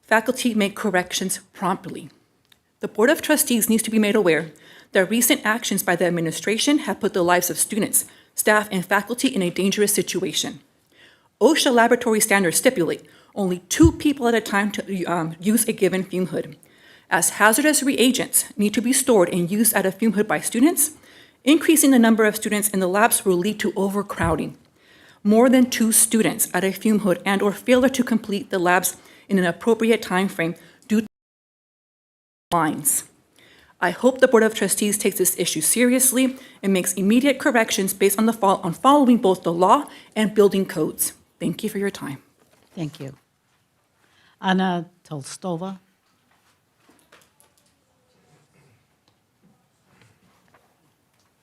faculty make corrections promptly. The Board of Trustees needs to be made aware that recent actions by the administration have put the lives of students, staff, and faculty in a dangerous situation. OSHA laboratory standards stipulate only 2 people at a time to use a given fume hood. As hazardous reagents need to be stored and used at a fume hood by students, increasing the number of students in the labs will lead to overcrowding. More than 2 students at a fume hood and/or failure to complete the labs in an appropriate time frame due to lines. I hope the Board of Trustees takes this issue seriously and makes immediate corrections based on following both the law and building codes. Thank you for your time. Thank you. Anna Tolstova.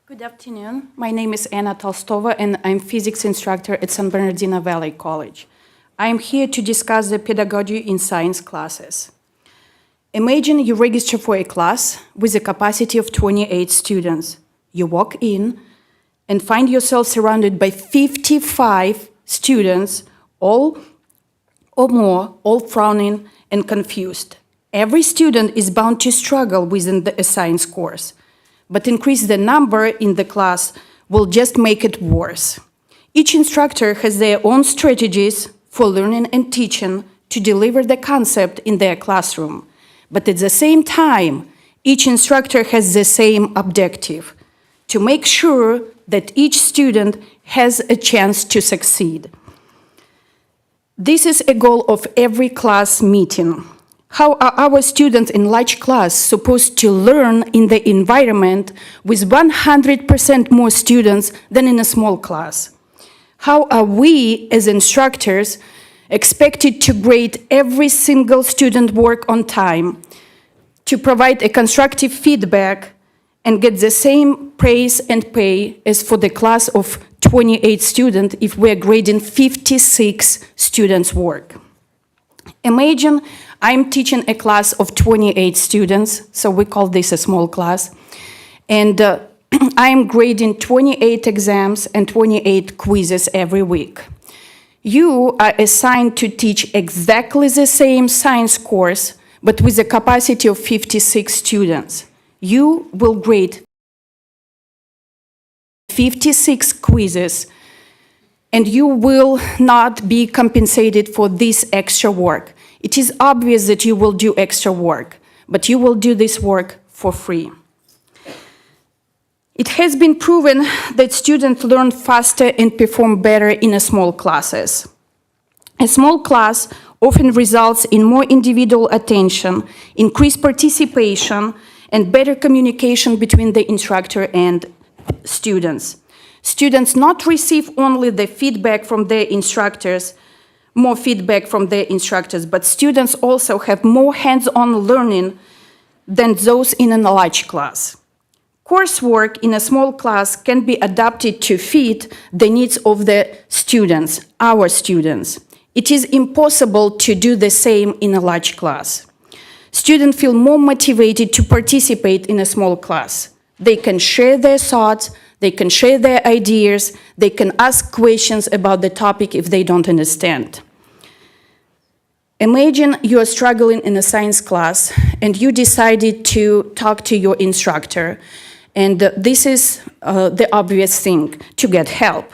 Good afternoon. My name is Anna Tolstova, and I'm physics instructor at San Bernardino Valley College. I am here to discuss the pedagogy in science classes. Imagine you register for a class with a capacity of 28 students. You walk in and find yourself surrounded by 55 students, all or more, all frowning and confused. Every student is bound to struggle within a science course, but increase the number in the class will just make it worse. Each instructor has their own strategies for learning and teaching to deliver the concept in their classroom. But at the same time, each instructor has the same objective, to make sure that each student has a chance to succeed. This is a goal of every class meeting. How are our students in large class supposed to learn in the environment with 100% more students than in a small class? How are we, as instructors, expected to grade every single student work on time, to provide a constructive feedback, and get the same praise and pay as for the class of 28 students if we're grading 56 students' work? Imagine I'm teaching a class of 28 students, so we call this a small class, and I'm grading 28 exams and 28 quizzes every week. You are assigned to teach exactly the same science course, but with a capacity of 56 students. You will grade 56 quizzes, and you will not be compensated for this extra work. It is obvious that you will do extra work, but you will do this work for free. It has been proven that students learn faster and perform better in small classes. A small class often results in more individual attention, increased participation, and better communication between the instructor and students. Students not receive only the feedback from their instructors, more feedback from their instructors, but students also have more hands-on learning than those in a large class. Coursework in a small class can be adapted to fit the needs of the students, our students. It is impossible to do the same in a large class. Students feel more motivated to participate in a small class. They can share their thoughts, they can share their ideas, they can ask questions about the topic if they don't understand. Imagine you are struggling in a science class and you decided to talk to your instructor, and this is the obvious thing, to get help.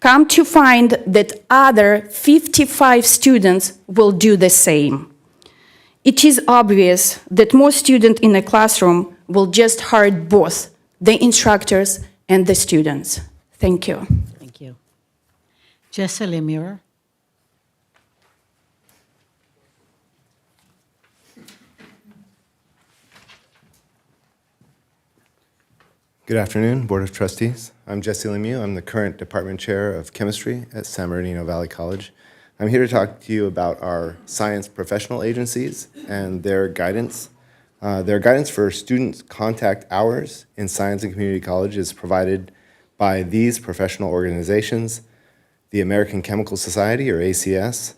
Come to find that other 55 students will do the same. It is obvious that more students in a classroom will just hurt both the instructors and the students. Thank you. Thank you. Jesse Lemire. Good afternoon, Board of Trustees. I'm Jesse Lemieux. I'm the current Department Chair of Chemistry at San Bernardino Valley College. I'm here to talk to you about our science professional agencies and their guidance. Their guidance for student contact hours in science and community college is provided by these professional organizations: the American Chemical Society, or ACS,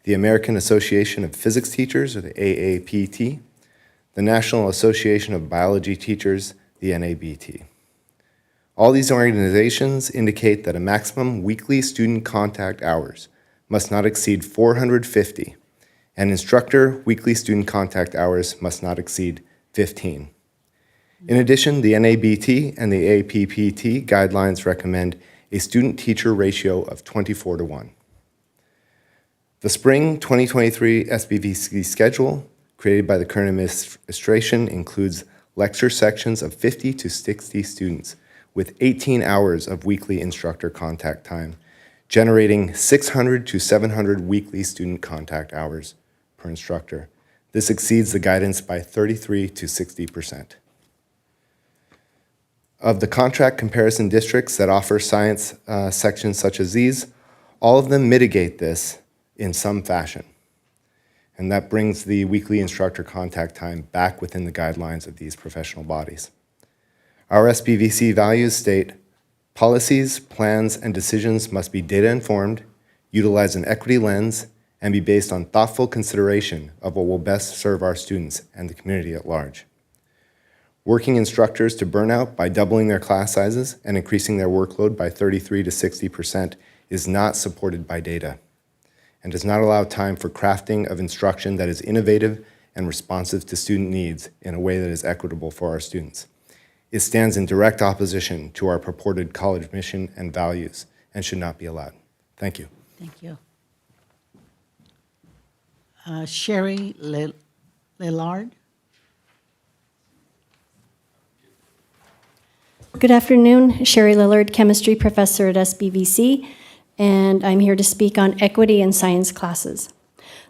the American Association of Physics Teachers, or the AAPT, the National Association of Biology Teachers, the NABT. All these organizations indicate that a maximum weekly student contact hours must not exceed 450 and instructor weekly student contact hours must not exceed 15. In addition, the NABT and the APPT guidelines recommend a student-teacher ratio of 24:1. The spring 2023 SBCCD schedule, created by the current administration, includes lecture sections of 50 to 60 students with 18 hours of weekly instructor contact time, generating 600 to 700 weekly student contact hours per instructor. This exceeds the guidance by 33 to 60%. Of the contract comparison districts that offer science sections such as these, all of them mitigate this in some fashion. And that brings the weekly instructor contact time back within the guidelines of these professional bodies. Our SBVC values state, policies, plans, and decisions must be data-informed, utilize an equity lens, and be based on thoughtful consideration of what will best serve our students and the community at large. Working instructors to burnout by doubling their class sizes and increasing their workload by 33 to 60% is not supported by data and does not allow time for crafting of instruction that is innovative and responsive to student needs in a way that is equitable for our students. It stands in direct opposition to our purported college mission and values and should not be allowed. Thank you. Thank you. Sherry Lillard. Good afternoon, Sherry Lillard, chemistry professor at SBVC, and I'm here to speak on equity in science classes.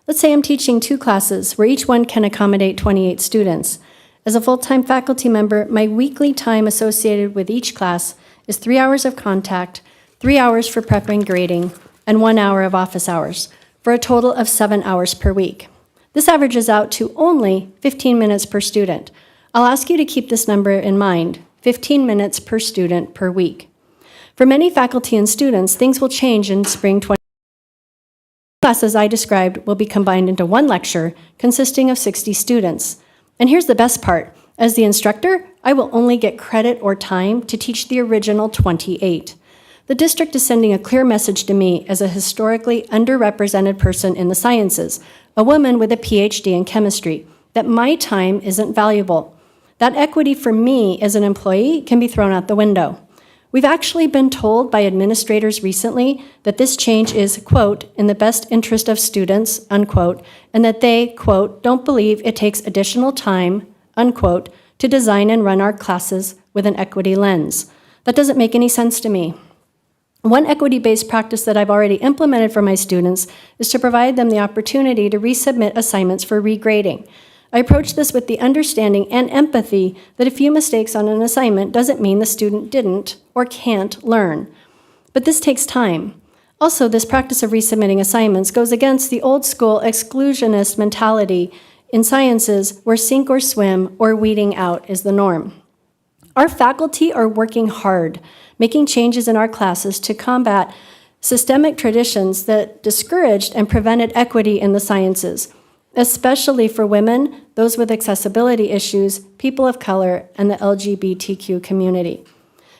Let's say I'm teaching 2 classes where each one can accommodate 28 students. As a full-time faculty member, my weekly time associated with each class is 3 hours of contact, 3 hours for prep and grading, and 1 hour of office hours, for a total of 7 hours per week. This averages out to only 15 minutes per student. I'll ask you to keep this number in mind, 15 minutes per student per week. For many faculty and students, things will change in spring 2020. Classes I described will be combined into one lecture consisting of 60 students. And here's the best part. As the instructor, I will only get credit or time to teach the original 28. The district is sending a clear message to me as a historically underrepresented person in the sciences, a woman with a PhD in chemistry, that my time isn't valuable. That equity for me as an employee can be thrown out the window. We've actually been told by administrators recently that this change is, quote, in the best interest of students, unquote, and that they, quote, don't believe it takes additional time, unquote, to design and run our classes with an equity lens. That doesn't make any sense to me. One equity-based practice that I've already implemented for my students is to provide them the opportunity to resubmit assignments for regrading. I approach this with the understanding and empathy that a few mistakes on an assignment doesn't mean the student didn't or can't learn. But this takes time. Also, this practice of resubmitting assignments goes against the old school exclusionist mentality in sciences where sink or swim or weeding out is the norm. Our faculty are working hard, making changes in our classes to combat systemic traditions that discouraged and prevented equity in the sciences, especially for women, those with accessibility issues, people of color, and the LGBTQ community.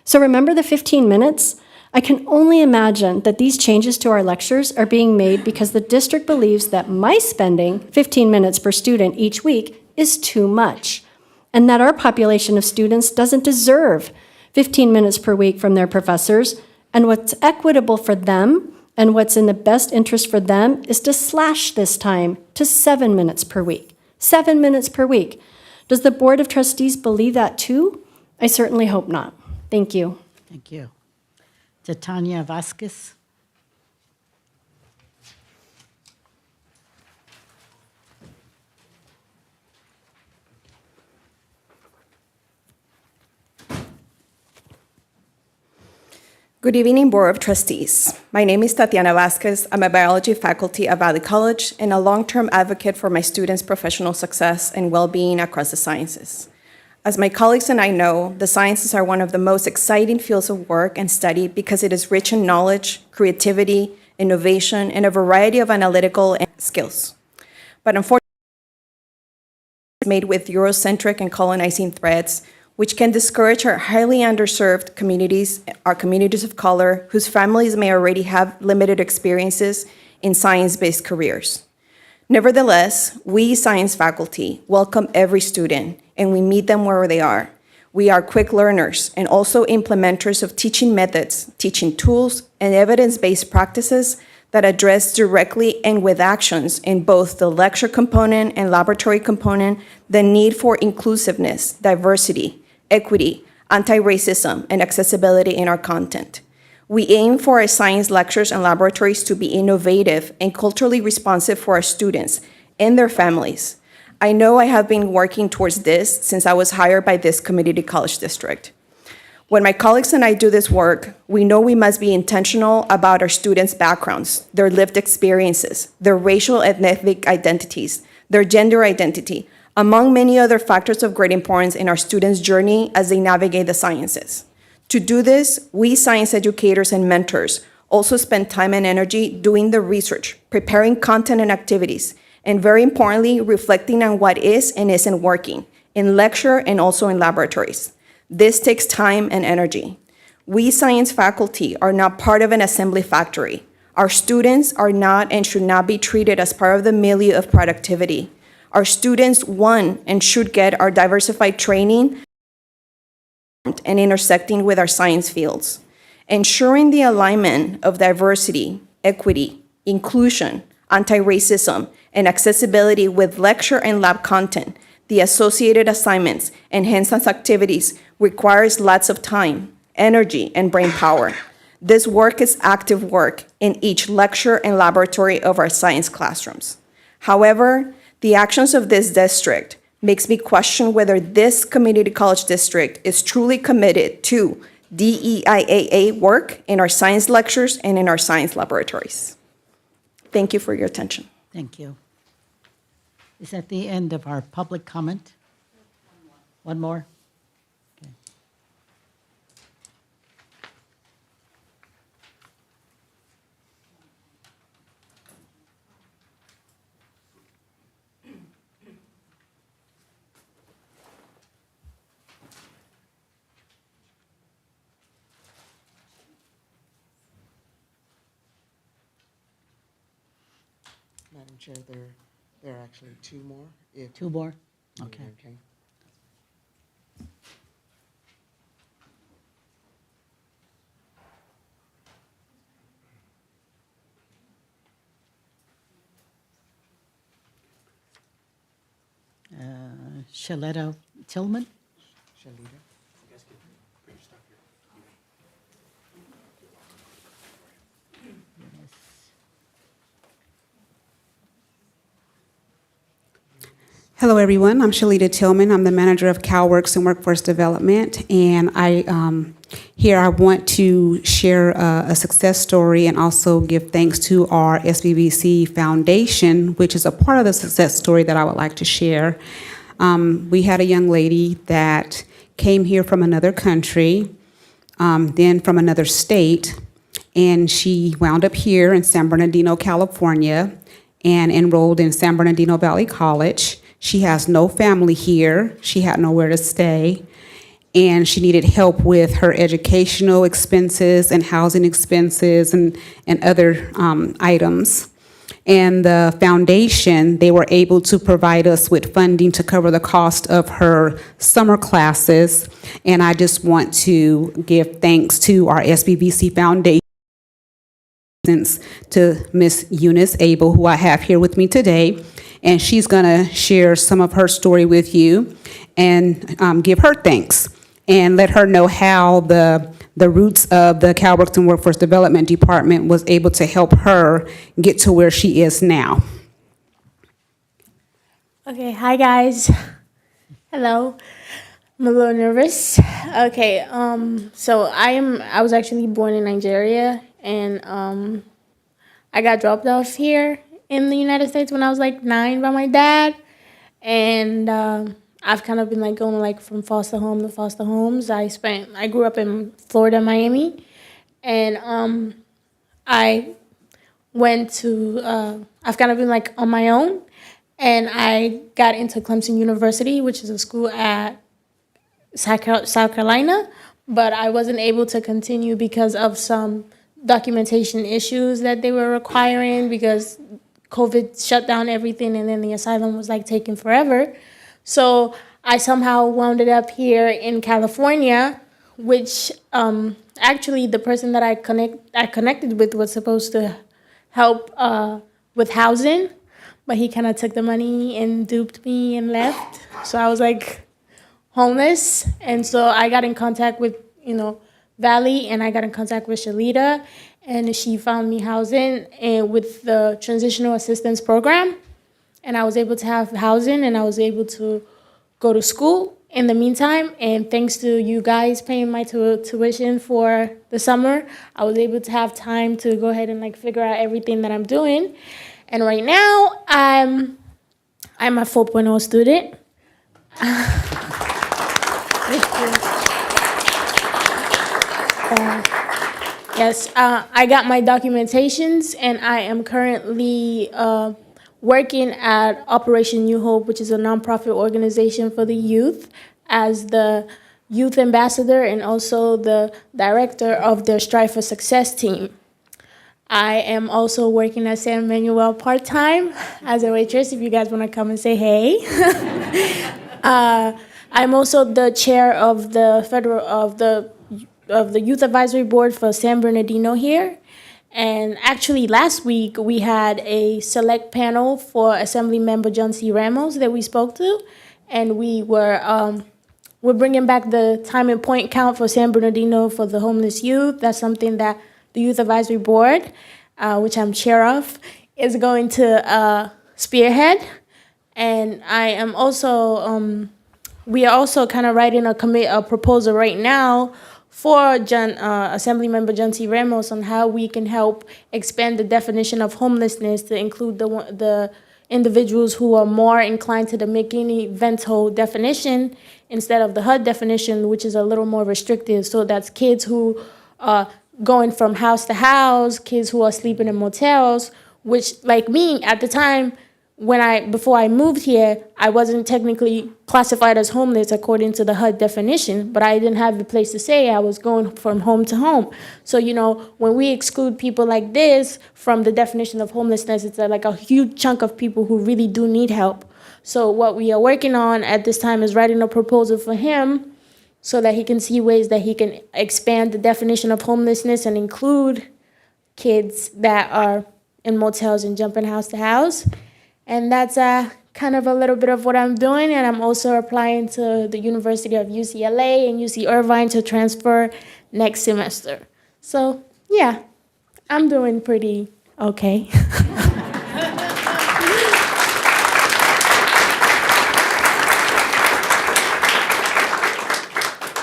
So remember the 15 minutes? I can only imagine that these changes to our lectures are being made because the district believes that my spending 15 minutes per student each week is too much, and that our population of students doesn't deserve 15 minutes per week from their professors, and what's equitable for them and what's in the best interest for them is to slash this time to 7 minutes per week. 7 minutes per week. Does the Board of Trustees believe that too? I certainly hope not. Thank you. Thank you. Titania Vasquez. Good evening, Board of Trustees. My name is Tatiana Vasquez. I'm a biology faculty at Valley College and a long-term advocate for my students' professional success and well-being across the sciences. As my colleagues and I know, the sciences are one of the most exciting fields of work and study because it is rich in knowledge, creativity, innovation, and a variety of analytical skills. But unfortunately, it's made with Eurocentric and colonizing threads, which can discourage our highly underserved communities, our communities of color, whose families may already have limited experiences in science-based careers. Nevertheless, we science faculty welcome every student and we meet them where they are. We are quick learners and also implementers of teaching methods, teaching tools, and evidence-based practices that address directly and with actions in both the lecture component and laboratory component the need for inclusiveness, diversity, equity, anti-racism, and accessibility in our content. We aim for our science lectures and laboratories to be innovative and culturally responsive for our students and their families. I know I have been working towards this since I was hired by this community college district. When my colleagues and I do this work, we know we must be intentional about our students' backgrounds, their lived experiences, their racial and ethnic identities, their gender identity, among many other factors of great importance in our students' journey as they navigate the sciences. To do this, we science educators and mentors also spend time and energy doing the research, preparing content and activities, and very importantly, reflecting on what is and isn't working in lecture and also in laboratories. This takes time and energy. We science faculty are not part of an assembly factory. Our students are not and should not be treated as part of the milieu of productivity. Our students want and should get our diversified training and intersecting with our science fields. Ensuring the alignment of diversity, equity, inclusion, anti-racism, and accessibility with lecture and lab content, the associated assignments, and hands-on activities requires lots of time, energy, and brain power. This work is active work in each lecture and laboratory of our science classrooms. However, the actions of this district makes me question whether this community college district is truly committed to DEIAA work in our science lectures and in our science laboratories. Thank you for your attention. Thank you. Is that the end of our public comment? One more? Okay. Madam Chair, there are actually two more. Two more? Okay. Okay. Shaletta Tillman? Shalita? Hello, everyone. I'm Shalita Tillman. I'm the manager of CalWorks and Workforce Development, and I want to share a success story and also give thanks to our SBCCD Foundation, which is a part of the success story that I would like to share. We had a young lady that came here from another country, then from another state, and she wound up here in San Bernardino, California, and enrolled in San Bernardino Valley College. She has no family here. She had nowhere to stay, and she needed help with her educational expenses and housing expenses and other items. And the foundation, they were able to provide us with funding to cover the cost of her summer classes. And I just want to give thanks to our SBVC Foundation, to Miss Eunice Abel, who I have here with me today. And she's going to share some of her story with you and give her thanks and let her know how the roots of the CalWorks and Workforce Development Department was able to help her get to where she is now. Okay, hi guys. Hello. I'm a little nervous. Okay, so I was actually born in Nigeria, and I got dropped off here in the United States when I was like 9 by my dad, and I've kind of been like going like from foster home to foster homes. I grew up in Florida, Miami, and I went to I've kind of been like on my own, and I got into Clemson University, which is a school at South Carolina, but I wasn't able to continue because of some documentation issues that they were requiring because COVID shut down everything, and then the asylum was like taking forever. So I somehow wound up here in California, which actually the person that I connected with was supposed to help with housing, but he kind of took the money and duped me and left. So I was like homeless, and so I got in contact with Valley, and I got in contact with Shalita, and she found me housing and with the transitional assistance program, and I was able to have housing, and I was able to go to school in the meantime. And thanks to you guys paying my tuition for the summer, I was able to have time to go ahead and like figure out everything that I'm doing. And right now, I'm a 4.0 student. Yes, I got my documentations, and I am currently working at Operation New Hope, which is a nonprofit organization for the youth, as the youth ambassador and also the director of their Strive for Success team. I am also working at San Manuel part-time as a waitress, if you guys want to come and say hey. I'm also the chair of the Youth Advisory Board for San Bernardino here. And actually last week we had a select panel for Assembly Member John C. Ramos that we spoke to, and we're bringing back the time and point count for San Bernardino for the homeless youth. That's something that the Youth Advisory Board, which I'm chair of, is going to spearhead. And I am also, we are also kind of writing a proposal right now for Assembly Member John C. Ramos on how we can help expand the definition of homelessness to include the individuals who are more inclined to the McKinney-Vento definition instead of the HUD definition, which is a little more restrictive. So that's kids who are going from house to house, kids who are sleeping in motels, which, like me, at the time, before I moved here, I wasn't technically classified as homeless according to the HUD definition, but I didn't have a place to stay. I was going from home to home. So, when we exclude people like this from the definition of homelessness, it's like a huge chunk of people who really do need help. So what we are working on at this time is writing a proposal for him so that he can see ways that he can expand the definition of homelessness and include kids that are in motels and jumping house to house. And that's kind of a little bit of what I'm doing. And I'm also applying to the University of UCLA and UC Irvine to transfer next semester. So, yeah, I'm doing pretty okay.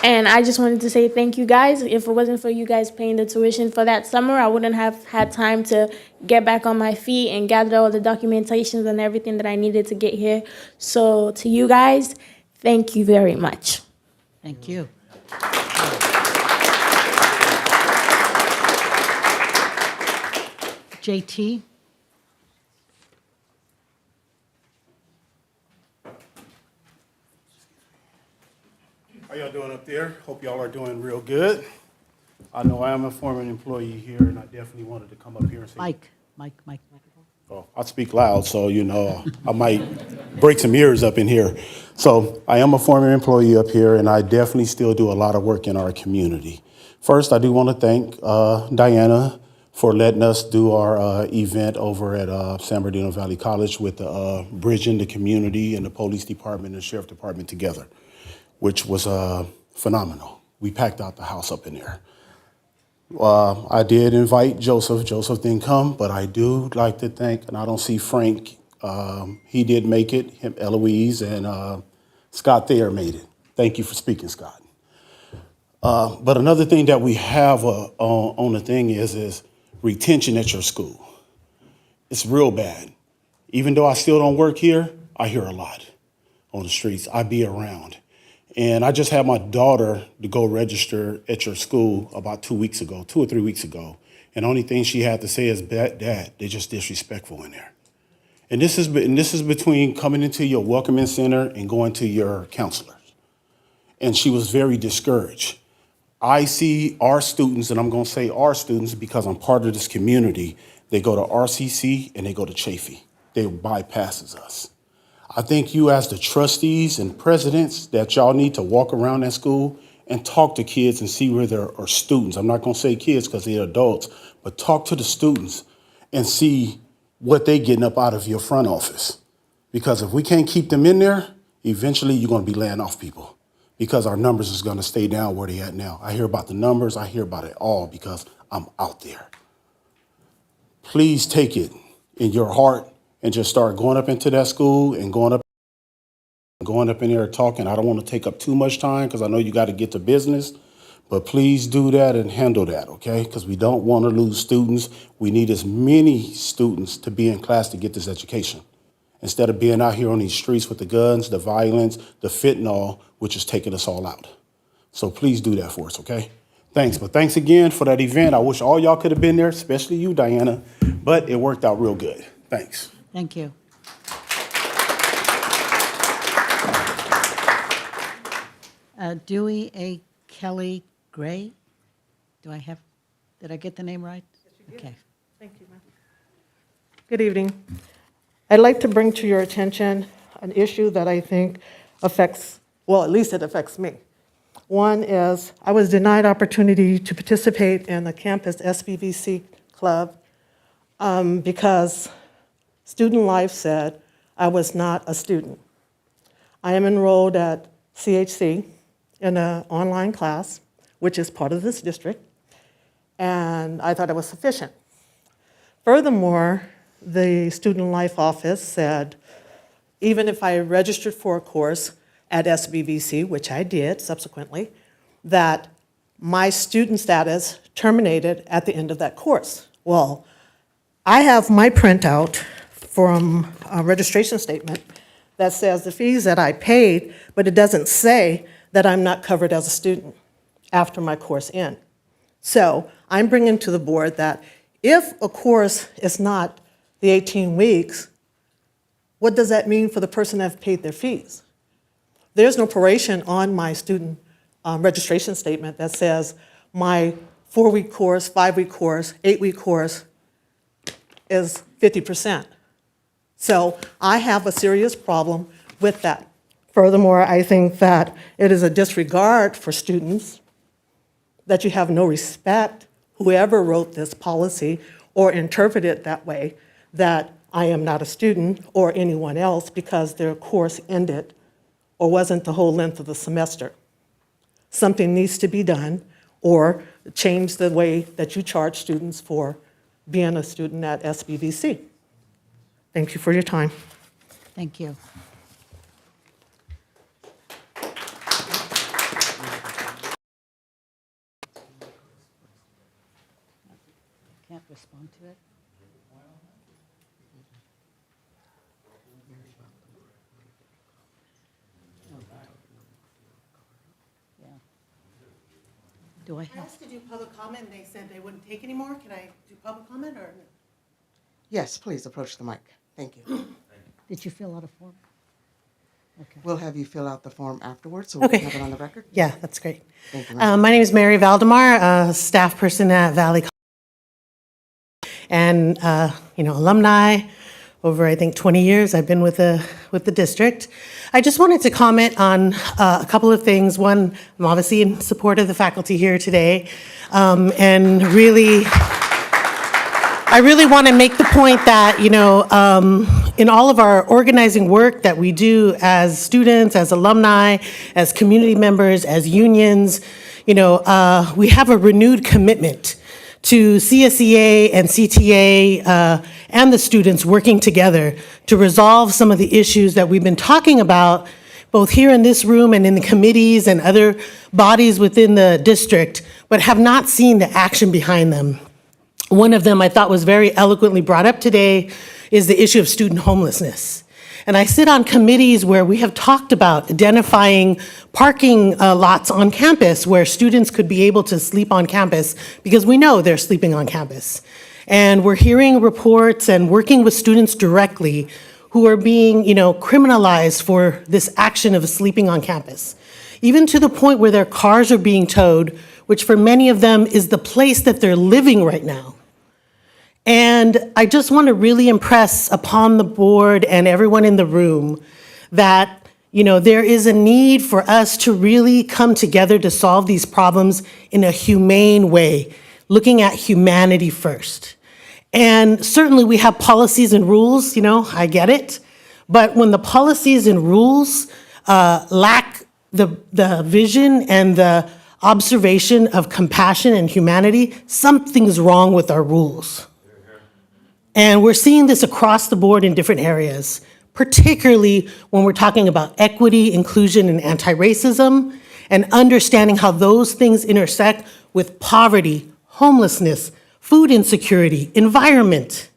And I just wanted to say thank you guys. If it wasn't for you guys paying the tuition for that summer, I wouldn't have had time to get back on my feet and gather all the documentations and everything that I needed to get here. So to you guys, thank you very much. Thank you. JT? How y'all doing up there? Hope y'all are doing real good. I know I am a former employee here, and I definitely wanted to come up here and say. Mike. Oh, I speak loud, so I might break some ears up in here. So I am a former employee up here, and I definitely still do a lot of work in our community. First, I do want to thank Diana for letting us do our event over at San Bernardino Valley College with bridging the community and the police department and the sheriff department together, which was phenomenal. We packed out the house up in there. I did invite Joseph. Joseph didn't come, but I do like to thank, and I don't see Frank. He did make it. Him, Eloise, and Scott Thayer made it. Thank you for speaking, Scott. But another thing that we have on the thing is retention at your school. It's real bad. Even though I still don't work here, I hear a lot on the streets. I be around. And I just had my daughter to go register at your school about 2 or 3 weeks ago. And the only thing she had to say is, Dad, they're just disrespectful in there. And this is between coming into your welcoming center and going to your counselors. And she was very discouraged. I see our students, and I'm going to say our students because I'm part of this community, They go to RCC and they go to Chafee. They bypasses us. I think you as the trustees and presidents that y'all need to walk around that school and talk to kids and see where there are students. I'm not gonna say kids because they're adults, but talk to the students and see what they getting up out of your front office. Because if we can't keep them in there, eventually you're gonna be laying off people because our numbers is gonna stay down where they at now. I hear about the numbers, I hear about it all because I'm out there. Please take it in your heart and just start going up into that school and going up in there talking. I don't want to take up too much time because I know you got to get to business, but please do that and handle that, okay? Because we don't want to lose students. We need as many students to be in class to get this education instead of being out here on these streets with the guns, the violence, the fentanyl, which is taking us all out. So please do that for us, okay? Thanks, but thanks again for that event. I wish all y'all could have been there, especially you, Diana, but it worked out real good. Thanks. Thank you. Dewey A. Kelly Gray. Did I get the name right? Yes, you did. Okay. Thank you, ma'am. Good evening. I'd like to bring to your attention an issue that I think affects, well, at least it affects me. One is I was denied opportunity to participate in the campus SBCCD club because Student Life said I was not a student. I am enrolled at CHC in an online class, which is part of this district, and I thought it was sufficient. Furthermore, the Student Life office said even if I registered for a course at SBVC, which I did subsequently, that my student status terminated at the end of that course. Well, I have my printout from a registration statement that says the fees that I paid, but it doesn't say that I'm not covered as a student after my course ends. So I'm bringing to the board that if a course is not the 18 weeks, what does that mean for the person that have paid their fees? There's no proration on my student registration statement that says my 4-week course, 5-week course, 8-week course is 50%. So I have a serious problem with that. Furthermore, I think that it is a disregard for students, that you have no respect, whoever wrote this policy or interpreted it that way, that I am not a student or anyone else because their course ended or wasn't the whole length of the semester. Something needs to be done, or change the way that you charge students for being a student at SBVC. Thank you for your time. Thank you. Can't respond to it? Yeah. Do I I have? asked to do public comment, and they said they wouldn't take any more. Can I do public comment, or? Yes, please approach the mic. Thank you. Did you fill out a form? Okay. We'll have you fill out the form afterwards, so we can Okay. have it on the record. Yeah, that's great. Thank you, ma'am. My name is Mary Valdemar, a staff person at Valley College, and alumni. Over, I think, 20 years I've been with the district. I just wanted to comment on a couple of things. One, I'm obviously in support of the faculty here today, and really, I really want to make the point that, in all of our organizing work that we do as students, as alumni, as community members, as unions, we have a renewed commitment to CSEA and CTA and the students working together to resolve some of the issues that we've been talking about, both here in this room and in the committees and other bodies within the district, but have not seen the action behind them. One of them I thought was very eloquently brought up today is the issue of student homelessness. And I sit on committees where we have talked about identifying parking lots on campus where students could be able to sleep on campus because we know they're sleeping on campus. And we're hearing reports and working with students directly who are being, criminalized for this action of sleeping on campus, even to the point where their cars are being towed, which for many of them is the place that they're living right now. And I just want to really impress upon the board and everyone in the room that, there is a need for us to really come together to solve these problems in a humane way, looking at humanity first. And certainly we have policies and rules, I get it. But when the policies and rules lack the vision and the observation of compassion and humanity, something's wrong with our rules. And we're seeing this across the board in different areas, particularly when we're talking about equity, inclusion, and anti-racism, and understanding how those things intersect with poverty, homelessness, food insecurity, environment.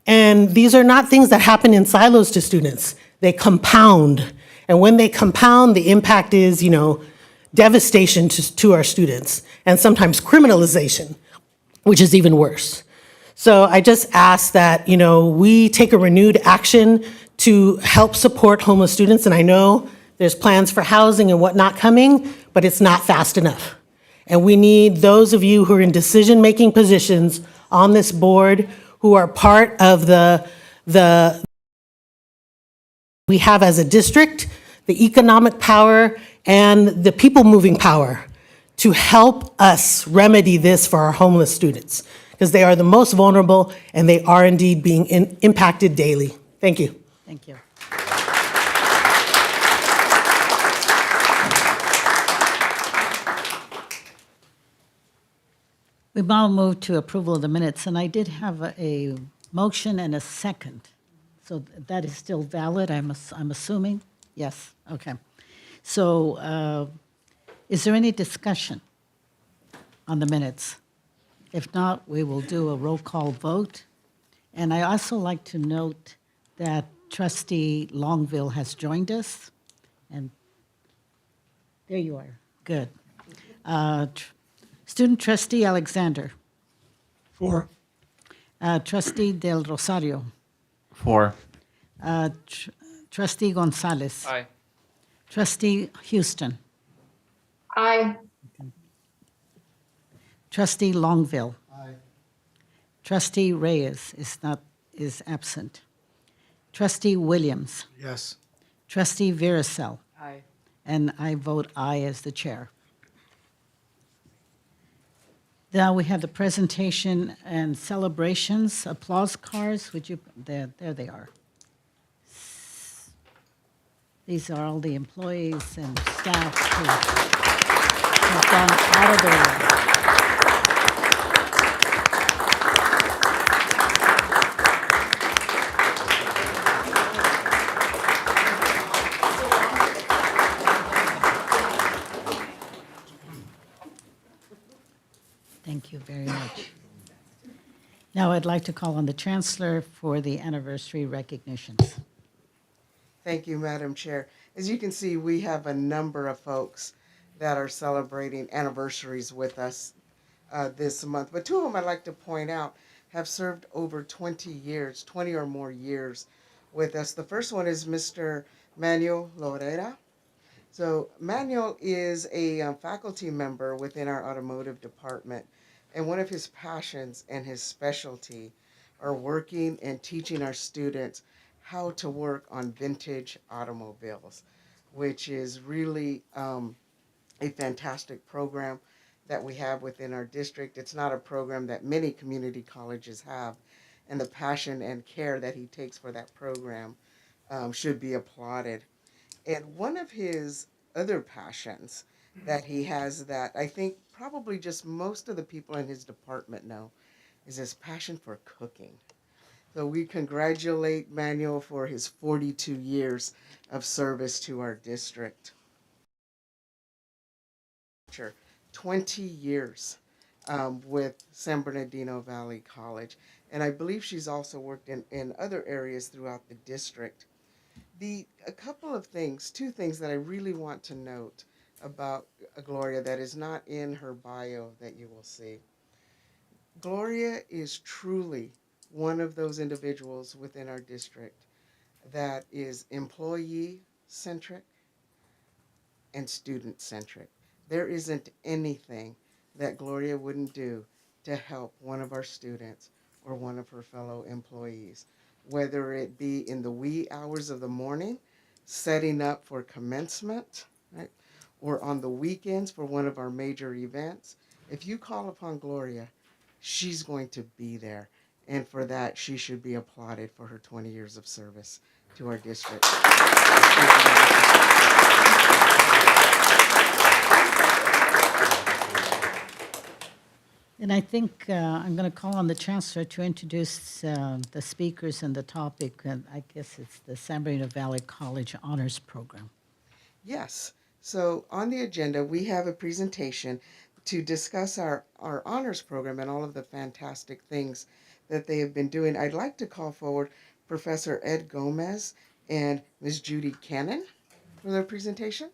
And these are not things that happen in silos to students. They compound. And when they compound, the impact is, devastation to our students, and sometimes criminalization, which is even worse. So I just ask that, we take a renewed action to help support homeless students. And I know there's plans for housing and whatnot coming, but it's not fast enough. And we need those of you who are in decision-making positions on this board, who are part of the we have as a district, the economic power and the people-moving power to help us remedy this for our homeless students, because they are the most vulnerable and they are indeed being impacted daily. Thank you. Thank you. We now move to approval of the minutes, and I did have a motion and a second. So that is still valid, I'm assuming? Yes, okay. So is there any discussion on the minutes? If not, we will do a roll call vote. And I also like to note that Trustee Longville has joined us. And there you are, good. Student Trustee Alexander. 4. Trustee Del Rosario. 4. Trustee Gonzalez. Aye. Trustee Houston. Aye. Trustee Longville. Aye. Trustee Reyes is absent. Trustee Williams. Yes. Trustee Viracel. Aye. And I vote aye as the chair. Now we have the presentation and celebrations, applause cards. Would you, there they are. These are all the employees and staff who have gone out of their way. Thank you very much. Now I'd like to call on the Chancellor for the anniversary recognitions. Thank you, Madam Chair. As you can see, we have a number of folks that are celebrating anniversaries with us this month. But two of them I'd like to point out have served over 20 years, 20 or more years with us. The first one is Mr. Manuel Lorera. So Manuel is a faculty member within our automotive department. And one of his passions and his specialty are working and teaching our students how to work on vintage automobiles, which is really a fantastic program that we have within our district. It's not a program that many community colleges have, and the passion and care that he takes for that program should be applauded. And one of his other passions that he has that I think probably just most of the people in his department know is his passion for cooking. So we congratulate Manuel for his 42 years of service to our district. 20 years with San Bernardino Valley College. And I believe she's also worked in other areas throughout the district. A couple of things, two things that I really want to note about Gloria that is not in her bio that you will see. Gloria is truly one of those individuals within our district that is employee-centric and student-centric. There isn't anything that Gloria wouldn't do to help one of our students for one of her fellow employees, whether it be in the wee hours of the morning, setting up for commencement, right, or on the weekends for one of our major events. If you call upon Gloria, she's going to be there. And for that, she should be applauded for her 20 years of service to our district. And I think I'm going to call on the Chancellor to introduce the speakers and the topic. And I guess it's the San Bernardino Valley College Honors Program. Yes. So on the agenda, we have a presentation to discuss our honors program and all of the fantastic things that they have been doing. I'd like to call forward Professor Ed Gomez and Ms. Judy Cannon for their presentation.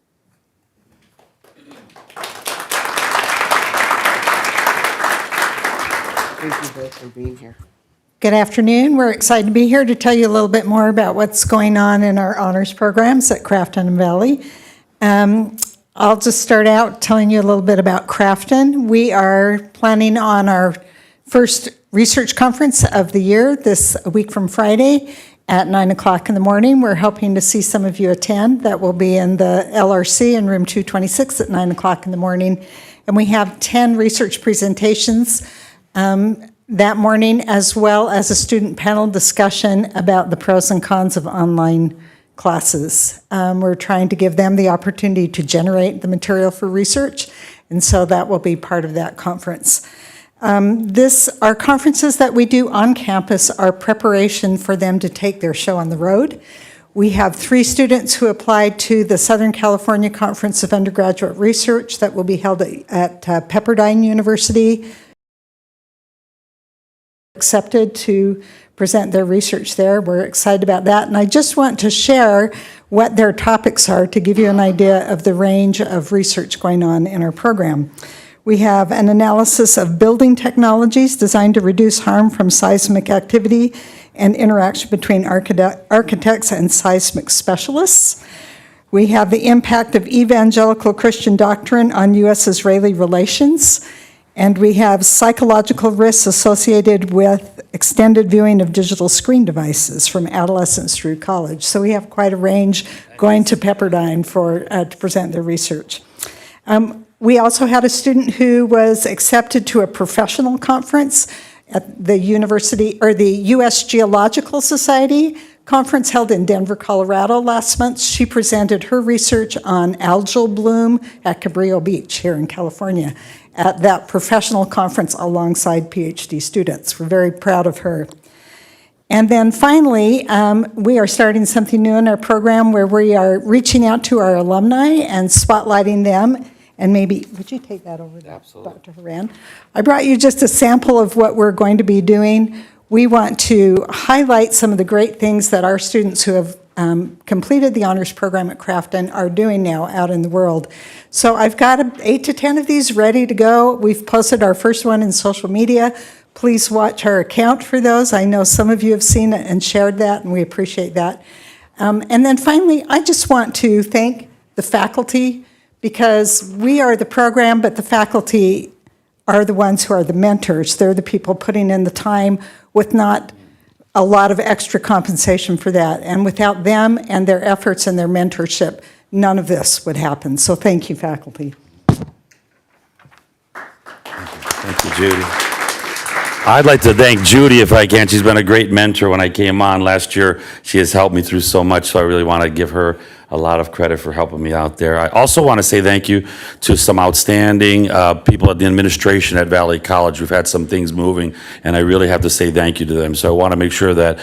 Thank you both for being here. Good afternoon. We're excited to be here to tell you a little bit more about what's going on in our honors programs at Crafton Valley. I'll just start out telling you a little bit about Crafton. We are planning on our first research conference of the year this week from Friday at 9 o'clock in the morning. We're hoping to see some of you attend. That will be in the LRC in room 226 at 9 o'clock in the morning. And we have 10 research presentations that morning, as well as a student panel discussion about the pros and cons of online classes. We're trying to give them the opportunity to generate the material for research, and so that will be part of that conference. Our conferences that we do on campus are preparation for them to take their show on the road. We have 3 students who applied to the Southern California Conference of Undergraduate Research that will be held at Pepperdine University. Accepted to present their research there. We're excited about that. And I just want to share what their topics are to give you an idea of the range of research going on in our program. We have an analysis of building technologies designed to reduce harm from seismic activity and interaction between architects and seismic specialists. We have the impact of evangelical Christian doctrine on U.S.-Israeli relations. And we have psychological risks associated with extended viewing of digital screen devices from adolescents through college. So we have quite a range going to Pepperdine to present their research. We also had a student who was accepted to a professional conference at the university, or the U.S. Geological Society conference held in Denver, Colorado last month. She presented her research on algal bloom at Cabrillo Beach here in California at that professional conference alongside PhD students. We're very proud of her. And then finally, we are starting something new in our program where we are reaching out to our alumni and spotlighting them. And maybe, would you take that over there, Dr. Horan? I brought you just a sample of what we're going to be doing. We want to highlight some of the great things that our students who have completed the honors program at Crafton are doing now out in the world. So I've got 8 to 10 of these ready to go. We've posted our first one in social media. Please watch our account for those. I know some of you have seen it and shared that, and we appreciate that. And then finally, I just want to thank the faculty, because we are the program, but the faculty are the ones who are the mentors. They're the people putting in the time with not a lot of extra compensation for that. And without them and their efforts and their mentorship, none of this would happen. So thank you, faculty. Thank you, Judy. I'd like to thank Judy if I can. She's been a great mentor when I came on last year. She has helped me through so much, so I really want to give her a lot of credit for helping me out there. I also want to say thank you to some outstanding people at the administration at Valley College. We've had some things moving, and I really have to say thank you to them. So I want to make sure that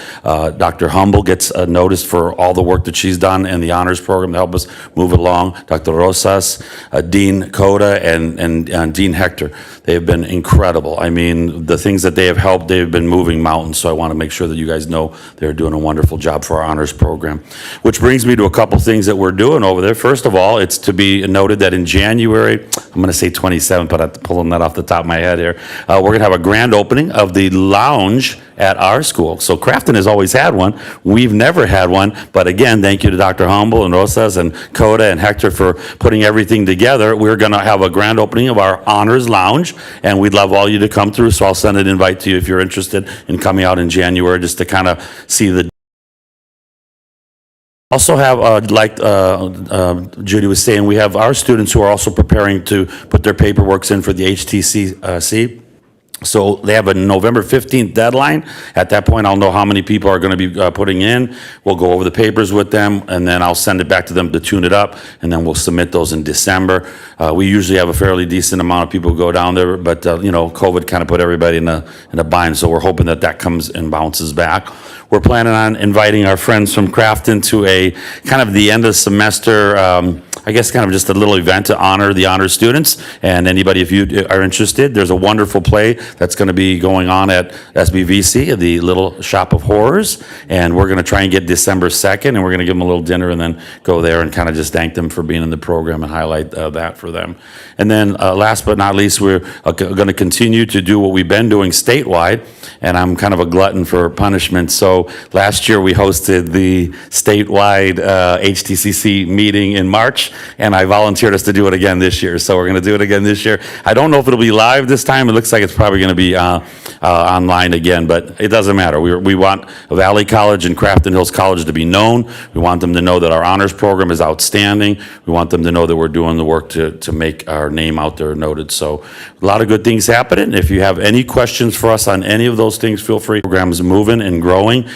Dr. Humble gets noticed for all the work that she's done in the honors program to help us move it along. Dr. Rosas, Dean Coda, and Dean Hector. They have been incredible. I mean, the things that they have helped, they've been moving mountains. So I want to make sure that you guys know they're doing a wonderful job for our honors program. Which brings me to a couple things things that we're doing over there. First of all, it's to be noted that in January, I'm going to say 27th, but I'm pulling that off the top of my head here. We're going to have a grand opening of the lounge at our school. So Crafton has always had one. We've never had one. But again, thank you to Dr. Humble and Rosas and Coda and Hector for putting everything together. We're going to have a grand opening of our Honors Lounge, and we'd love all you to come through. So I'll send an invite to you if you're interested in coming out in January just to kind of see the. Also have, like Judy was saying, we have our students who are also preparing to put their paperwork in for the HTCC. So they have a November 15th deadline. At that point, I'll know how many people are going to be putting in. We'll go over the papers with them, and then I'll send it back to them to tune it up, and then we'll submit those in December. We usually have a fairly decent amount of people go down there, but COVID kind of put everybody in a bind, so we're hoping that comes and bounces back. We're planning on inviting our friends from Crafton to a kind of the end of semester, I guess kind of just a little event to honor the honor students. And anybody, if you are interested, there's a wonderful play that's going to be going on at SBVC, the Little Shop of Horrors. And we're going to try and get December 2nd, and we're going to give them a little dinner and then go there and kind of just thank them for being in the program and highlight that for them. And then last but not least, we're going to continue to do what we've been doing statewide. And I'm kind of a glutton for punishment. So last year we hosted the statewide HTCC meeting in March, and I volunteered us to do it again this year. So we're going to do it again this year. I don't know if it'll be live this time. It looks like it's probably going to be online again, but it doesn't matter. We want Valley College and Crafton Hills College to be known. We want them to know that our honors program is outstanding. We want them to know that we're doing the work to make our name out there noted. So a lot of good things happening. If you have any questions for us on any of those things, feel free. The program is moving and growing.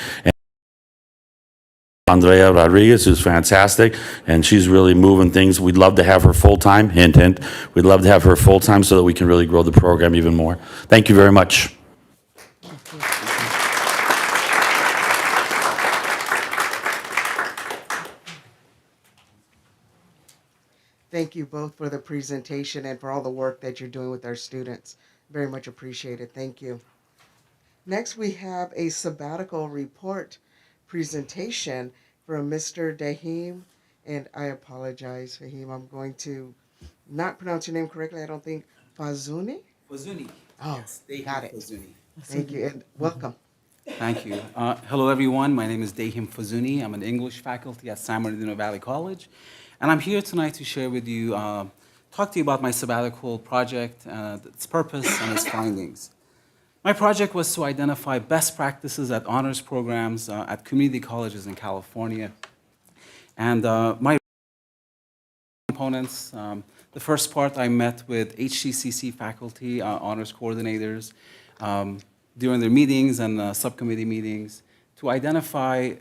Andrea Rodriguez, who's fantastic, and she's really moving things. We'd love to have her full-time, hint, hint. We'd love to have her full-time so that we can really grow the program even more. Thank you very much. Thank you both for the presentation and for all the work that you're doing with our students. Very much appreciated. Thank you. Next, we have a sabbatical report presentation from Mr. Dahim, and I apologize, Fahim, I'm going to not pronounce your name correctly, I don't think. Fazuni? Fazuni. Oh, yes, got it. Fazuni. Thank you, and welcome. Thank you. Hello, everyone. My name is Dahim Fazuni. I'm an English faculty at San Bernardino Valley College, and I'm here tonight to share with you, talk to you about my sabbatical project, its purpose, and its findings. My project was to identify best practices at honors programs at community colleges in California. And my components, the first part, I met with HCCC faculty, honors coordinators, during their meetings and subcommittee meetings to identify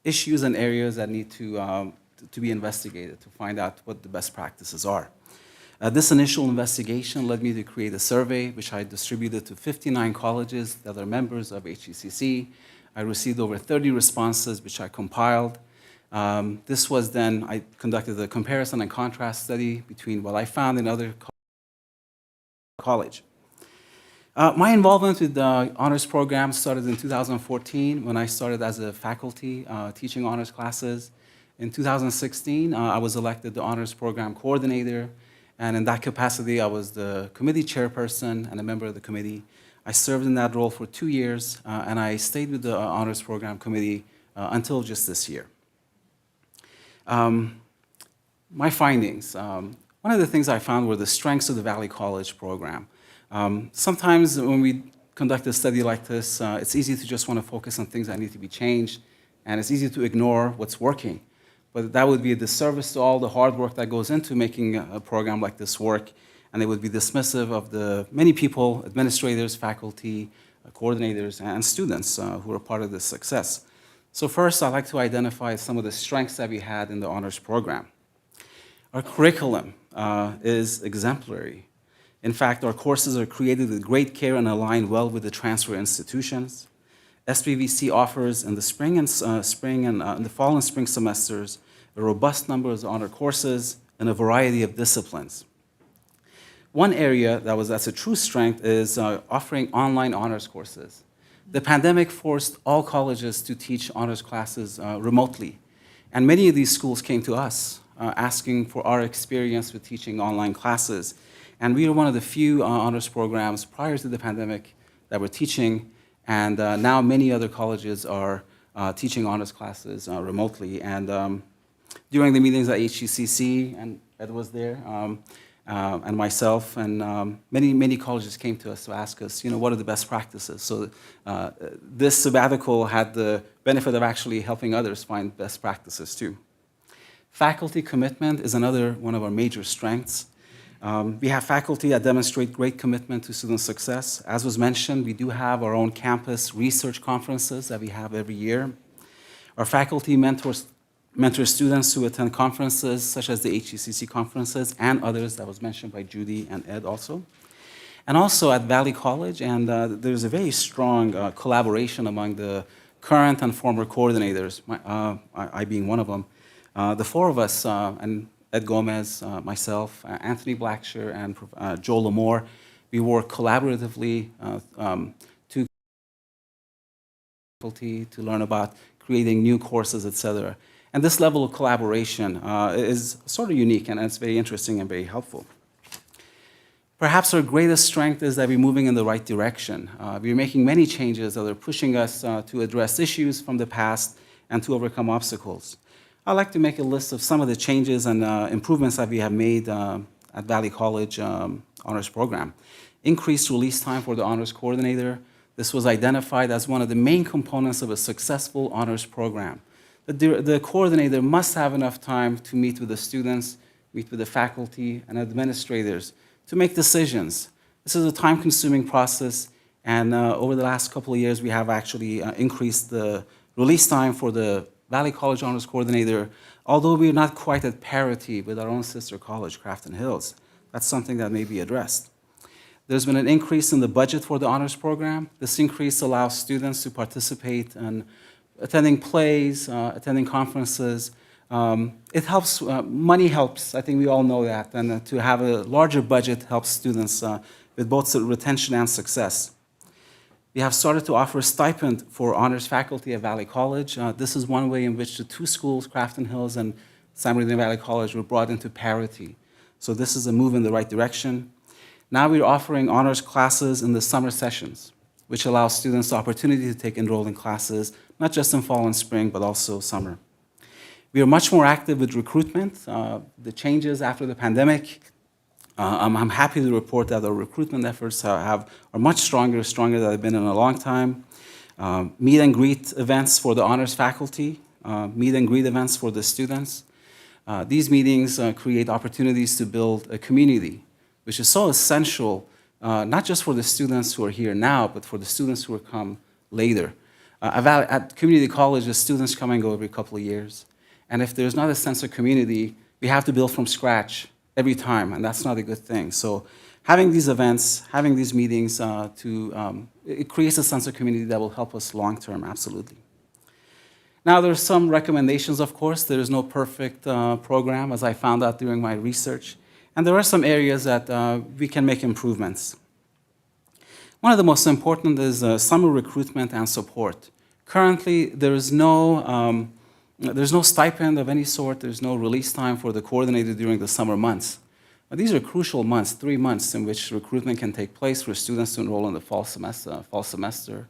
issues and areas that need to be investigated to find out what the best practices are. This initial investigation led me to create a survey, which I distributed to 59 colleges that are members of HCCC. I received over 30 responses, which I compiled. This was then, I conducted a comparison and contrast study between what I found in other colleges. My involvement with the honors program started in 2014 when I started as a faculty teaching honors classes. In 2016, I was elected the honors program coordinator. And in that capacity, I was the committee chairperson and a member of the committee. I served in that role for 2 years, and I stayed with the honors program committee until just this year. My findings. One of the things I found were the strengths of the Valley College program. Sometimes when we conduct a study like this, it's easy to just want to focus on things that need to be changed, and it's easy to ignore what's working. But that would be a disservice to all the hard work that goes into making a program like this work, and it would be dismissive of the many people, administrators, faculty, coordinators, and students who are part of this success. So first, I'd like to identify some of the strengths that we had in the honors program. Our curriculum is exemplary. In fact, our courses are created with great care and align well with the transfer institutions. SBVC offers in the spring and in the fall and spring semesters a robust number of honor courses in a variety of disciplines. One area that's a true strength is offering online honors courses. The pandemic forced all colleges to teach honors classes remotely, And many of these schools came to us asking for our experience with teaching online classes. And we were one of the few honors programs prior to the pandemic that were teaching, and now many other colleges are teaching honors classes remotely. And during the meetings at HCCC, and Ed was there, and myself, and many colleges came to us to ask us, what are the best practices? So this sabbatical had the benefit of actually helping others find best practices too. Faculty commitment is another one of our major strengths. We have faculty that demonstrate great commitment to student success. As was mentioned, we do have our own campus research conferences that we have every year. Our faculty mentor students who attend conferences such as the HCCC conferences and others that was mentioned by Judy and Ed also. And also at Valley College, and there's a very strong collaboration among the current and former coordinators, I being one of them. The four of us, and Ed Gomez, myself, Anthony Blackshear, and Joel Lamore, we work collaboratively to faculty to learn about creating new courses, etc. And this level of collaboration is sort of unique, and it's very interesting and very helpful. Perhaps our greatest strength is that we're moving in the right direction. We're making many changes that are pushing us to address issues from the past and to overcome obstacles. I'd like to make a list of some of the changes and improvements that we have made at Valley College Honors Program. Increased release time for the Honors Coordinator. This was identified as one of the main components of a successful honors program. The coordinator must have enough time to meet with the students, meet with the faculty and administrators to make decisions. This is a time-consuming process, and over the last couple of years, we have actually increased the release time for the Valley College Honors Coordinator, although we're not quite at parity with our own sister college, Crafton Hills. That's something that may be addressed. There's been an increase in the budget for the honors program. This increase allows students to participate in attending plays, attending conferences. It helps, money helps, I think we all know that, and to have a larger budget helps students with both retention and success. We have started to offer a stipend for honors faculty at Valley College. This is one way in which the two schools, Crafton Hills and San Bernardino Valley College, were brought into parity. So this is a move in the right direction. Now we're offering honors classes in the summer sessions, which allows students the opportunity to take enrolling classes, not just in fall and spring, but also summer. We are much more active with recruitment. The changes after the pandemic, I'm happy to report that our recruitment efforts are much stronger than they've been in a long time. Meet and greet events for the honors faculty, meet and greet events for the students. These meetings create opportunities to build a community, which is so essential, not just for the students who are here now, but for the students who will come later. At community college, the students come and go every couple of years. And if there's not a sense of community, we have to build from scratch every time, and that's not a good thing. So having these events, having these meetings, it creates a sense of community that will help us long-term, absolutely. Now, there's some recommendations, of course. There is no perfect program, as I found out during my research. And there are some areas that we can make improvements. One of the most important is summer recruitment and support. Currently, there's no stipend of any sort. There's no release time for the coordinator during the summer months. But these are crucial months, 3 months in which recruitment can take place for students to enroll in the fall semester.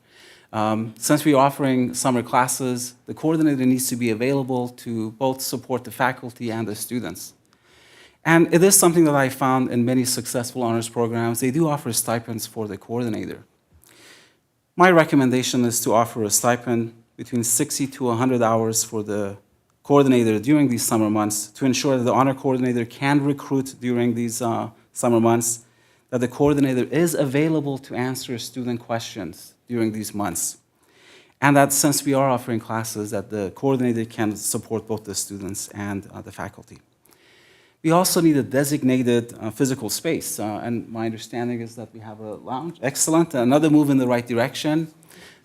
Since we're offering summer classes, the coordinator needs to be available to both support the faculty and the students. And it is something that I found in many successful honors programs. They do offer stipends for the coordinator. My recommendation is to offer a stipend between 60 to 100 hours for the coordinator during these summer months to ensure that the honor coordinator can recruit during these summer months, that the coordinator is available to answer student questions during these months, and that since we are offering classes, that the coordinator can support both the students and the faculty. We also need a designated physical space, and my understanding is that we have a lounge. Excellent, another move in the right direction.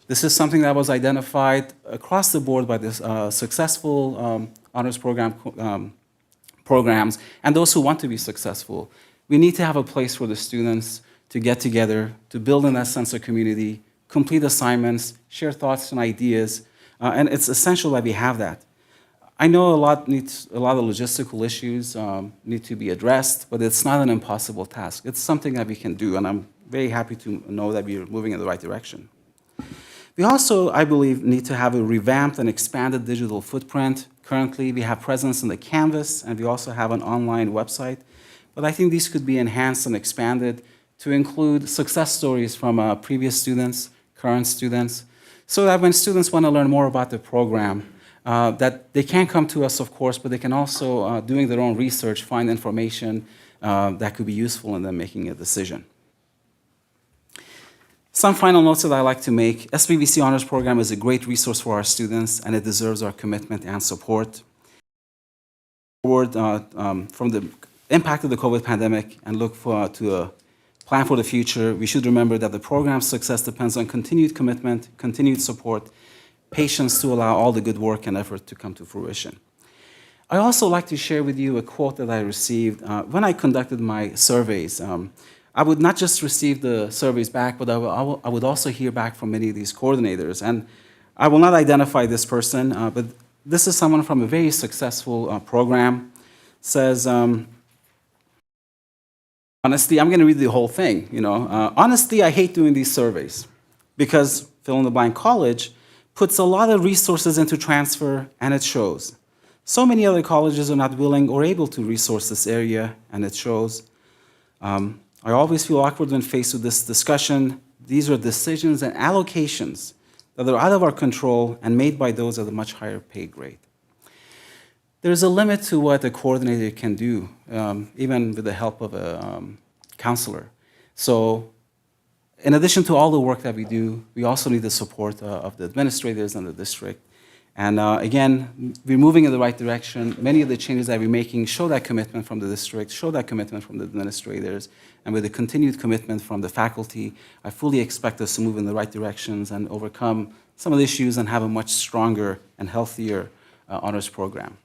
This is something that was identified across the board by the successful honors programs and those who want to be successful. We need to have a place for the students to get together, to build in that sense of community, complete assignments, share thoughts and ideas, and it's essential that we have that. I know a lot of logistical issues need to be addressed, but it's not an impossible task. It's something that we can do, and I'm very happy to know that we're moving in the right direction. We also, I believe, need to have a revamped and expanded digital footprint. Currently, we have presence in the Canvas, and we also have an online website. But I think these could be enhanced and expanded to include success stories from previous students, current students, so that when students want to learn more about the program, that they can come to us, of course, but they can also, doing their own research, find information that could be useful in them making a decision. Some final notes that I like to make. SBVC Honors Program is a great resource for our students, and it deserves our commitment and support. Forward from the impact of the COVID pandemic and look to a plan for the future, we should remember that the program's success depends on continued commitment, continued support, patience to allow all the good work and effort to come to fruition. I also like to share with you a quote that I received when I conducted my surveys. I would not just receive the surveys back, but I would also hear back from many of these coordinators. And I will not identify this person, but this is someone from a very successful program. Says, honesty, I'm going to read the whole thing. Honestly, I hate doing these surveys because fill-in-the-blank college puts a lot of resources into transfer, and it shows. So many other colleges are not willing or able to resource this area, and it shows. I always feel awkward when faced with this discussion. These are decisions and allocations that are out of our control and made by those at a much higher pay grade. There's a limit to what a coordinator can do, even with the help of a counselor. So in addition to all the work that we do, we also need the support of the administrators and the district. And again, we're moving in the right direction. Many of the changes that we're making show that commitment from the district, show that commitment from the administrators, and with the continued commitment from the faculty, I fully expect us to move in the right directions and overcome some of the issues and have a much stronger and healthier honors program.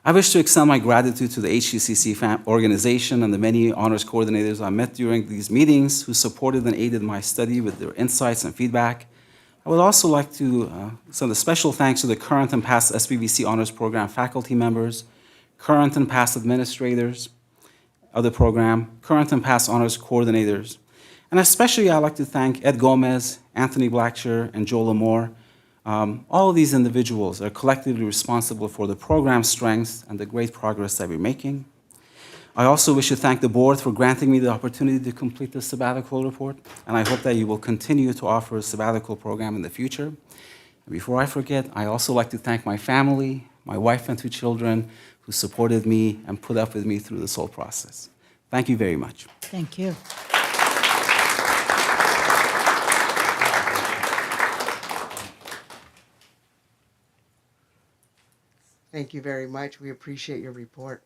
I wish to extend my gratitude to the HCCC organization and the many honors coordinators I met during these meetings who supported and aided my study with their insights and feedback. I would also like to send a special thanks to the current and past SBVC Honors Program faculty members, current and past administrators of the program, current and past honors coordinators. And especially I'd like to thank Ed Gomez, Anthony Blacksher, and Joel Amore. All of these individuals are collectively responsible for the program's strengths and the great progress that we're making. I also wish to thank the board for granting me the opportunity to complete the sabbatical report, and I hope that you will continue to offer a sabbatical program in the future. And before I forget, I also like to thank my family, my wife and 2 children who supported me and put up with me through this whole process. Thank you very much. Thank you. Thank you very much. We appreciate your report.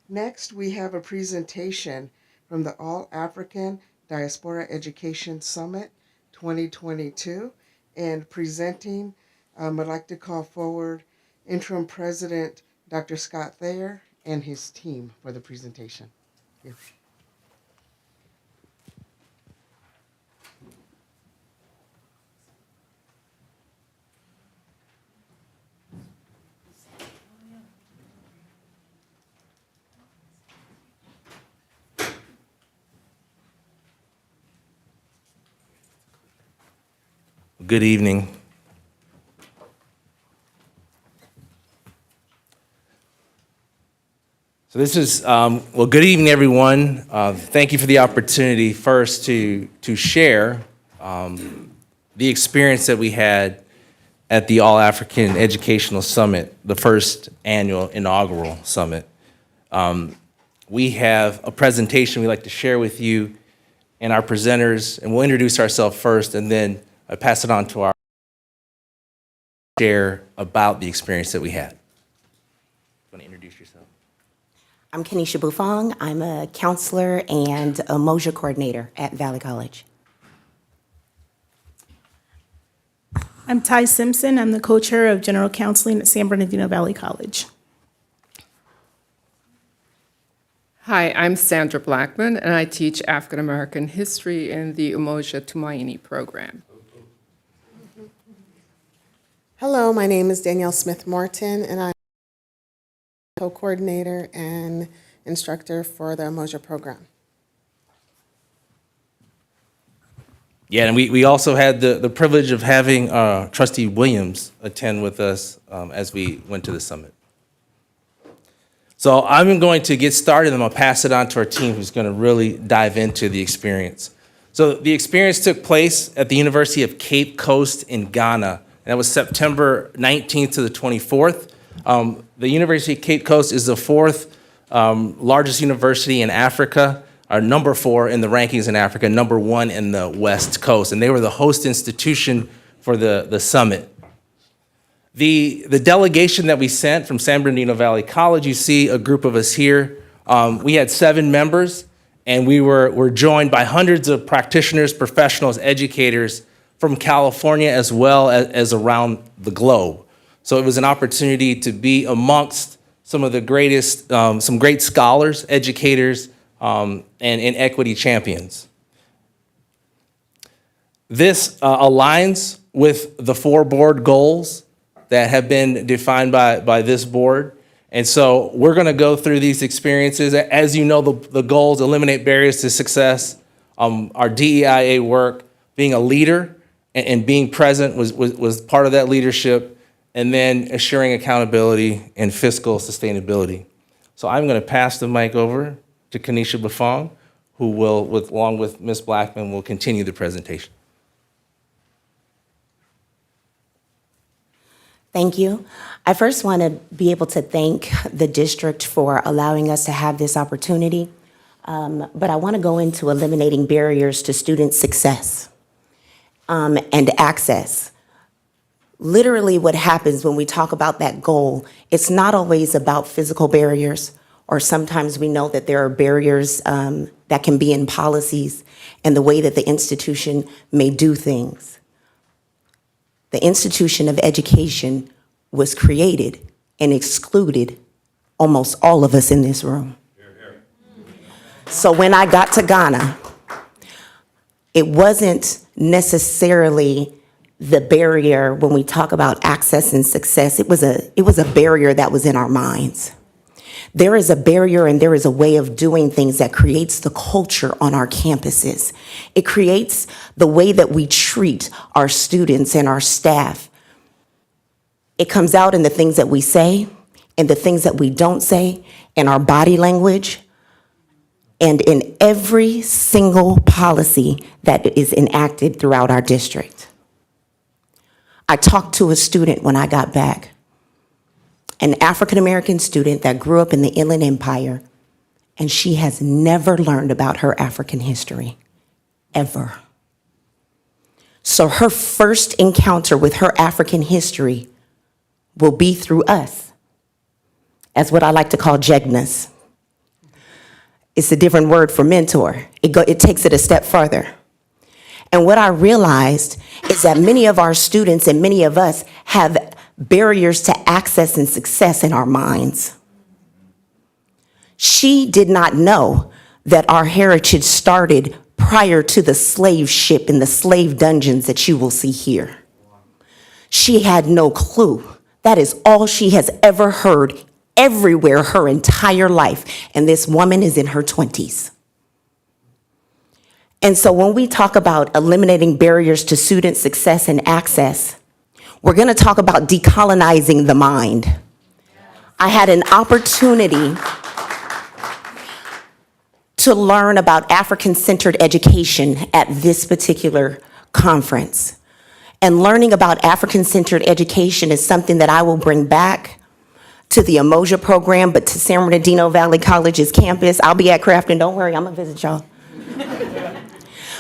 Next, we have a presentation from the All-African Diaspora Education Summit 2022. And presenting, I'd like to call forward Interim President Dr. Scott Thayer and his team for the presentation. Thank you. Good evening. So this is, well, good evening, everyone. Thank you for the opportunity first to share the experience that we had at the All-African Educational Summit, the first annual inaugural summit. We have a presentation we'd like to share with you and our presenters, and we'll introduce ourselves first, and then I pass it on to our share about the experience that we had. You want to introduce yourself? I'm Kenisha Bufong. I'm a counselor and a Moja coordinator at Valley College. I'm Ty Simpson. I'm the co-chair of General Counseling at San Bernardino Valley College. Hi, I'm Sandra Blackman, and I teach African American history in the Umoja Tumaini program. Hello, my name is Danielle Smith-Morton, and I'm co-coordinator and instructor for the Moja program. Yeah, and we also had the privilege of having Trustee Williams attend with us as we went to the summit. So I'm going to get started, and I'm gonna pass it on to our team who's gonna really dive into the experience. So the experience took place at the University of Cape Coast in Ghana, and that was September 19th to the 24th. The University of Cape Coast is the fourth largest university in Africa, or number 4 in the rankings in Africa, number 1 in the West Coast, and they were the host institution for the summit. The delegation that we sent from San Bernardino Valley College, you see a group of us here. We had 7 members, and we were joined by hundreds of practitioners, professionals, educators from California as well as around the globe. So it was an opportunity to be amongst some of the greatest, some great scholars, educators, and equity champions. This aligns with the 4 board goals that have been defined by this board. And so we're gonna go through these experiences. As you know, the goals: eliminate barriers to success, our DEIA work, being a leader and being present was part of that leadership, and then assuring accountability and fiscal sustainability. So I'm gonna pass the mic over to Kanisha Bafong, who will, along with Ms. Blackman, will continue the presentation. Thank you. I first want to be able to thank the district for allowing us to have this opportunity, but I want to go into eliminating barriers to student success and access. Literally what happens when we talk about that goal, it's not always about physical barriers, or sometimes we know that there are barriers that can be in policies and the way that the institution may do things. The institution of education was created and excluded almost all of us in this room. So when I got to Ghana, it wasn't necessarily the barrier when we talk about access and success. It was a barrier that was in our minds. There is a barrier and there is a way of doing things that creates the culture on our campuses. It creates the way that we treat our students and our staff. It comes out in the things that we say and the things that we don't say, in our body language, and in every single policy that is enacted throughout our district. I talked to a student when I got back, an African-American student that grew up in the Inland Empire, and she has never learned about her African history, ever. So her first encounter with her African history will be through us, as what I like to call jegnas. It's a different word for mentor. It takes it a step further. And what I realized is that many of our students and many of us have barriers to access and success in our minds. She did not know that our heritage started prior to the slave ship and the slave dungeons that you will see here. She had no clue. That is all she has ever heard everywhere her entire life. And this woman is in her 20s. And so when we talk about eliminating barriers to student success and access, we're going to talk about decolonizing the mind. I had an opportunity to learn about African-centered education at this particular conference. And learning about African-centered education is something that I will bring back to the Umoja program, but to San Bernardino Valley College's campus. I'll be at Crafton, don't worry, I'm gonna visit y'all.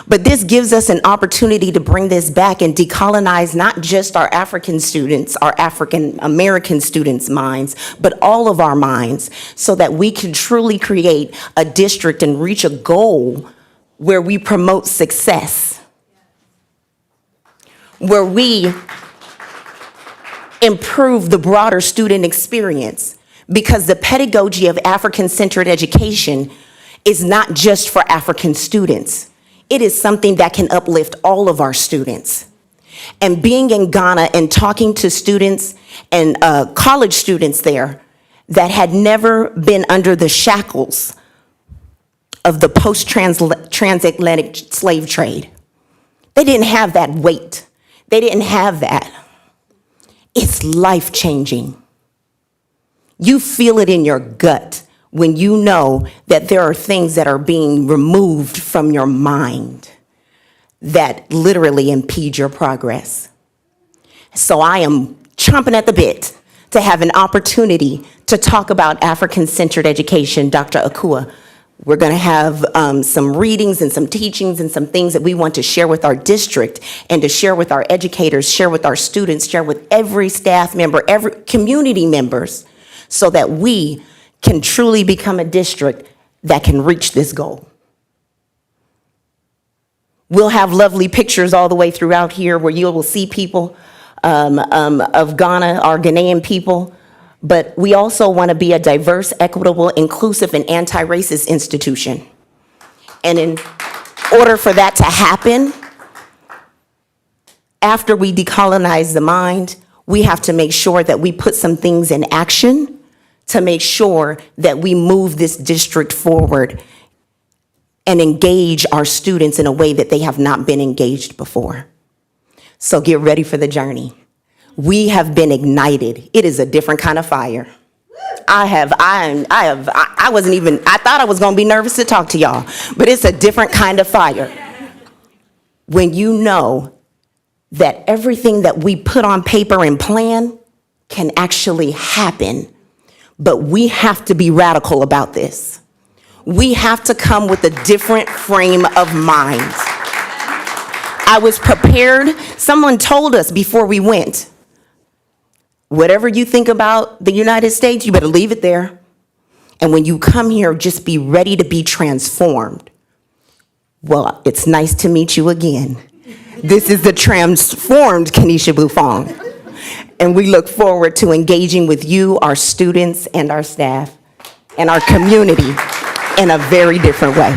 But this gives us an opportunity to bring this back and decolonize not just our African students, our African American students' minds, but all of our minds, so that we can truly create a district and reach a goal where we promote success, where we improve the broader student experience, because the pedagogy of African-centered education is not just for African students. It is something that can uplift all of our students. And being in Ghana and talking to students and college students there that had never been under the shackles of the post-transatlantic slave trade. They didn't have that weight. They didn't have that. It's life-changing. You feel it in your gut when you know that there are things that are being removed from your mind that literally impede your progress. So I am chomping at the bit to have an opportunity to talk about African-centered education, Dr. Akua. We're going to have some readings and some teachings and some things that we want to share with our district and to share with our educators, share with our students, share with every staff member, every community members, so that we can truly become a district that can reach this goal. We'll have lovely pictures all the way throughout here where you will see people of Ghana, our Ghanaian people, but we also want to be a diverse, equitable, inclusive, and anti-racist institution. And in order for that to happen, after we decolonize the mind, we have to make sure that we put some things in action to make sure that we move this district forward and engage our students in a way that they have not been engaged before. So get ready for the journey. We have been ignited. It is a different kind of fire. I thought I was gonna be nervous to talk to y'all, but it's a different kind of fire. When you know that everything that we put on paper and plan can actually happen, but we have to be radical about this. We have to come with a different frame of mind. I was prepared. Someone told us before we went, whatever you think about the United States, you better leave it there. And when you come here, just be ready to be transformed. Well, it's nice to meet you again. This is the transformed Kenesha Bufong. And we look forward to engaging with you, our students, and our staff, and our community in a very different way.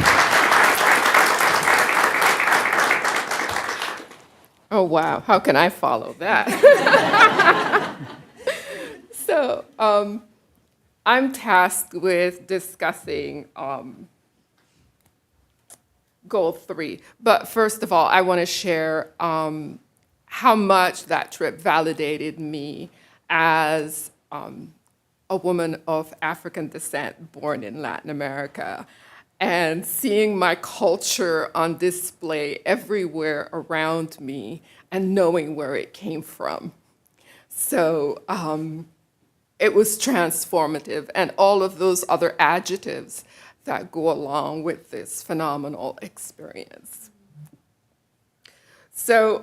Oh, wow. How can I follow that? So I'm tasked with discussing goal 3. But first of all, I want to share how much that trip validated me as a woman of African descent born in Latin America, and seeing my culture on display everywhere around me and knowing where it came from. So it was transformative, and all of those other adjectives that go along with this phenomenal experience. So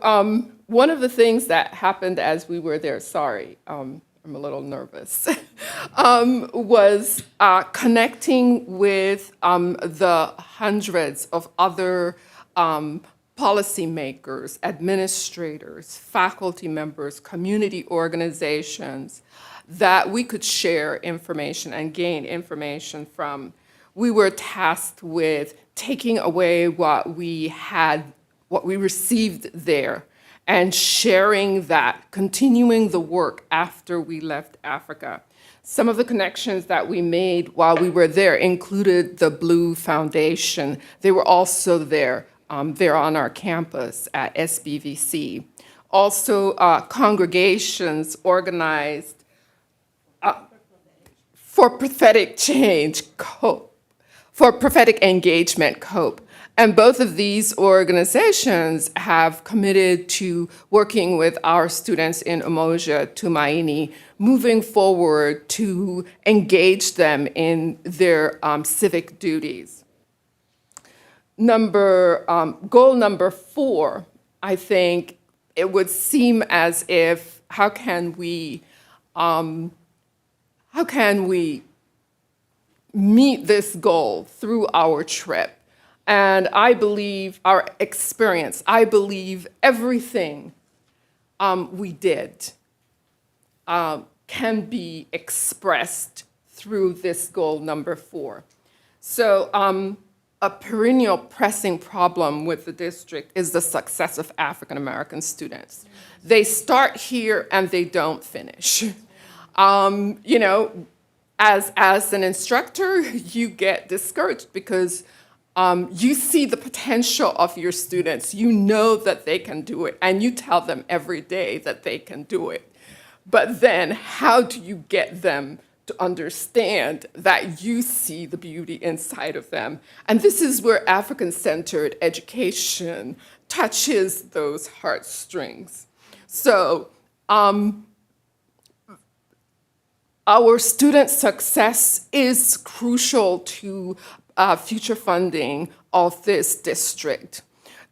one of the things that happened as we were there, sorry, I'm a little nervous, was connecting with the hundreds of other policymakers, administrators, faculty members, community organizations that we could share information and gain information from. We were tasked with taking away what we had, what we received there, and sharing that, continuing the work after we left Africa. Some of the connections that we made while we were there included the Blue Foundation. They were also there. They're on our campus at SBVC. Also, congregations organized for prophetic change, COPE, for prophetic engagement, COPE. And both of these organizations have committed to working with our students in Umoja, Tumaini, moving forward to engage them in their civic duties. Goal number 4, I think it would seem as if, how can we meet this goal through our trip? And I believe our experience, I believe everything we did can be expressed through this goal number 4. So a perennial pressing problem with the district is the success of African American students. They start here and they don't finish. You know, as an instructor, you get discouraged because you see the potential of your students. You know that they can do it, and you tell them every day that they can do it. But then how do you get them to understand that you see the beauty inside of them? And this is where African-centered education touches those heartstrings. So our student success is crucial to future funding of this district.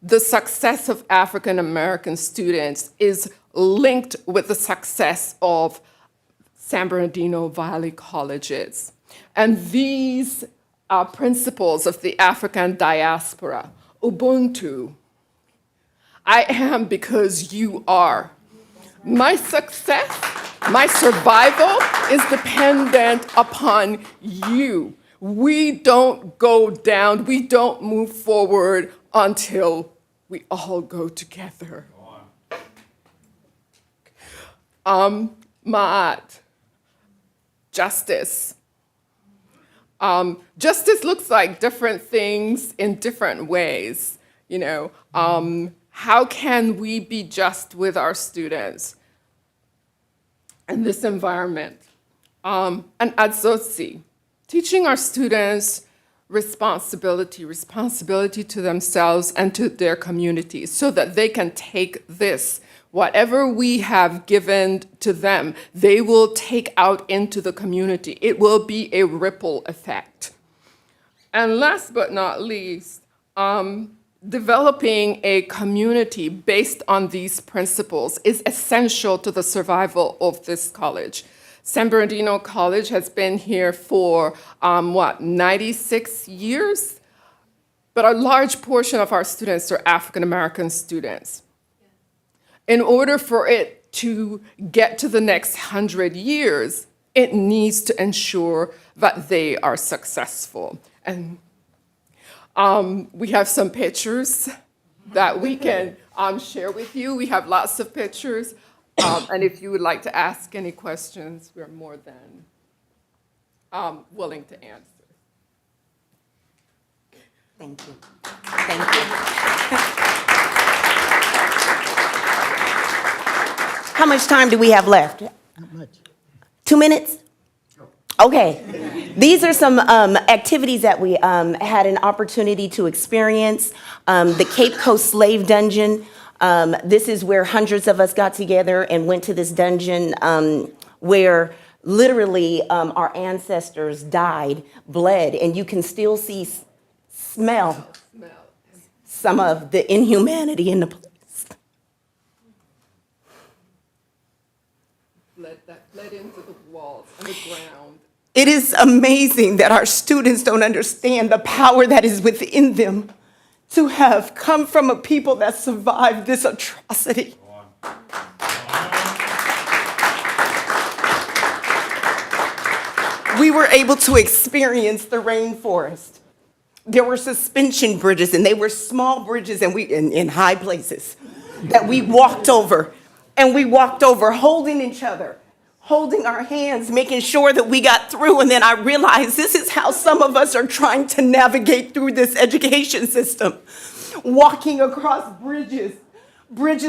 The success of African American students is linked with the success of San Bernardino Valley colleges. And these principles of the African diaspora, Ubuntu, I am because you are. My success, my survival is dependent upon you. We don't go down, we don't move forward until we all go together. Ma'at, justice. Justice looks like different things in different ways. You know, how can we be just with our students in this environment? And adzosi, teaching our students responsibility to themselves and to their communities so that they can take this, whatever we have given to them, they will take out into the community. It will be a ripple effect. And last but not least, developing a community based on these principles is essential to the survival of this college. San Bernardino College has been here for, 96 years? But a large portion of our students are African American students. In order for it to get to the next 100 years, it needs to ensure that they are successful. And we have some pictures that we can share with you. We have lots of pictures. And if you would like to ask any questions, we're more than willing to answer. Thank you. Thank you. How much time do we have left? Not much. 2 minutes? Okay. These are some activities that we had an opportunity to experience. The Cape Coast Slave Dungeon. This is where hundreds of us got together and went to this dungeon where literally our ancestors died, bled, and you can still smell some of the inhumanity in the place. Bled into the walls and the ground. It is amazing that our students don't understand the power that is within them to have come from a people that survived this atrocity. We were able to experience the rainforest. There were suspension bridges, and they were small bridges and in high places that we walked over. And we walked over holding each other, holding our hands, making sure that we got through. And then I realized this is how some of us are trying to navigate through this education system. Walking across bridges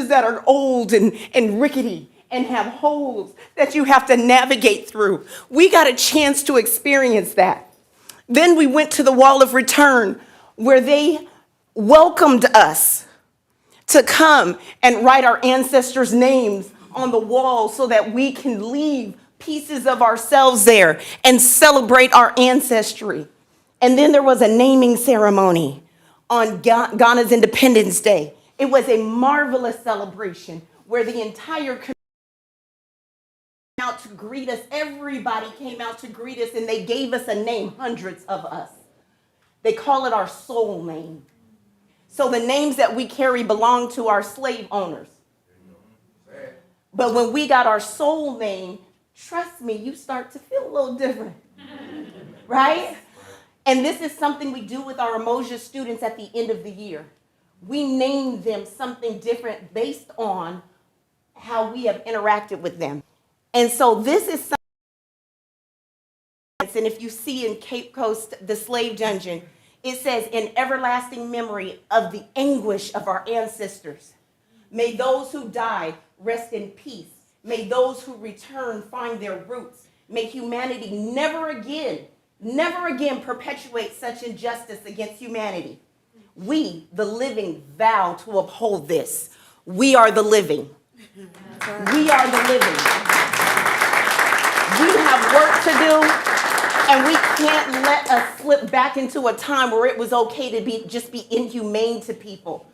that are old and rickety and have holes that you have to navigate through. We got a chance to experience that. Then we went to the Wall of Return, where they welcomed us to come and write our ancestors' names on the wall so that we can leave pieces of ourselves there and celebrate our ancestry. And then there was a naming ceremony on Ghana's Independence Day. It was a marvelous celebration where the entire community came out to greet us. Everybody came out to greet us, and they gave us a name, hundreds of us. They call it our soul name. So the names that we carry belong to our slave owners. But when we got our soul name, trust me, you start to feel a little different, right? And this is something we do with our Umoja students at the end of the year. We name them something different based on how we have interacted with them. And so this is something, and if you see in Cape Coast, the slave dungeon, it says, in everlasting memory of the anguish of our ancestors. May those who died rest in peace. May those who return find their roots. May humanity never again perpetuate such injustice against humanity. We, the living, vow to uphold this. We are the living. We are the living. We have work to do. And we can't let us slip back into a time where it was okay to just be inhumane to people.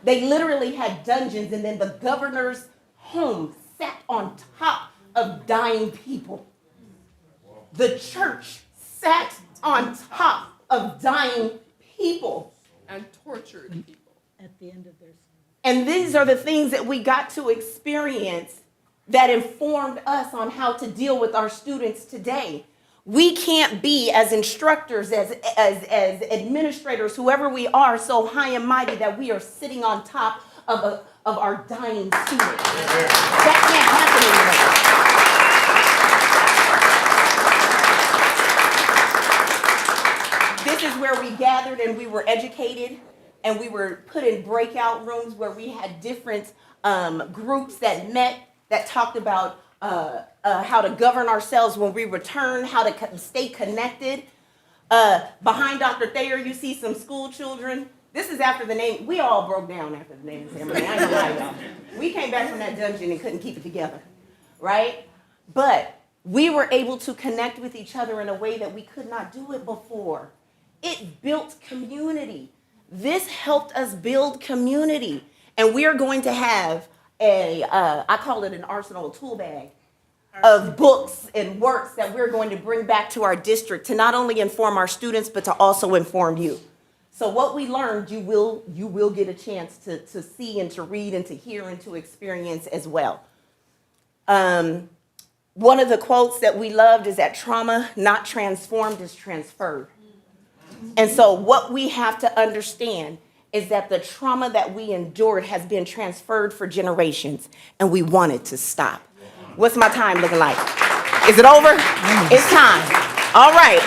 They literally had dungeons, and then the governor's home sat on top of dying people. The church sat on top of dying people. And tortured people. At the end of their. And these are the things that we got to experience that informed us on how to deal with our students today. We can't be, as instructors, as administrators, whoever we are, so high and mighty that we are sitting on top of our dying students. That can't happen anymore. This is where we gathered and we were educated, and we were put in breakout rooms where we had different groups that met, that talked about how to govern ourselves when we return, how to stay connected. Behind Dr. Thayer, you see some school children. This is after the name. We all broke down after the naming ceremony. I ain't gonna lie, y'all. We came back from that dungeon and couldn't keep it together, right? But we were able to connect with each other in a way that we could not do it before. It built community. This helped us build community. And we are going to have I call it an arsenal tool bag of books and works that we're going to bring back to our district to not only inform our students, but to also inform you. So what we learned, you will get a chance to see and to read and to hear and to experience as well. One of the quotes that we loved is that trauma not transformed is transferred. And so what we have to understand is that the trauma that we endured has been transferred for generations, and we want it to stop. What's my time looking like? Is it over? It's time. All right.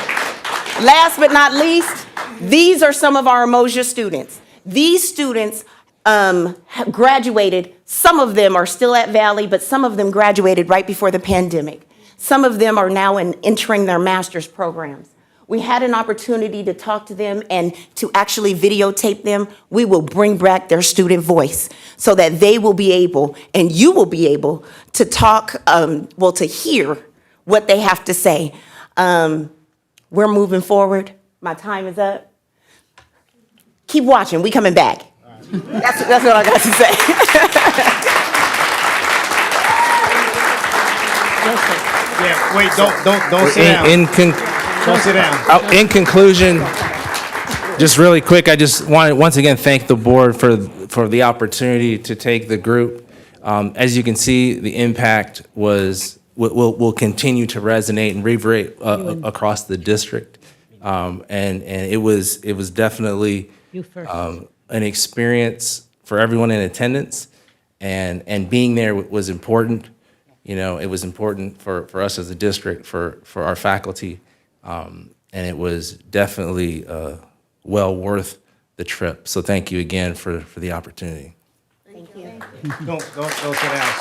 Last but not least, these are some of our Umoja students. These students have graduated. Some of them are still at Valley, but some of them graduated right before the pandemic. Some of them are now entering their master's programs. We had an opportunity to talk to them and to actually videotape them. We will bring back their student voice so that they will be able, and you will be able, to talk, to hear what they have to say. We're moving forward. My time is up. Keep watching. We coming back. That's what I got to say. Yeah, wait, don't sit down. Don't sit down. In conclusion, just really quick, I just want to once again thank the board for the opportunity to take the group. As you can see, the impact will continue to resonate and reverberate across the district, and it was definitely an experience for everyone in attendance, and being there was important. You know, it was important for us as a district, for our faculty. And it was definitely well worth the trip. So thank you again for the opportunity. Thank you. Don't sit down.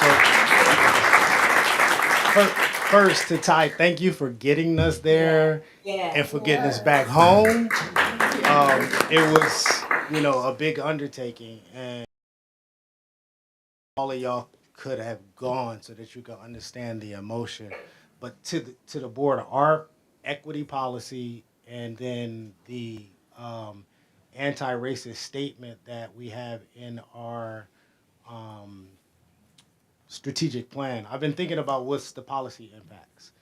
So, first to Ty, thank you for getting us there and for getting us back home. It was, a big undertaking, and all of y'all could have gone so that you could understand the emotion. But to the board, our equity policy, and then the anti-racist statement that we have in our strategic plan. I've been thinking about what's the policy impacts.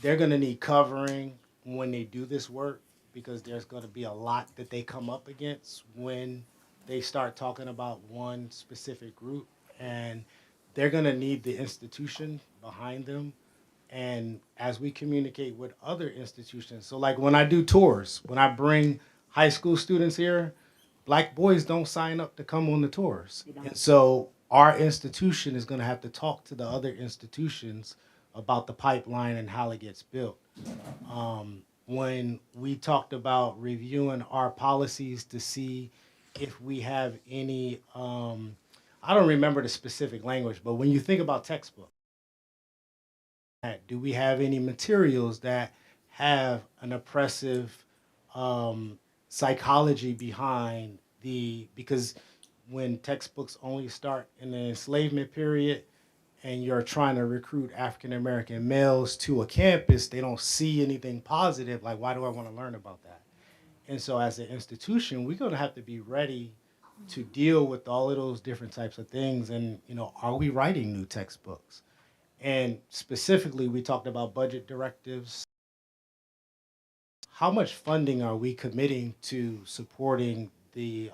They're going to need covering when they do this work, because there's going to be a lot that they come up against when they start talking about one specific group, and they're going to need the institution behind them And as we communicate with other institutions, so like when I do tours, when I bring high school students here, black boys don't sign up to come on the tours. And so our institution is going to have to talk to the other institutions about the pipeline and how it gets built. When we talked about reviewing our policies to see if we have any, I don't remember the specific language, but when you think about textbooks, do we have any materials that have an oppressive psychology behind because when textbooks only start in the enslavement period and you're trying to recruit African American males to a campus, they don't see anything positive. Like, why do I want to learn about that? And so as an institution, we're going to have to be ready to deal with all of those different types of things. And, are we writing new textbooks? And specifically, we talked about budget directives. How much funding are we committing to supporting the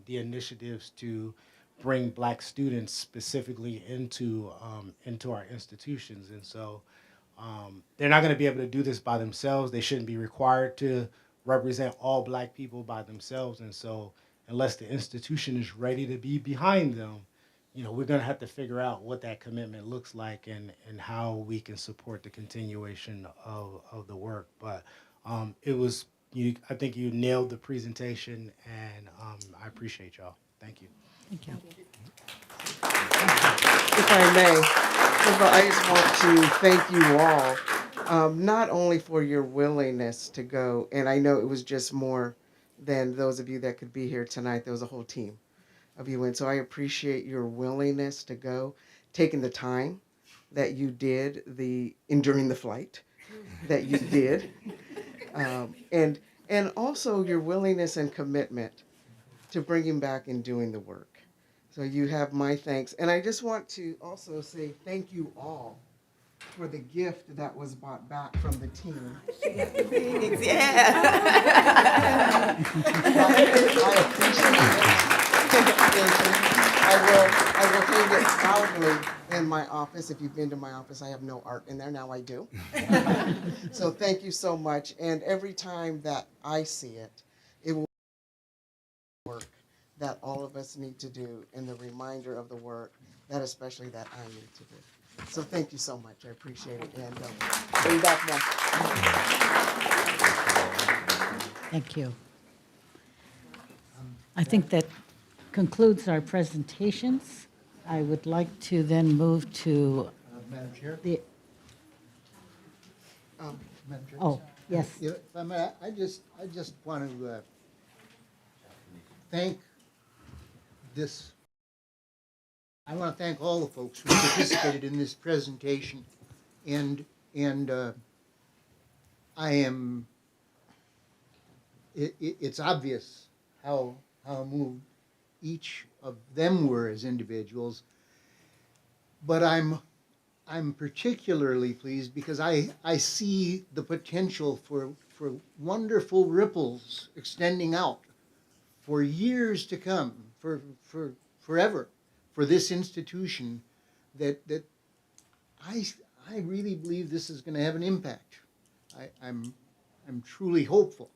initiatives to bring Black students specifically into our institutions? And so they're not going to be able to do this by themselves. They shouldn't be required to represent all Black people by themselves. And so unless the institution is ready to be behind them, we're going to have to figure out what that commitment looks like and how we can support the continuation of the work. But I think you nailed the presentation, and I appreciate y'all. Thank you. Thank you. If I may, first of all, I just want to thank you all, not only for your willingness to go, and I know it was just more than those of you that could be here tonight. There was a whole team of you, and so I appreciate your willingness to go, taking the time that you did, enduring the flight that you did, and also your willingness and commitment to bringing back and doing the work. So you have my thanks. And I just want to also say thank you all for the gift that was brought back from the team. Yeah. I appreciate it. I will hang it proudly in my office. If you've been to my office, I have no art in there. Now I do. So thank you so much. And every time that I see it, it will work that all of us need to do, and the reminder of the work that especially that I need to do. So thank you so much. I appreciate it. And bring back more. Thank you. I think that concludes our presentations. I would like to then move to Madam Chair? the, Madam Chair? oh, yes. If I may, I just want to thank I want to thank all the folks who participated in this presentation, and it's obvious how moved each of them were as individuals, but I'm particularly pleased because I see the potential for wonderful ripples extending out for years to come, for forever, for this institution, that I really believe this is going to have an impact. I'm truly hopeful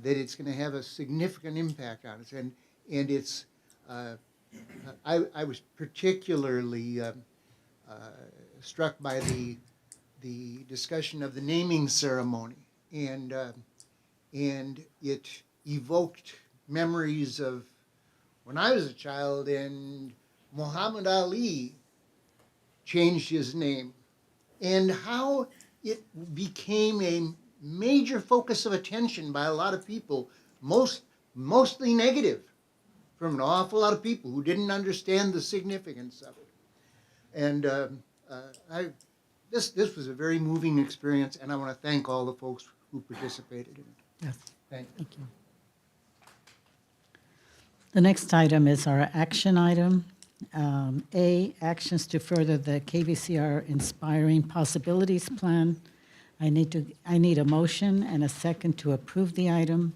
that it's going to have a significant impact on us, and it's I was particularly struck by the discussion of the naming ceremony, and it evoked memories of when I was a child and Muhammad Ali changed his name, and how it became a major focus of attention by a lot of people, mostly negative, from an awful lot of people who didn't understand the significance of it. And this was a very moving experience, and I want to thank all the folks who participated in it. Yes. Thank you. Thank you. The next item is our action item. A, actions to further the KVCR Inspiring Possibilities Plan. I need a motion and a second to approve the item,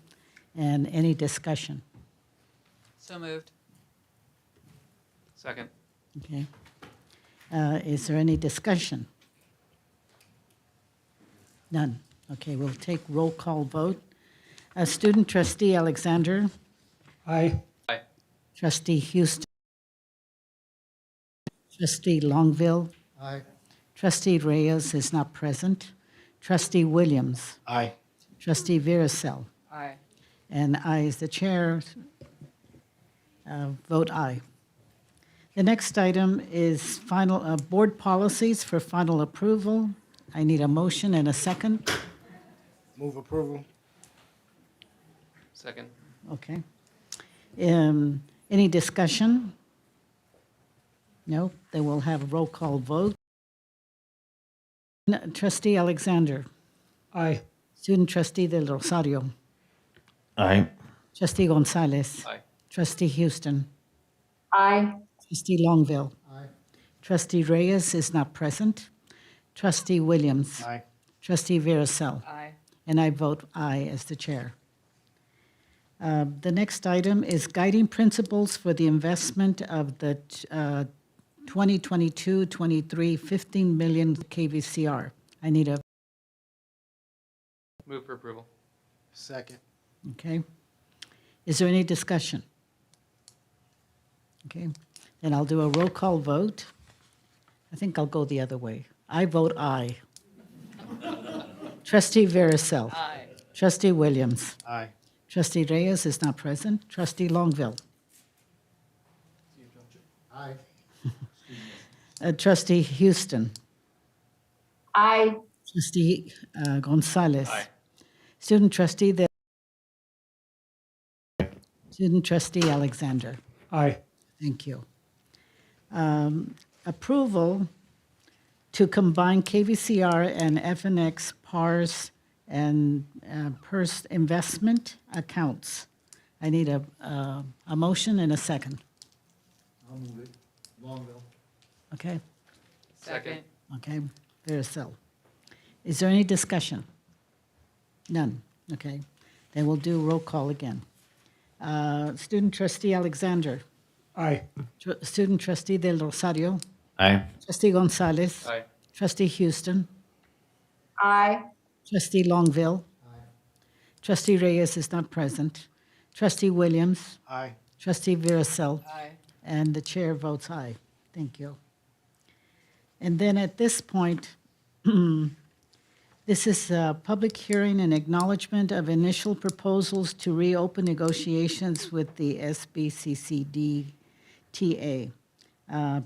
and any discussion. So moved. Second. Okay. Is there any discussion? None. Okay, we'll take roll call vote. Student trustee Alexander, Aye. Aye. trustee Houston, trustee Longville, Aye. trustee Reyes is not present, trustee Williams, Aye. trustee Veracel, Aye. and I, as the chair, vote aye. The next item is final board policies for final approval. I need a motion and a second. Move approval. Second. Okay. Any discussion? No, then we'll have a roll call vote. Trustee Alexander, Aye. student trustee Del Rosario, Aye. trustee Gonzalez, Aye. trustee Houston, Aye. trustee Longville, Aye. trustee Reyes is not present, trustee Williams, Aye. trustee Veracel, Aye. and I vote aye as the chair. The next item is guiding principles for the investment of the 2022-23 15 million KVCR. I need a, Move for approval. Second. okay? Is there any discussion? Okay, then I'll do a roll call vote. I think I'll go the other way. I vote aye. Trustee Veracel. Aye. Trustee Williams. Aye. Trustee Reyes is not present. Trustee Longville. Aye. Trustee Houston. Aye. Trustee Gonzalez. Aye. Student trustee, student trustee Alexander. Aye. Thank you. Approval to combine KVCR and FNX PARS and PERS investment accounts. I need a motion and a second. I'll move it. Longville. Okay? Second. Okay, Veracel. Is there any discussion? None, okay. Then we'll do roll call again. Student trustee Alexander, Aye. student trustee Del Rosario, Aye. trustee Gonzalez, Aye. trustee Houston, Aye. trustee Longville, trustee Reyes is not present, trustee Williams, Aye. trustee Veracel, Aye. and the chair votes aye. Thank you. And then at this point, this is a public hearing and acknowledgement of initial proposals to reopen negotiations with the SBCCD TA.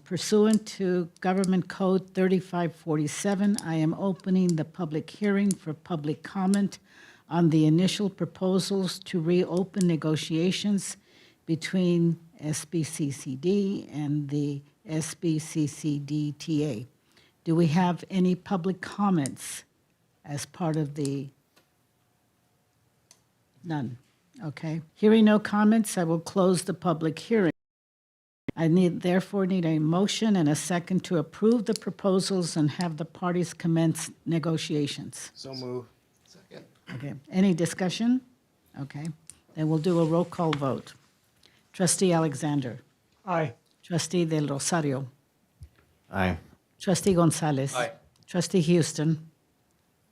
Pursuant to Government Code 3547, I am opening the public hearing for public comment on the initial proposals to reopen negotiations between SBCCD and the SBCCD TA. Do we have any public comments as part of the? None. Okay. Hearing no comments, I will close the public hearing. I therefore need a motion and a second to approve the proposals and have the parties commence negotiations. So move. Second. Okay. Any discussion? Okay. Then we'll do a roll call vote. Trustee Alexander. Aye. Trustee Del Rosario. Aye. Trustee Gonzalez. Aye. Trustee Houston.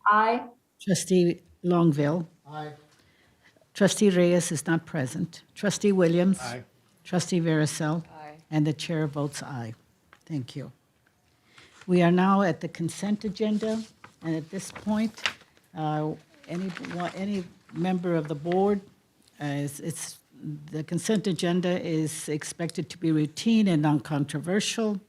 Aye. Trustee Longville. Aye. Trustee Reyes is not present. Trustee Williams. Aye. Trustee Veracel. Aye. And the chair votes aye. Thank you. We are now at the consent agenda, and at this point, any member of the board, the consent agenda is expected to be routine and non-controversial.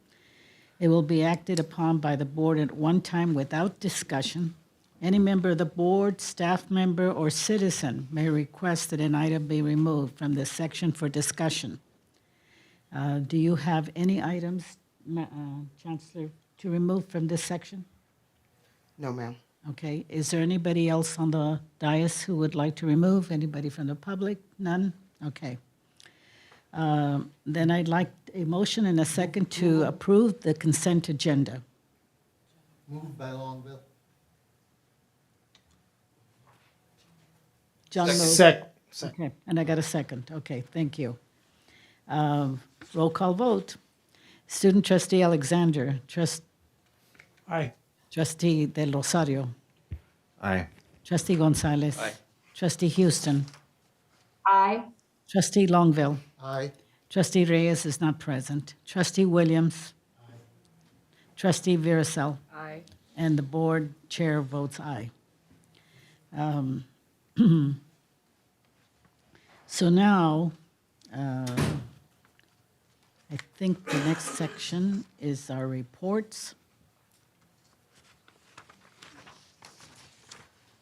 It will be acted upon by the board at one time without discussion. Any member of the board, staff member, or citizen may request that an item be removed from this section for discussion. Do you have any items, Chancellor, to remove from this section? No, ma'am. Okay. Is there anybody else on the dais who would like to remove? Anybody from the public? None? Okay. Then I'd like a motion and a second to approve the consent agenda. Moved by Longville. John moved. Second. Okay, and I got a second. Okay, thank you. Roll call vote. Student trustee Alexander, Aye. trustee Del Rosario, Aye. Trustee Gonzalez. Aye. Trustee Houston. Aye. Trustee Longville. Aye. Trustee Reyes is not present. Trustee Williams. Trustee Viracel. Aye. And the board chair votes aye. So now, I think the next section is our reports.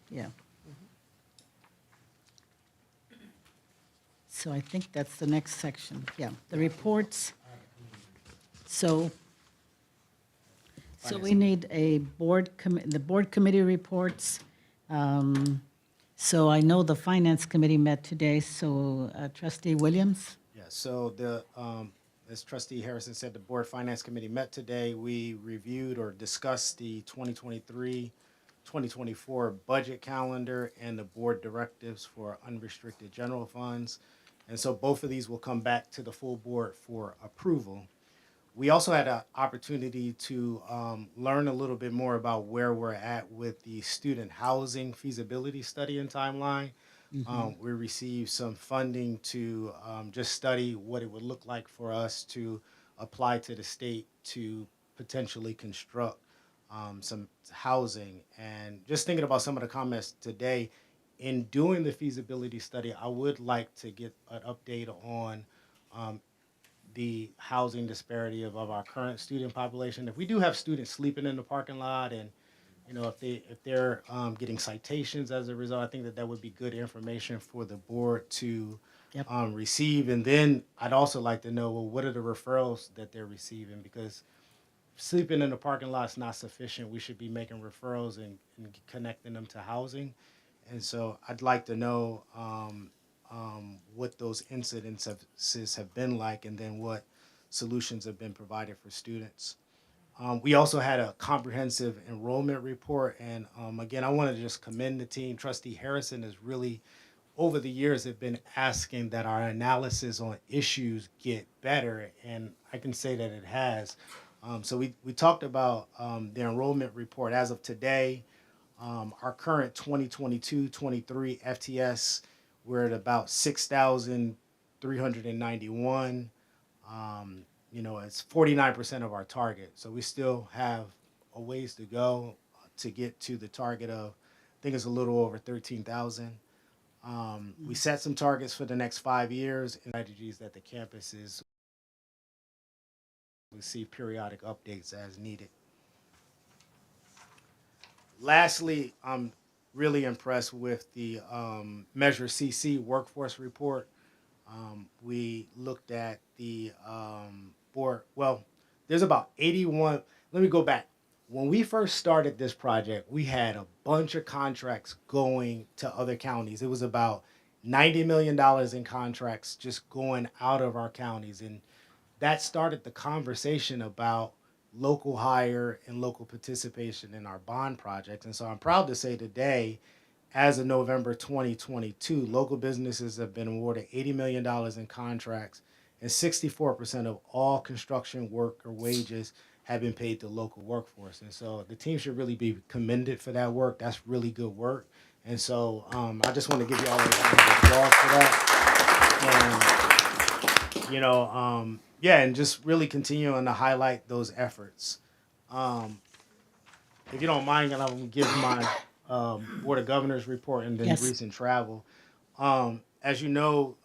Yeah. So I think that's the next section, yeah, the reports. So we need a the board committee reports. So I know the finance committee met today, so Trustee Williams? Yeah, so as Trustee Harrison said, the Board Finance Committee met today. We reviewed or discussed the 2023-2024 budget calendar and the board directives for unrestricted general funds. And so both of these will come back to the full board for approval. We also had an opportunity to learn a little bit more about where we're at with the student housing feasibility study and timeline. We received some funding to just study what it would look like for us to apply to the state to potentially construct some housing. And just thinking about some of the comments today, in doing the feasibility study, I would like to get an update on the housing disparity of our current student population. If we do have students sleeping in the parking lot, and if they're getting citations as a result, I think that would be good information for the board to receive. And then I'd also like to know, well, what are the referrals that they're receiving? Because sleeping in the parking lot is not sufficient. We should be making referrals and connecting them to housing. And so I'd like to know what those incidences have been like, and then what solutions have been provided for students. We also had a comprehensive enrollment report, and again, I want to just commend the team. Trustee Harrison has really, over the years, have been asking that our analysis on issues get better, and I can say that it has. So we talked about the enrollment report as of today. Our current 2022-23 FTS, we're at about 6,391. It's 49% of our target. So we still have a ways to go to get to the target of, I think it's a little over 13,000. We set some targets for the next 5 years and strategies that the campuses receive periodic updates as needed. Lastly, I'm really impressed with the Measure CC workforce report. We looked at the board. Well, there's about 81. Let me go back. When we first started this project, we had a bunch of contracts going to other counties. It was about $90 million in contracts just going out of our counties. And that started the conversation about local hire and local participation in our bond project. And so I'm proud to say today, as of November 2022, local businesses have been awarded $80 million in contracts, and 64% of all construction worker wages have been paid to local workforce. And so the team should really be commended for that work. That's really good work. And so I just want to give you all a round of applause for that. And, and just really continuing to highlight those efforts. If you don't mind, I'm going to give my Board of Governors report and then recent travel. As you know,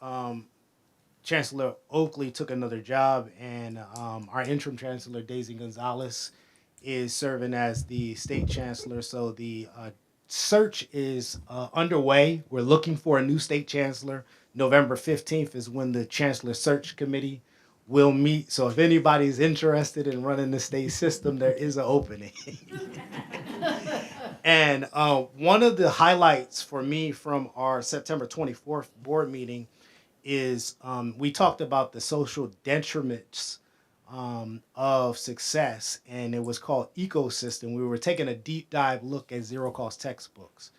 Chancellor Oakley took another job, and our interim chancellor, Daisy Gonzalez, is serving as the state chancellor. So the search is underway. We're looking for a new state chancellor. November 15th is when the chancellor search committee will meet. So if anybody's interested in running the state system, there is an opening. And one of the highlights for me from our September 24th board meeting is we talked about the social detriments of success, and it was called ecosystem. We were taking a deep dive look at zero cost textbooks.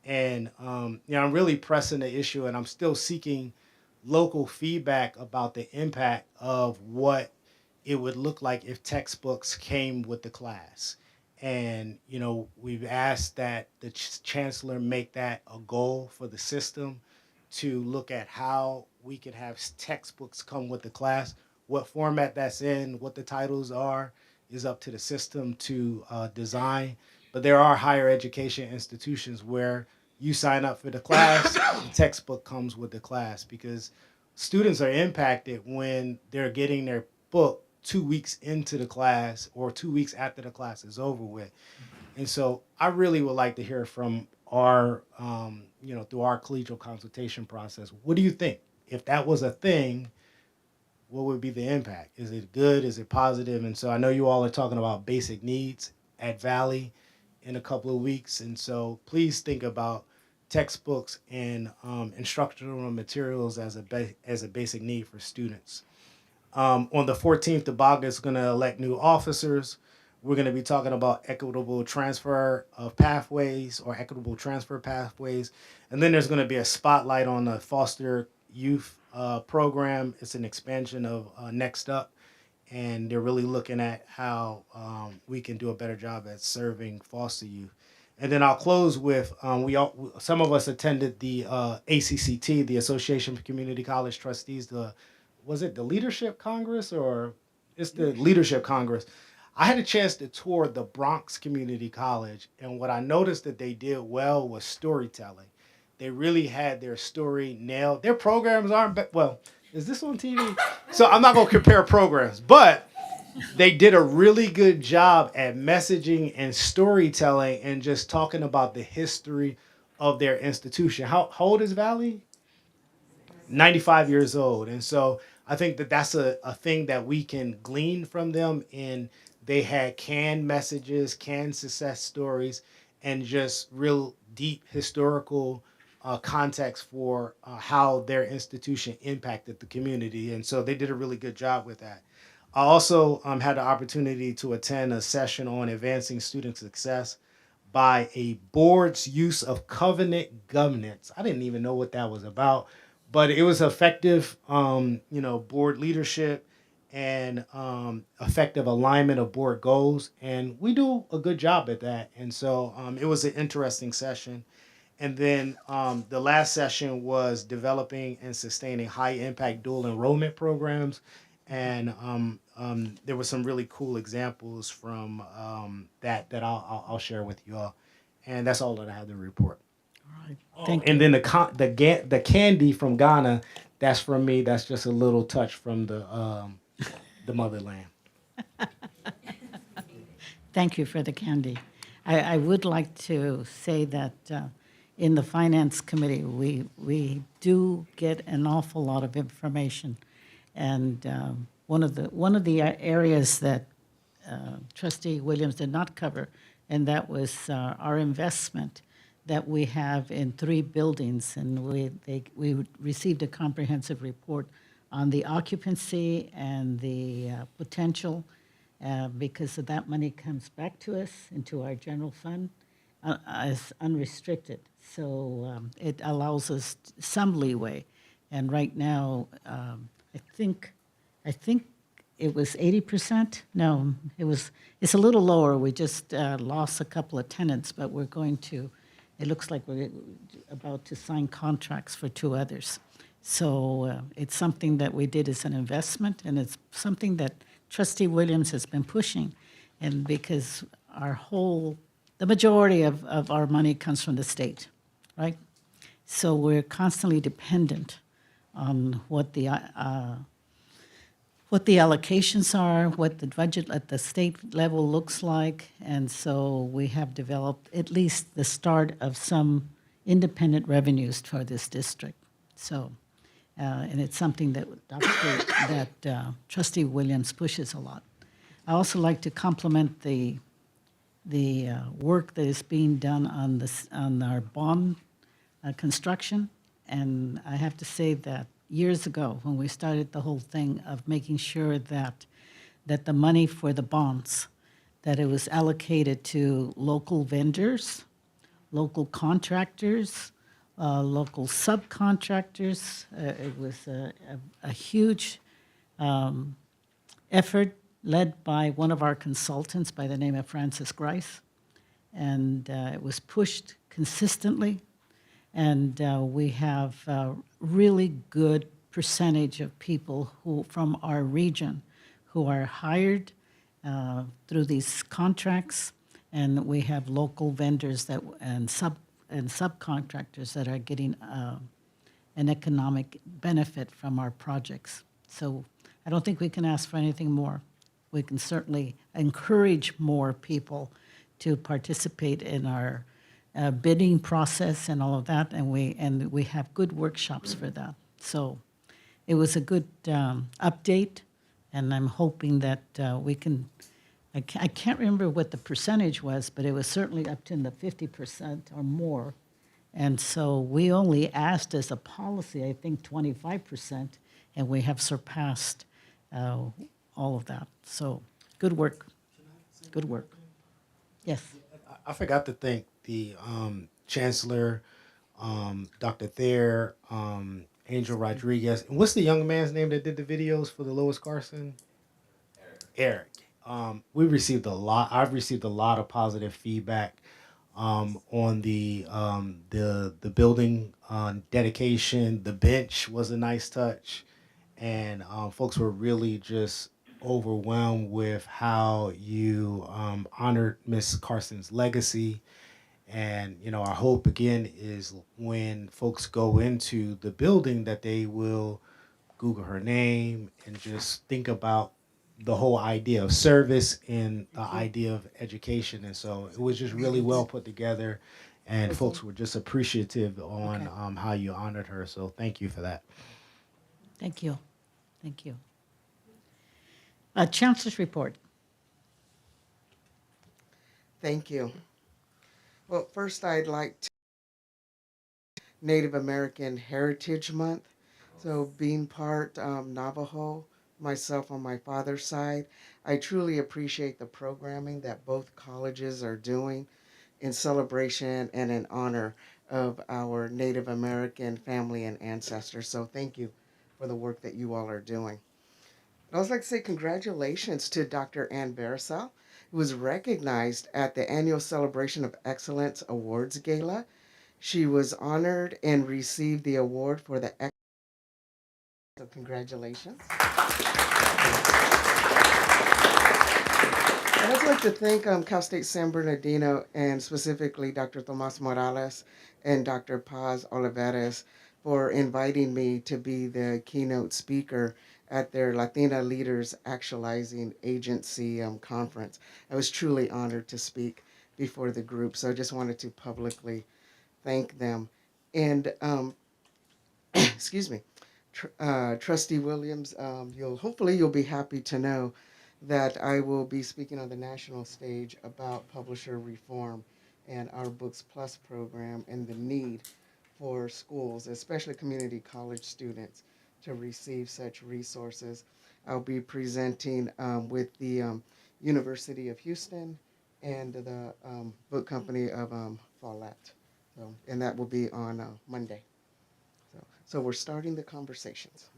And I'm really pressing the issue, and I'm still seeking local feedback about the impact of what it would look like if textbooks came with the class. And, we've asked that the chancellor make that a goal for the system to look at how we could have textbooks come with the class. What format that's in, what the titles are, is up to the system to design. But there are higher education institutions where you sign up for the class, the textbook comes with the class, because students are impacted when they're getting their book 2 weeks into the class or 2 weeks after the class is over with. And so I really would like to hear from our, through our collegial consultation process. What do you think? If that was a thing, what would be the impact? Is it good? Is it positive? And so I know you all are talking about basic needs at Valley in a couple of weeks. And so please think about textbooks and instructional materials as a basic need for students. On the 14th, the BOG is going to elect new officers. We're going to be talking about equitable transfer of pathways or equitable transfer pathways. And then there's going to be a spotlight on the foster youth program. It's an expansion of Next Up. And they're really looking at how we can do a better job at serving foster youth. And then I'll close with some of us attended the ACCT, the Association of Community College Trustees. Was it the Leadership Congress, or it's the Leadership Congress? I had a chance to tour the Bronx Community College, and what I noticed that they did well was storytelling. They really had their story nailed. Their programs aren't, well, is this on TV? So I'm not going to compare programs, but they did a really good job at messaging and storytelling and just talking about the history of their institution. How old is Valley? 95 years old. And so I think that that's a thing that we can glean from them. And they had canned messages, canned success stories, and just real deep historical context for how their institution impacted the community. And so they did a really good job with that. I also had the opportunity to attend a session on advancing student success by a board's use of covenant governance. I didn't even know what that was about, but it was effective, board leadership and effective alignment of board goals. And we do a good job at that. And so it was an interesting session. And then the last session was developing and sustaining high impact dual enrollment programs. And there were some really cool examples from that I'll share with you all. And that's all that I have to report. All right. Thank you. And then the candy from Ghana, that's from me. That's just a little touch from the motherland. Thank you for the candy. I would like to say that in the Finance Committee, we do get an awful lot of information. And one of the areas that Trustee Williams did not cover, and that was our investment that we have in 3 buildings. And we received a comprehensive report on the occupancy and the potential, because of that money comes back to us into our general fund as unrestricted. So it allows us some leeway. And right now, I think it was 80%. No, it's a little lower. We just lost a couple of tenants, but it looks like we're about to sign contracts for 2 others. So it's something that we did as an investment, and it's something that Trustee Williams has been pushing. And because the majority of our money comes from the state, right? So we're constantly dependent on what the allocations are, what the budget at the state level looks like. And so we have developed at least the start of some independent revenues for this district. So, and it's something that Trustee Williams pushes a lot. I also like to compliment the work that is being done on our bond construction. And I have to say that years ago, when we started the whole thing of making sure that the money for the bonds, that it was allocated to local vendors, local contractors, local subcontractors. It was a huge effort led by one of our consultants by the name of Francis Grice. And it was pushed consistently. And we have a really good percentage of people who, from our region, who are hired through these contracts, and we have local vendors that and subcontractors that are getting an economic benefit from our projects. So I don't think we can ask for anything more. We can certainly encourage more people to participate in our bidding process and all of that, and we have good workshops for that. So it was a good update, and I'm hoping that we can. I can't remember what the percentage was, but it was certainly up to the 50% or more. And so we only asked as a policy, I think 25%, and we have surpassed all of that. So good work. Good work. Yes. I forgot to thank the Chancellor, Dr. Thayer, Angel Rodriguez. And what's the young man's name that did the videos for the Lois Carson? Eric. We received a lot. I've received a lot of positive feedback on the building dedication. The bench was a nice touch, and folks were really just overwhelmed with how you honored Miss Carson's legacy. And our hope again is when folks go into the building that they will Google her name and just think about the whole idea of service and the idea of education. And so it was just really well put together, and folks were just appreciative on how you honored her. So thank you for that. Thank you. Thank you. Chancellor's report. Thank you. Well, first I'd like to Native American Heritage Month. So being part Navajo, myself on my father's side, I truly appreciate the programming that both colleges are doing in celebration and in honor of our Native American family and ancestors. So thank you for the work that you all are doing. I'd also like to say congratulations to Dr. Ann Barisal, who was recognized at the annual Celebration of Excellence Awards Gala. She was honored and received the award for the so congratulations. I'd also like to thank Cal State San Bernardino and specifically Dr. Tomas Morales and Dr. Paz Olivares for inviting me to be the keynote speaker at their Latina Leaders Actualizing Agency conference. I was truly honored to speak before the group, so I just wanted to publicly thank them. And excuse me, Trustee Williams, hopefully you'll be happy to know that I will be speaking on the national stage about publisher reform and our Books Plus program and the need for schools, especially community college students, to receive such resources. I'll be presenting with the University of Houston and the book company of Follett. And that will be on Monday. So we're starting the conversations.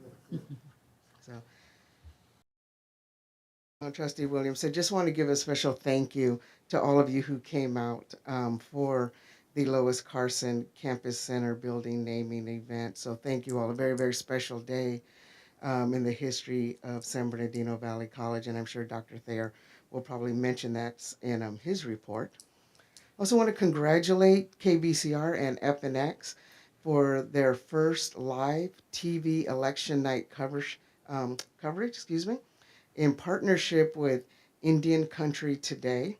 So, Trustee Williams, I just want to give a special thank you to all of you who came out for the Lois Carson Campus Center building naming event. So thank you all. A very, very special day in the history of San Bernardino Valley College, and I'm sure Dr. Thayer will probably mention that in his report. I also want to congratulate KVCR and FNX for their first live TV election night coverage, in partnership with Indian Country Today.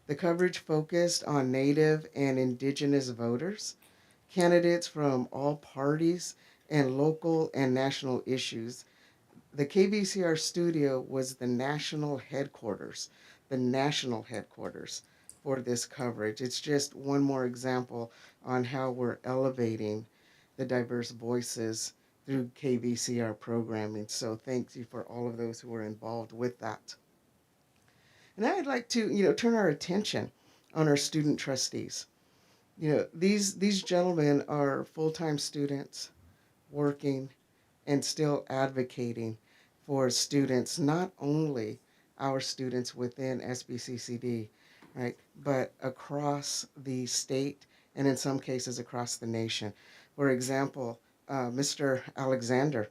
The coverage focused on Native and Indigenous voters, candidates from all parties, and local and national issues. The KVCR studio was the national headquarters for this coverage. It's just one more example on how we're elevating the diverse voices through KVCR programming. So thank you for all of those who were involved with that. And I'd like to, turn our attention on our student trustees. These gentlemen are full-time students working and still advocating for students, not only our students within SBCCD, right? But across the state and in some cases across the nation. For example, Mr. Alexander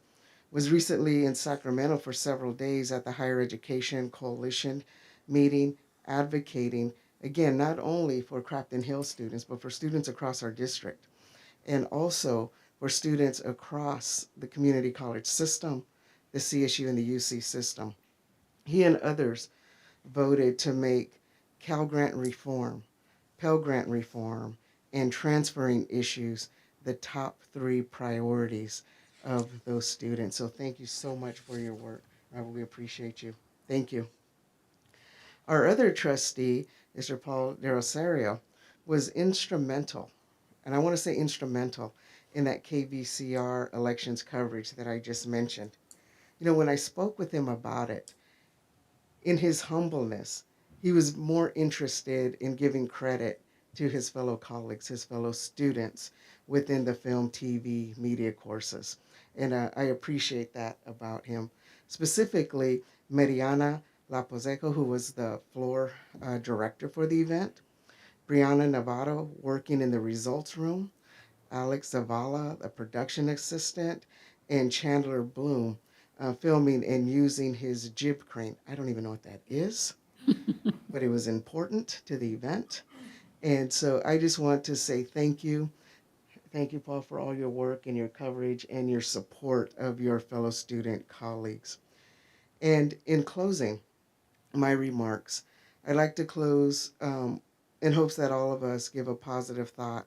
was recently in Sacramento for several days at the Higher Education Coalition meeting, advocating, again, not only for Crafton Hills students, but for students across our district, and also for students across the community college system, the CSU and the UC system. He and others voted to make Cal Grant reform, Pell Grant reform, and transferring issues the top 3 priorities of those students. So thank you so much for your work. I really appreciate you. Thank you. Our other trustee, Mr. Paul De Rosario, was instrumental, and I want to say instrumental, in that KVCR elections coverage that I just mentioned. You know, when I spoke with him about it, in his humbleness, he was more interested in giving credit to his fellow colleagues, his fellow students within the film, TV, media courses. And I appreciate that about him. Specifically, Mariana Laposeco, who was the floor director for the event, Brianna Navarro, working in the results room, Alex Zavala, a production assistant, and Chandler Bloom, filming and using his jib crane. I don't even know what that is, but it was important to the event. And so I just want to say thank you. Thank you, Paul, for all your work and your coverage and your support of your fellow student colleagues. And in closing my remarks, I'd like to close in hopes that all of us give a positive thought,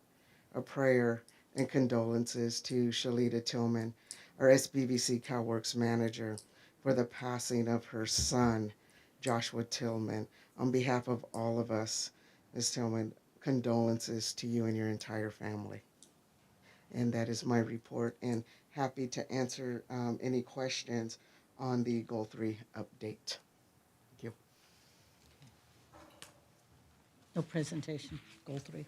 a prayer, and condolences to Shalita Tillman, our SBVC CalWorks manager, for the passing of her son, Joshua Tillman. On behalf of all of us, Ms. Tillman, condolences to you and your entire family. And that is my report, and happy to answer any questions on the Goal 3 update. Thank you. No presentation, goal 3.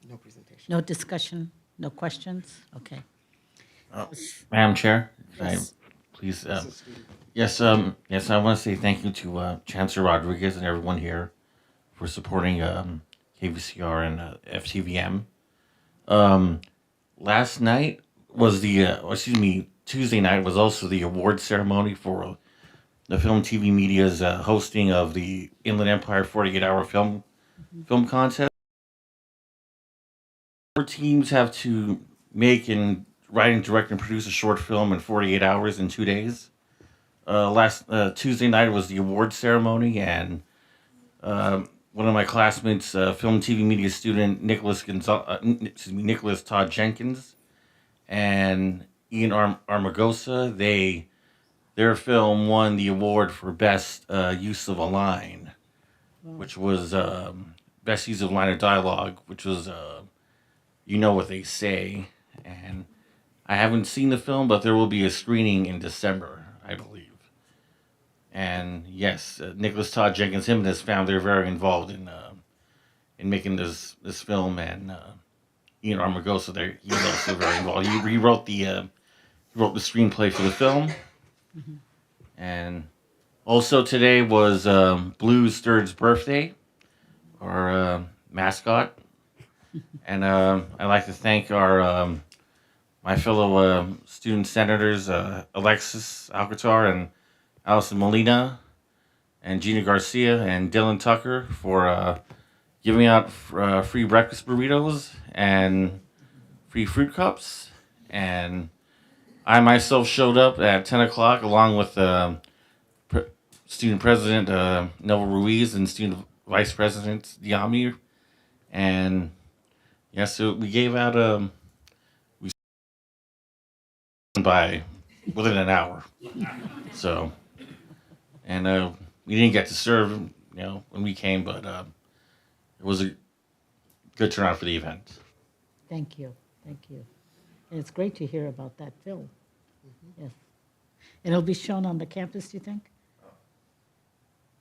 No presentation. No discussion, no questions? Okay. Madam Chair, could Yes. I please, This is Steve. yes, I want to say thank you to Chancellor Rodriguez and everyone here for supporting KVCR and FTVM. Last night was Tuesday night was also the award ceremony for the Film TV Media's hosting of the Inland Empire 48-hour film contest. 4 teams have to make and write and direct and produce a short film in 48 hours in 2 days. Last Tuesday night was the award ceremony, and one of my classmates, film TV media student Nicholas Todd Jenkins, and Ian Armagosa, their film won the award for best use of a line, which was best use of line of dialogue, which was You Know What They Say. And I haven't seen the film, but there will be a screening in December, I believe. And yes, Nicholas Todd Jenkins, him and his family are very involved in making this film, and Ian Armagosa, he's also very involved. He wrote the screenplay for the film. Mm-hmm. And also today was Blue's Third's birthday, our mascot. And I'd like to thank our my fellow student senators, Alexis Alcatar and Allison Molina and Gina Garcia and Dylan Tucker for giving out free breakfast burritos and free fruit cups. And I myself showed up at 10 o'clock along with student president Neville Ruiz and student vice president Diami. And yeah, so we gave out within an hour. So, and we didn't get to serve, when we came, but it was a good turnout for the event. Thank you, thank you. And it's great to hear about that film. Yes. And it'll be shown on the campus, do you think?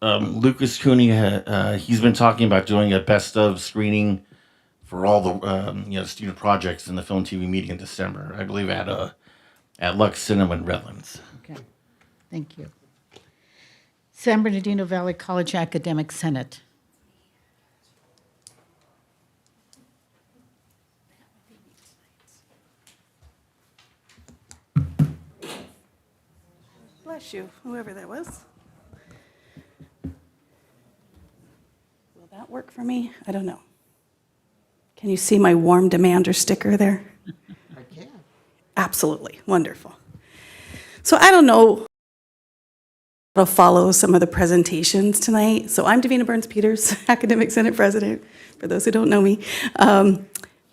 Lucas Cooney, he's been talking about doing a best of screening for all the student projects in the film TV media in December. I believe at Lux Cinema in Redlands. Okay, thank you. San Bernardino Valley College Academic Senate. Bless you, whoever that was. Will that work for me? I don't know. Can you see my warm demander sticker there? I can. Absolutely, wonderful. So I don't know how to follow some of the presentations tonight. So I'm Davina Burns-Peters, Academic Senate President, for those who don't know me. But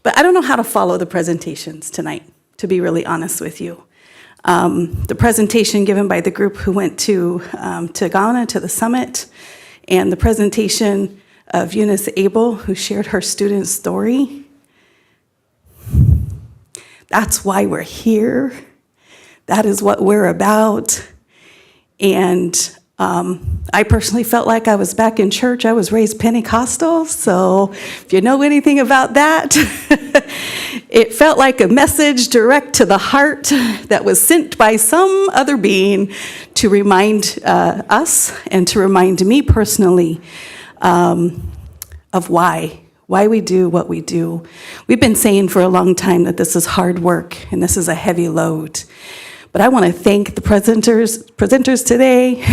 I don't know how to follow the presentations tonight, to be really honest with you. The presentation given by the group who went to Ghana, to the summit, and the presentation of Eunice Abel, who shared her student story. That's why we're here. That is what we're about. And I personally felt like I was back in church. I was raised Pentecostal, so if you know anything about that, it felt like a message direct to the heart that was sent by some other being to remind us and to remind me personally of why we do what we do. We've been saying for a long time that this is hard work and this is a heavy load. But I want to thank the presenters today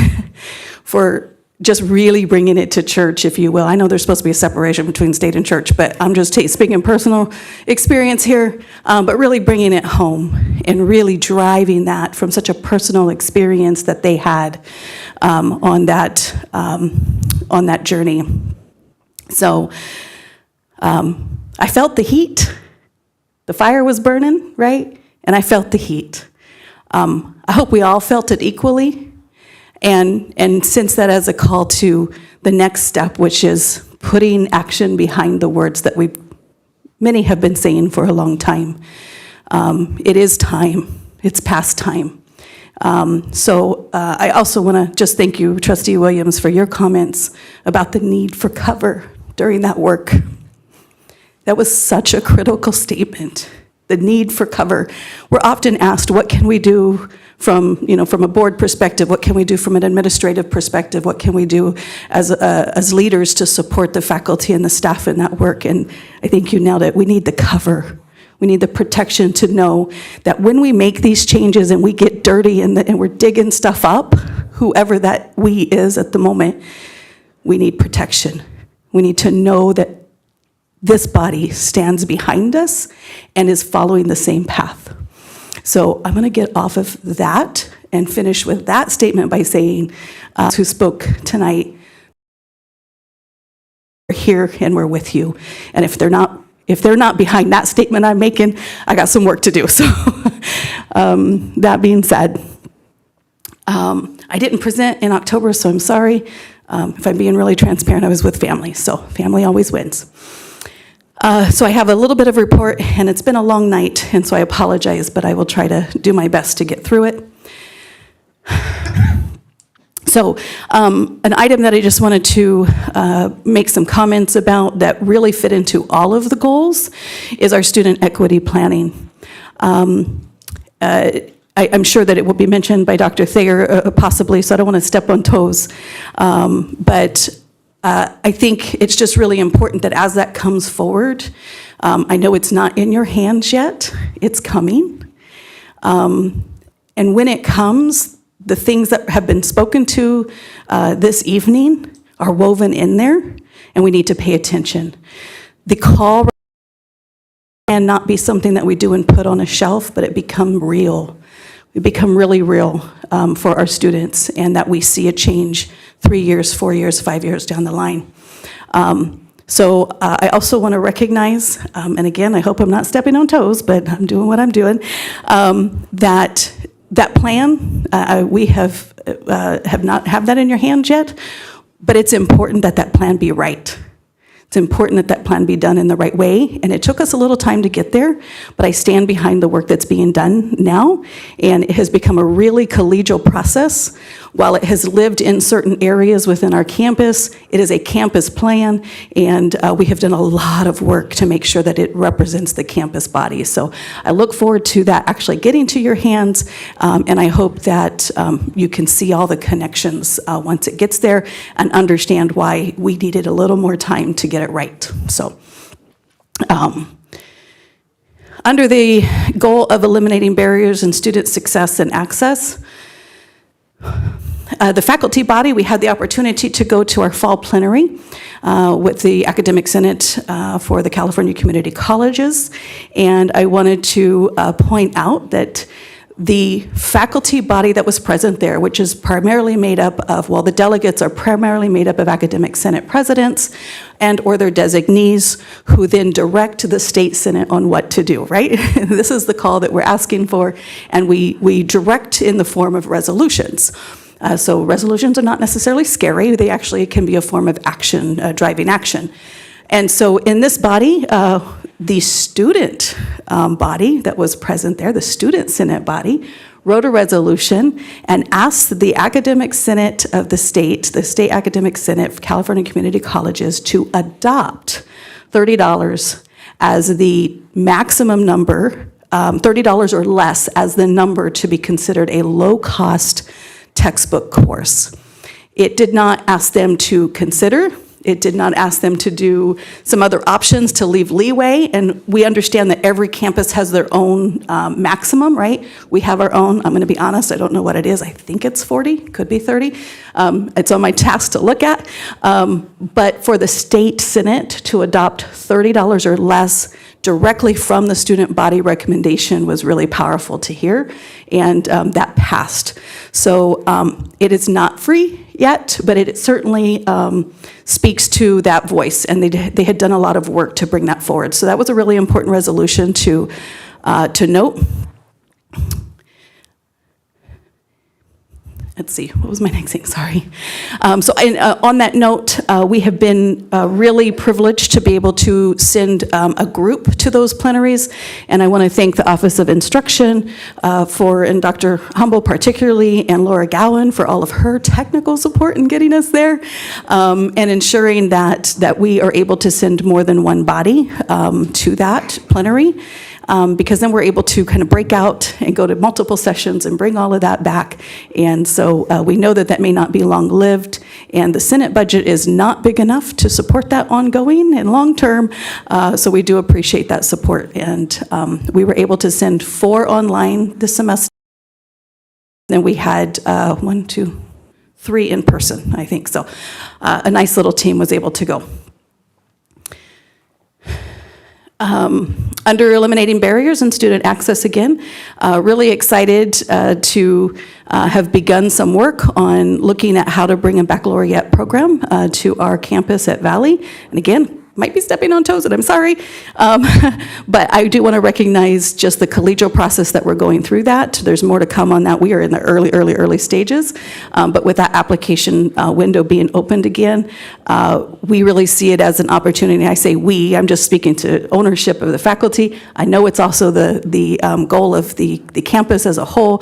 for just really bringing it to church, if you will. I know there's supposed to be a separation between state and church, but I'm just speaking personal experience here, but really bringing it home and really driving that from such a personal experience that they had on that journey. So I felt the heat. The fire was burning, right? And I felt the heat. I hope we all felt it equally and sense that as a call to the next step, which is putting action behind the words that many have been saying for a long time. It is time. It's past time. So I also want to just thank you, Trustee Williams, for your comments about the need for cover during that work. That was such a critical statement. The need for cover. We're often asked, what can we do from a board perspective? What can we do from an administrative perspective? What can we do as leaders to support the faculty and the staff in that work? And I think you nailed it. We need the cover. We need the protection to know that when we make these changes and we get dirty and we're digging stuff up, whoever that we is at the moment, we need protection. We need to know that this body stands behind us and is following the same path. So I'm going to get off of that and finish with that statement by saying, who spoke tonight, we're here and we're with you. And if they're not behind that statement I'm making, I got some work to do. So that being said, I didn't present in October, so I'm sorry. If I'm being really transparent, I was with family, so family always wins. So I have a little bit of report, and it's been a long night, and so I apologize, but I will try to do my best to get through it. So an item that I just wanted to make some comments about that really fit into all of the goals is our student equity planning. I'm sure that it will be mentioned by Dr. Thayer possibly, so I don't want to step on toes, but I think it's just really important that as that comes forward, I know it's not in your hands yet, it's coming. And when it comes, the things that have been spoken to this evening are woven in there, and we need to pay attention. The call can not be something that we do and put on a shelf, but it become real. We become really real for our students, and that we see a change 3 years, 4 years, 5 years down the line. So I also want to recognize, and again, I hope I'm not stepping on toes, but I'm doing what I'm doing, that plan, we have not have that in your hands yet, but it's important that that plan be right. It's important that that plan be done in the right way, and it took us a little time to get there, but I stand behind the work that's being done now, and it has become a really collegial process. While it has lived in certain areas within our campus, it is a campus plan, and we have done a lot of work to make sure that it represents the campus body. So I look forward to that actually getting to your hands, and I hope that you can see all the connections once it gets there and understand why we needed a little more time to get it right. So, under the goal of eliminating barriers in student success and access, the faculty body, we had the opportunity to go to our fall plenary with the Academic Senate for the California Community Colleges, and I wanted to point out that the faculty body that was present there, which is primarily made up of, well, the delegates are primarily made up of Academic Senate presidents and or their designees, who then direct the state senate on what to do, right? This is the call that we're asking for, and we direct in the form of resolutions. So resolutions are not necessarily scary. They actually can be a form of action, driving action. And so in this body, the student body that was present there, the student senate body, wrote a resolution and asked the academic senate of the state academic senate of California Community Colleges, to adopt $30 as the maximum number, $30 or less as the number to be considered a low-cost textbook course. It did not ask them to consider. It did not ask them to do some other options to leave leeway, and we understand that every campus has their own maximum, right? We have our own. I'm going to be honest, I don't know what it is. I think it's 40, could be 30. It's on my task to look at. But for the state senate to adopt $30 or less directly from the student body recommendation was really powerful to hear, and that passed. So it is not free yet, but it certainly speaks to that voice, and they had done a lot of work to bring that forward. So that was a really important resolution to note. Let's see, what was my next thing? Sorry. On that note, we have been really privileged to be able to send a group to those plenaries, and I want to thank the Office of Instruction and Dr. Humble particularly, and Laura Gowan for all of her technical support in getting us there, and ensuring that we are able to send more than one body to that plenary. Because then we're able to kind of break out and go to multiple sessions and bring all of that back. And so we know that may not be long-lived, and the Senate budget is not big enough to support that ongoing and long-term, so we do appreciate that support. And we were able to send 4 online this semester. Then we had 1, 2, 3 in person, I think. So a nice little team was able to go. Under eliminating barriers and student access again, really excited to have begun some work on looking at how to bring a baccalaureate program to our campus at Valley. And again, might be stepping on toes, and I'm sorry, but I do want to recognize just the collegial process that we're going through that. There's more to come on that. We are in the early stages, but with that application window being opened again, we really see it as an opportunity. I say we, I'm just speaking to ownership of the faculty. I know it's also the goal of the campus as a whole,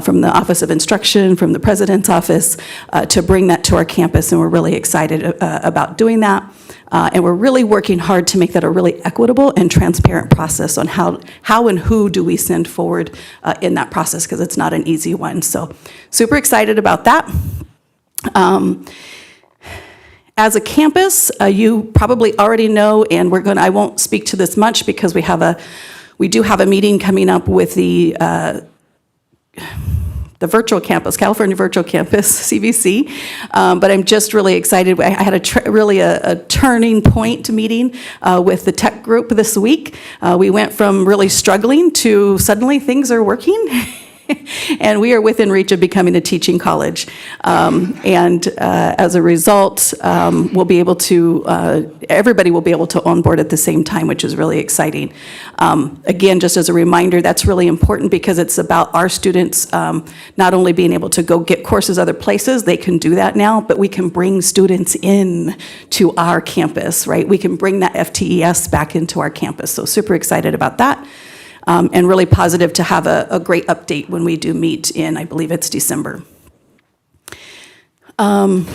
from the Office of Instruction, from the President's Office, to bring that to our campus, and we're really excited about doing that. And we're really working hard to make that a really equitable and transparent process on how and who do we send forward in that process, because it's not an easy one. So super excited about that. As a campus, you probably already know, and I won't speak to this much because we do have a meeting coming up with the virtual campus, California Virtual Campus, CVC, but I'm just really excited. I had a turning point meeting with the tech group this week. We went from really struggling to suddenly things are working. And we are within reach of becoming a teaching college. As a result, we'll be able to, everybody will be able to onboard at the same time, which is really exciting. Again, just as a reminder, that's really important because it's about our students not only being able to go get courses other places, they can do that now, but we can bring students in to our campus, right? We can bring that FTES back into our campus. So super excited about that. And really positive to have a great update when we do meet in, I believe it's December. On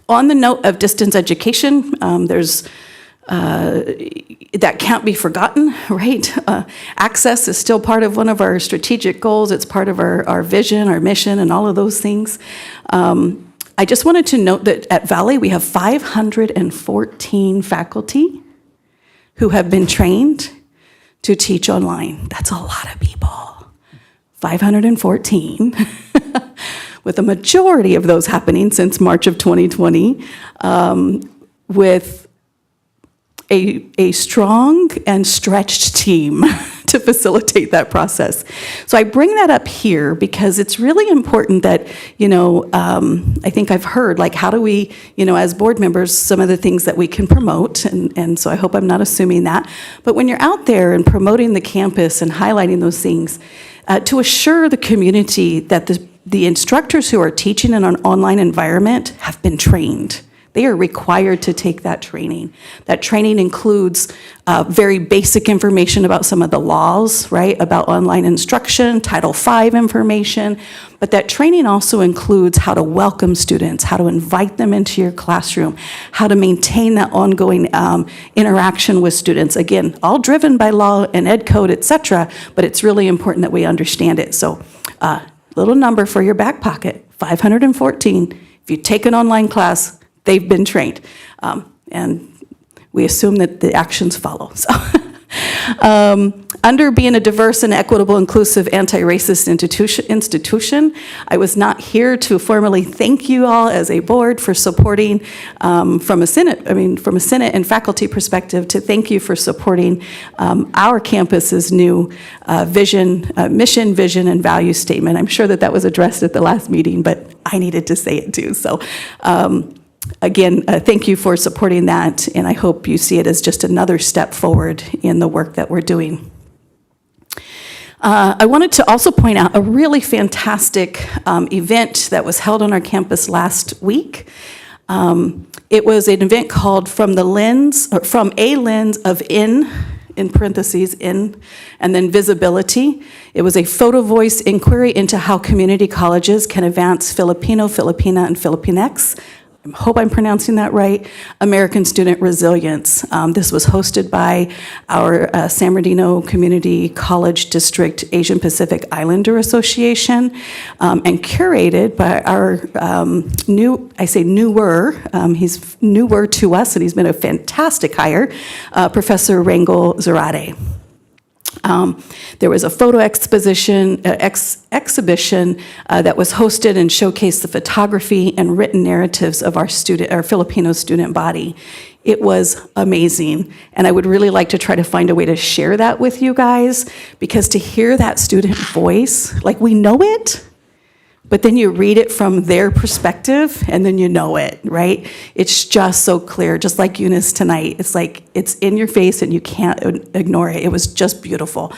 the note of distance education, there's that can't be forgotten, right? Access is still part of one of our strategic goals. It's part of our vision, our mission, and all of those things. I just wanted to note that at Valley, we have 514 faculty who have been trained to teach online. That's a lot of people. 514, with a majority of those happening since March of 2020, with a strong and stretched team to facilitate that process. So I bring that up here because it's really important that, I think I've heard, like, how do we, as board members, some of the things that we can promote, and so I hope I'm not assuming that, but when you're out there and promoting the campus and highlighting those things, to assure the community that the instructors who are teaching in an online environment have been trained. They are required to take that training. That training includes very basic information about some of the laws, right, about online instruction, Title V information, but that training also includes how to welcome students, how to invite them into your classroom, how to maintain that ongoing interaction with students. Again, all driven by law and ed code, et cetera, but it's really important that we understand it. So, little number for your back pocket, 514. If you take an online class, they've been trained, and we assume that the actions follow. So, under being a diverse and equitable, inclusive, anti-racist institution, I was not here to formally thank you all as a board for supporting, from a Senate and faculty perspective, to thank you for supporting our campus's new mission, vision, and value statement. I'm sure that was addressed at the last meeting, but I needed to say it too. So. Again, thank you for supporting that, and I hope you see it as just another step forward in the work that we're doing. I wanted to also point out a really fantastic event that was held on our campus last week. It was an event called From a Lens of in parentheses, in, and then visibility. It was a photo voice inquiry into how community colleges can advance Filipino, Filipina, and Filipinx. I hope I'm pronouncing that right, American Student Resilience. This was hosted by our San Bernardino Community College District Asian Pacific Islander Association, and curated by our he's newer to us, and he's been a fantastic hire, Professor Rangel Zarate. There was a photo exhibition that was hosted and showcased the photography and written narratives of our Filipino student body. It was amazing, and I would really like to try to find a way to share that with you guys, because to hear that student voice, like, we know it, but then you read it from their perspective, and then you know it, right? It's just so clear, just like Eunice tonight. It's like, it's in your face and you can't ignore it. It was just beautiful.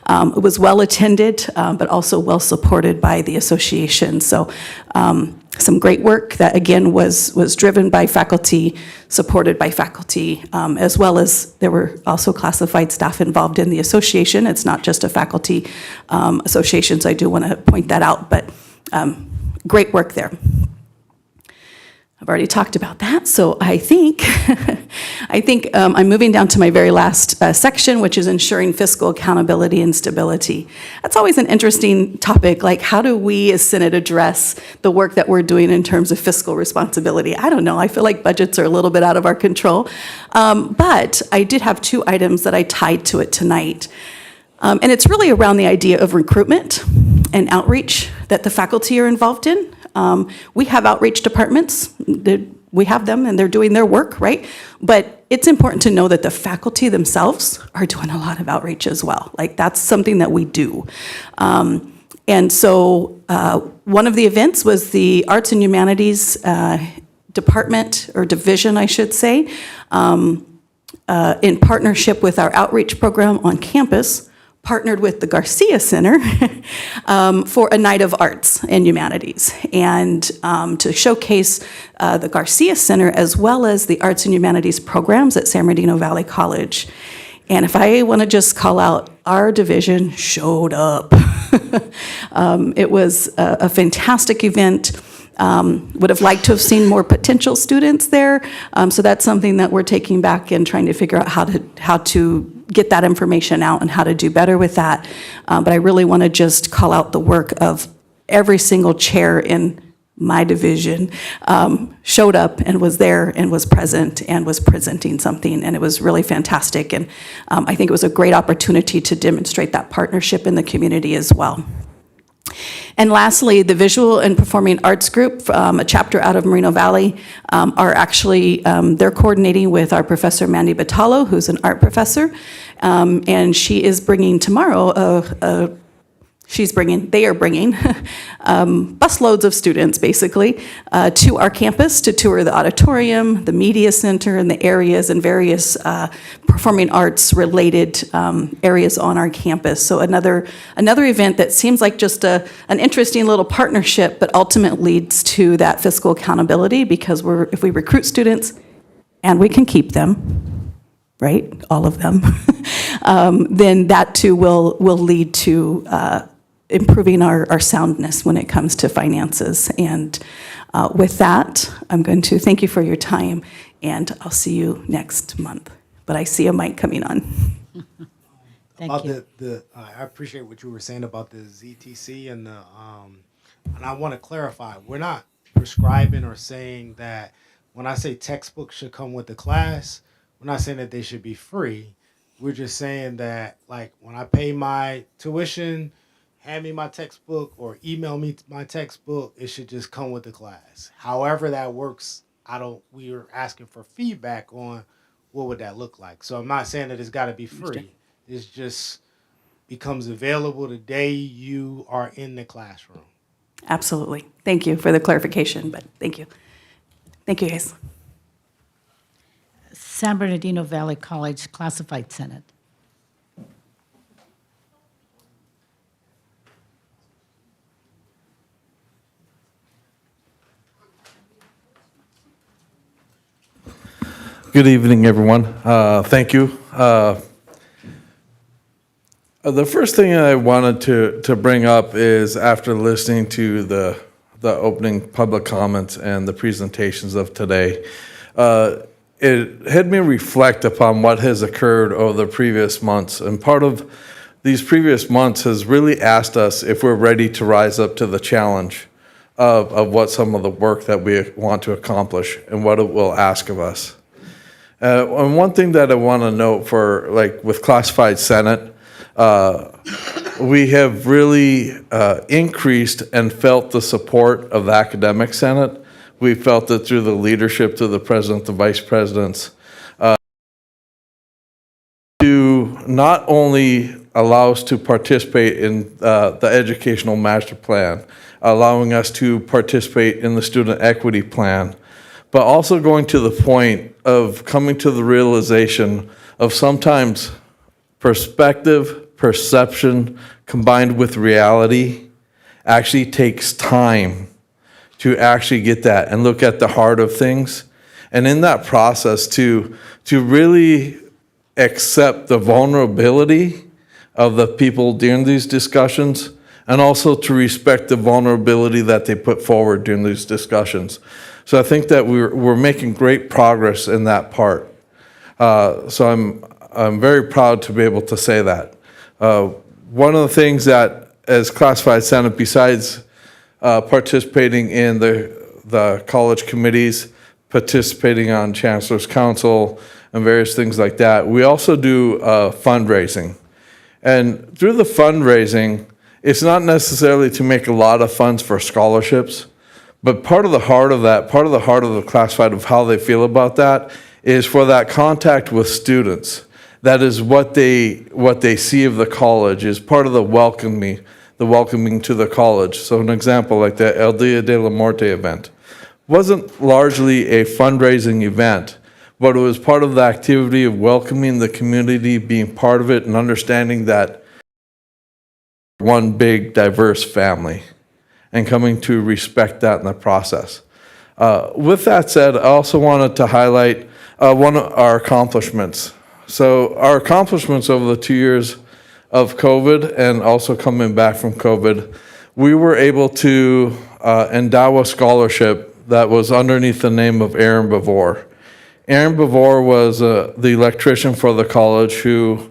It was well attended, but also well supported by the association. So some great work that, again, was driven by faculty, supported by faculty, as well as there were also classified staff involved in the association. It's not just a faculty association, so I do want to point that out, but great work there. I've already talked about that, so I think I'm moving down to my very last section, which is ensuring fiscal accountability and stability. That's always an interesting topic, like, how do we as Senate address the work that we're doing in terms of fiscal responsibility? I don't know, I feel like budgets are a little bit out of our control, but I did have two items that I tied to it tonight. And it's really around the idea of recruitment and outreach that the faculty are involved in. We have outreach departments. We have them, and they're doing their work, right? But it's important to know that the faculty themselves are doing a lot of outreach as well. Like, that's something that we do. And so one of the events was the Arts and Humanities Department, or division, I should say, in partnership with our outreach program on campus, partnered with the Garcia Center for a night of arts and humanities, and to showcase the Garcia Center as well as the arts and humanities programs at San Bernardino Valley College. And if I want to just call out, our division showed up. It was a fantastic event. Would have liked to have seen more potential students there. So that's something that we're taking back and trying to figure out how to get that information out and how to do better with that. But I really want to just call out the work of every single chair in my division showed up and was there and was present and was presenting something, and it was really fantastic. And I think it was a great opportunity to demonstrate that partnership in the community as well. And lastly, the Visual and Performing Arts Group, a chapter out of Moreno Valley, are actually, they're coordinating with our Professor Mandy Batalo, who's an art professor, and she is bringing tomorrow they are bringing busloads of students, basically, to our campus to tour the auditorium, the media center, and the areas and various performing arts-related areas on our campus. So another event that seems like just an interesting little partnership, but ultimately leads to that fiscal accountability, because if we recruit students and we can keep them, right, all of them, then that too will lead to improving our soundness when it comes to finances. And with that, I'm going to thank you for your time, and I'll see you next month. But I see a mic coming on. Thank you. I appreciate what you were saying about the ZTC and I want to clarify. We're not prescribing or saying that when I say textbooks should come with the class, we're not saying that they should be free. We're just saying that, like, when I pay my tuition, hand me my textbook or email me my textbook, it should just come with the class. However that works, we are asking for feedback on what would that look like. So I'm not saying that it's got to be free. It just becomes available the day you are in the classroom. Absolutely. Thank you for the clarification, but thank you. Thank you, guys. San Bernardino Valley College Classified Senate. Good evening, everyone. Thank you. The first thing I wanted to bring up is, after listening to the opening public comments and the presentations of today, it had me reflect upon what has occurred over the previous months. And part of these previous months has really asked us if we're ready to rise up to the challenge of what some of the work that we want to accomplish and what it will ask of us. And one thing that I want to note for, like, with Classified Senate, we have really increased and felt the support of the Academic Senate. We felt it through the leadership to the president, the vice presidents, to not only allow us to participate in the educational master plan, allowing us to participate in the student equity plan, but also going to the point of coming to the realization of sometimes perspective, perception, combined with reality actually takes time to actually get that and look at the heart of things. And in that process, to really accept the vulnerability of the people during these discussions, and also to respect the vulnerability that they put forward during these discussions. So I think that we're making great progress in that part. So I'm very proud to be able to say that. One of the things that, as Classified Senate, besides participating in the college committees, participating on Chancellor's Council, and various things like that, we also do fundraising. And through the fundraising, it's not necessarily to make a lot of funds for scholarships, but part of the heart of that, part of the heart of the classified of how they feel about that, is for that contact with students. That is what they see of the college, is part of the welcoming the welcoming to the college. So an example like the El Dia de la Muerte event wasn't largely a fundraising event, but it was part of the activity of welcoming the community, being part of it, and understanding that one big diverse family and coming to respect that in the process. With that said, I also wanted to highlight one of our accomplishments. So our accomplishments over the 2 years of COVID and also coming back from COVID, we were able to endow a scholarship that was underneath the name of Aaron Bavor. Aaron Bavor was the electrician for the college who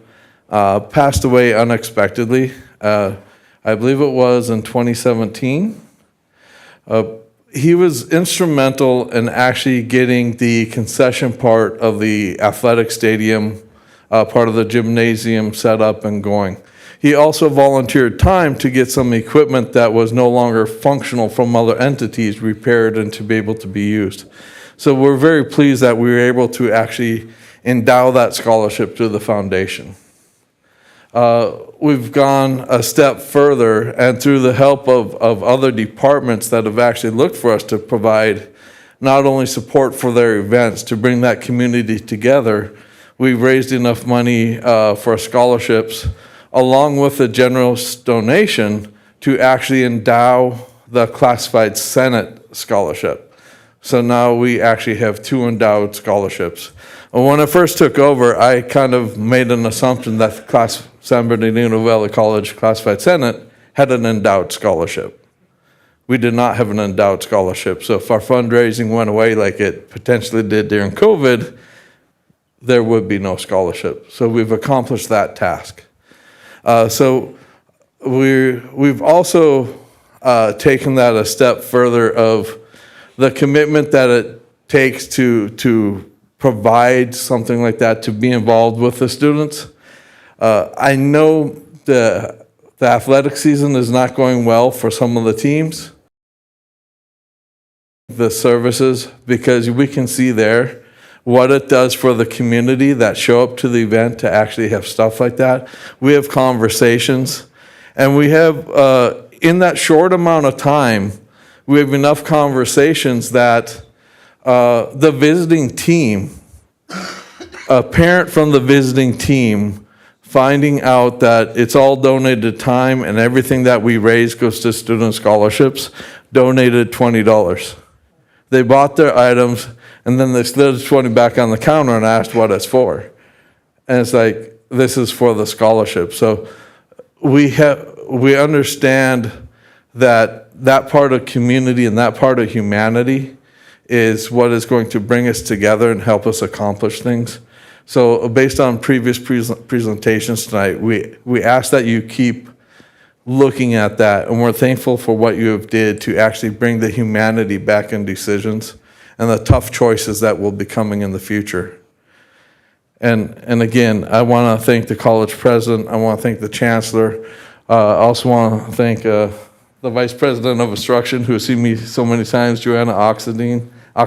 passed away unexpectedly. I believe it was in 2017. He was instrumental in actually getting the concession part of the athletic stadium, part of the gymnasium set up and going. He also volunteered time to get some equipment that was no longer functional from other entities repaired and to be able to be used. So we're very pleased that we were able to actually endow that scholarship to the foundation. We've gone a step further, and through the help of other departments that have actually looked for us to provide not only support for their events, to bring that community together, we've raised enough money for scholarships, along with a generous donation, to actually endow the Classified Senate Scholarship. So now we actually have 2 endowed scholarships. When I first took over, I kind of made an assumption that the San Bernardino Valley College Classified Senate had an endowed scholarship. We did not have an endowed scholarship. So if our fundraising went away like it potentially did during COVID, there would be no scholarship. So we've accomplished that task. So we've also taken that a step further of the commitment that it takes to provide something like that, to be involved with the students. I know the athletic season is not going well for some of the teams, the services, because we can see there what it does for the community that show up to the event to actually have stuff like that. We have conversations, and we have, in that short amount of time, we have enough conversations that the visiting team, a parent from the visiting team, finding out that it's all donated time and everything that we raise goes to student scholarships, donated $20. They bought their items, and then they slid the 20 back on the counter and asked what it's for. And it's like, this is for the scholarship. So we understand that part of community and that part of humanity is what is going to bring us together and help us accomplish things. So based on previous presentations tonight, we ask that you keep looking at that, and we're thankful for what you have did to actually bring the humanity back in decisions and the tough choices that will be coming in the future. And again, I want to thank the college president. I want to thank the chancellor. I also want to thank the vice president of instruction, who has seen me so many times, Joanna Oxendine, I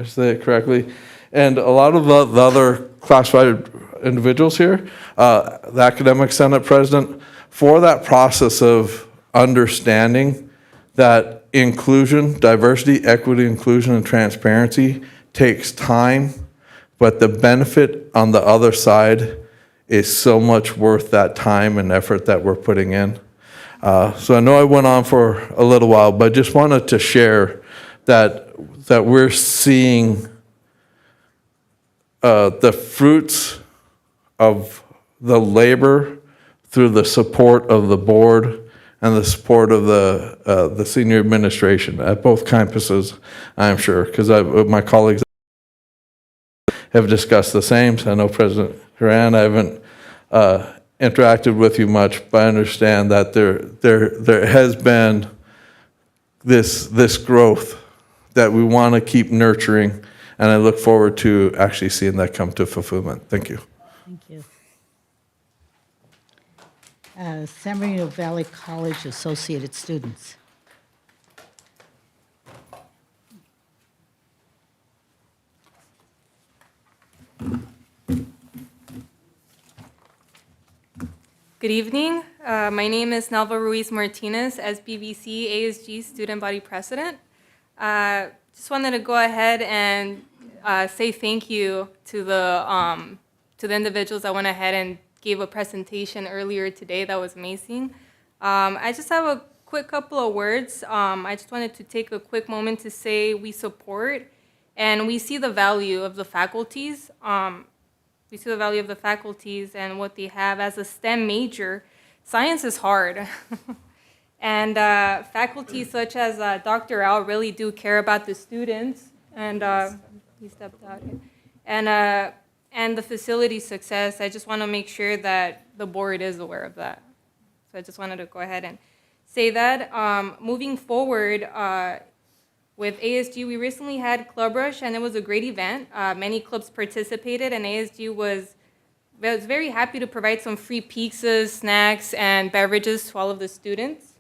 should say it correctly, and a lot of the other classified individuals here, the academic senate president, for that process of understanding that inclusion, diversity, equity, inclusion, and transparency takes time, but the benefit on the other side is so much worth that time and effort that we're putting in. So I know I went on for a little while, but I just wanted to share that we're seeing the fruits of the labor through the support of the board and the support of the senior administration at both campuses, I'm sure, because my colleagues have discussed the same. So I know President Duran, I haven't interacted with you much, but I understand that there has been this growth that we want to keep nurturing, and I look forward to actually seeing that come to fulfillment. Thank you. Thank you. San Bernardino Valley College Associated Students. Good evening. My name is Nelva Ruiz Martinez, SBVC ASG Student Body President. Just wanted to go ahead and say thank you to the individuals that went ahead and gave a presentation earlier today. That was amazing. I just have a quick couple of words. I just wanted to take a quick moment to say we support and we see the value of the faculties. We see the value of the faculties and what they have. As a STEM major, science is hard. And faculty such as Dr. Al really do care about the students. And he stepped out. And the facility success. I just want to make sure that the board is aware of that. So I just wanted to go ahead and say that. Moving forward, with ASG, we recently had Club Rush, and it was a great event. Many clubs participated, and ASG was very happy to provide some free pizzas, snacks, and beverages to all of the students.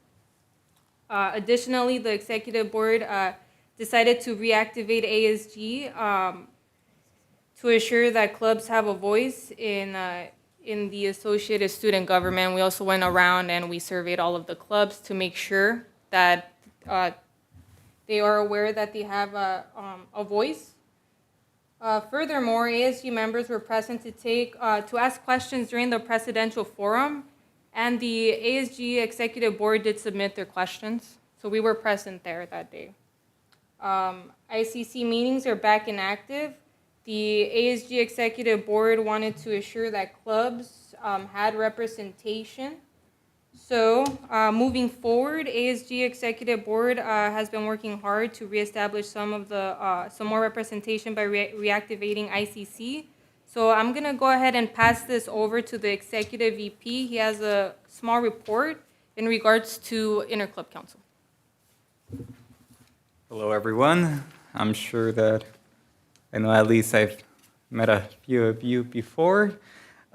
Additionally, the executive board decided to reactivate ASG to assure that clubs have a voice in the associated student government. We also went around and we surveyed all of the clubs to make sure that they are aware that they have a voice. Furthermore, ASG members were present to ask questions during the presidential forum, and the ASG executive board did submit their questions. So we were present there that day. ICC meetings are back and active. The ASG executive board wanted to assure that clubs had representation. So moving forward, ASG Executive Board has been working hard to reestablish some more representation by reactivating ICC. So I'm going to go ahead and pass this over to the Executive VP. He has a small report in regards to Interclub Council. Hello, everyone. I'm sure that I know at least I've met a few of you before.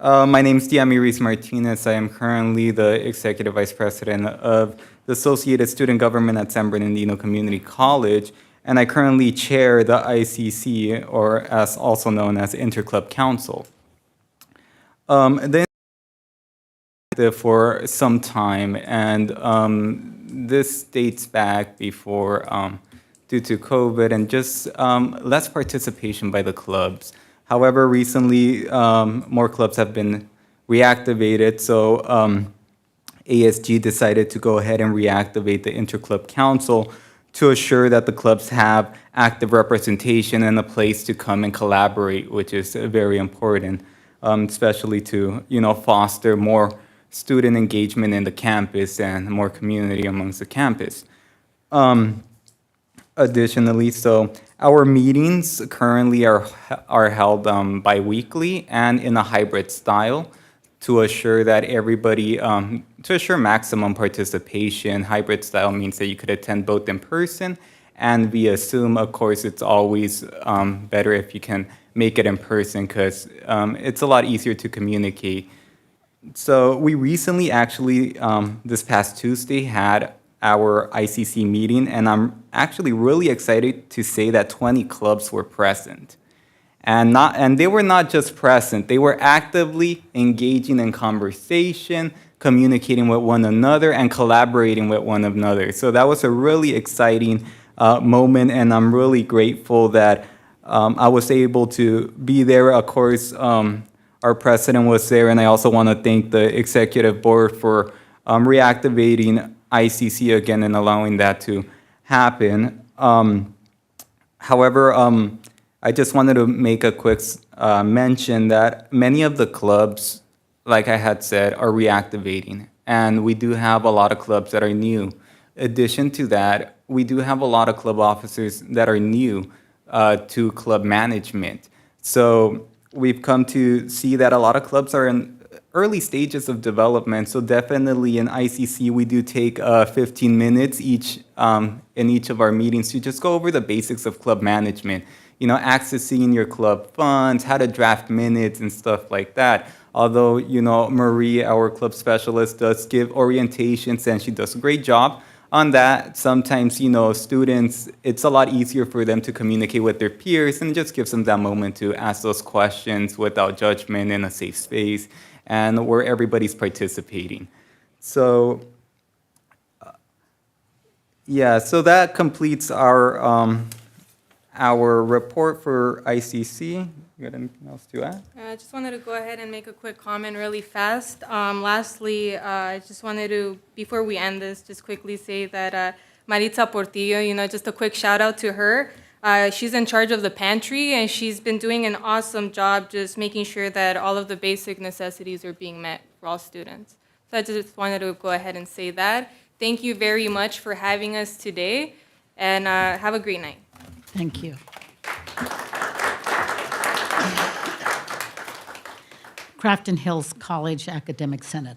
My name is Diami Reese Martinez. I am currently the Executive Vice President of the Associated Student Government at San Bernardino Community College, and I currently chair the ICC, or as also known as Interclub Council. For some time, and this dates back before, due to COVID and just less participation by the clubs. However, recently, more clubs have been reactivated, so ASG decided to go ahead and reactivate the Interclub Council to assure that the clubs have active representation and a place to come and collaborate, which is very important, especially to foster more student engagement in the campus and more community amongst the campus. Additionally, so our meetings currently are held bi-weekly and in a hybrid style to assure that everybody, to assure maximum participation. Hybrid style means that you could attend both in person and via Zoom. Of course, it's always better if you can make it in person because it's a lot easier to communicate. So we recently actually, this past Tuesday, had our ICC meeting, and I'm actually really excited to say that 20 clubs were present. And they were not just present, they were actively engaging in conversation, communicating with one another, and collaborating with one another. So that was a really exciting moment, and I'm really grateful that I was able to be there. Of course, our president was there, and I also want to thank the executive board for reactivating ICC again and allowing that to happen. However, I just wanted to make a quick mention that many of the clubs, like I had said, are reactivating, and we do have a lot of clubs that are new. In addition to that, we do have a lot of club officers that are new to club management. So we've come to see that a lot of clubs are in early stages of development. So definitely in ICC, we do take 15 minutes each in each of our meetings to just go over the basics of club management. Accessing your club funds, how to draft minutes and stuff like that. Although, Marie, our club specialist, does give orientations and she does a great job on that. Sometimes, students, it's a lot easier for them to communicate with their peers and just gives them that moment to ask those questions without judgment in a safe space. and where everybody's participating. So, yeah, so that completes our report for ICC. You got anything else to add? I just wanted to go ahead and make a quick comment really fast. Lastly, I just wanted to, before we end this, just quickly say that Maritza Portillo, just a quick shout out to her. She's in charge of the pantry, and she's been doing an awesome job just making sure that all of the basic necessities are being met for all students. So I just wanted to go ahead and say that. Thank you very much for having us today, and have a great night. Thank you. Crafton Hills College Academic Senate.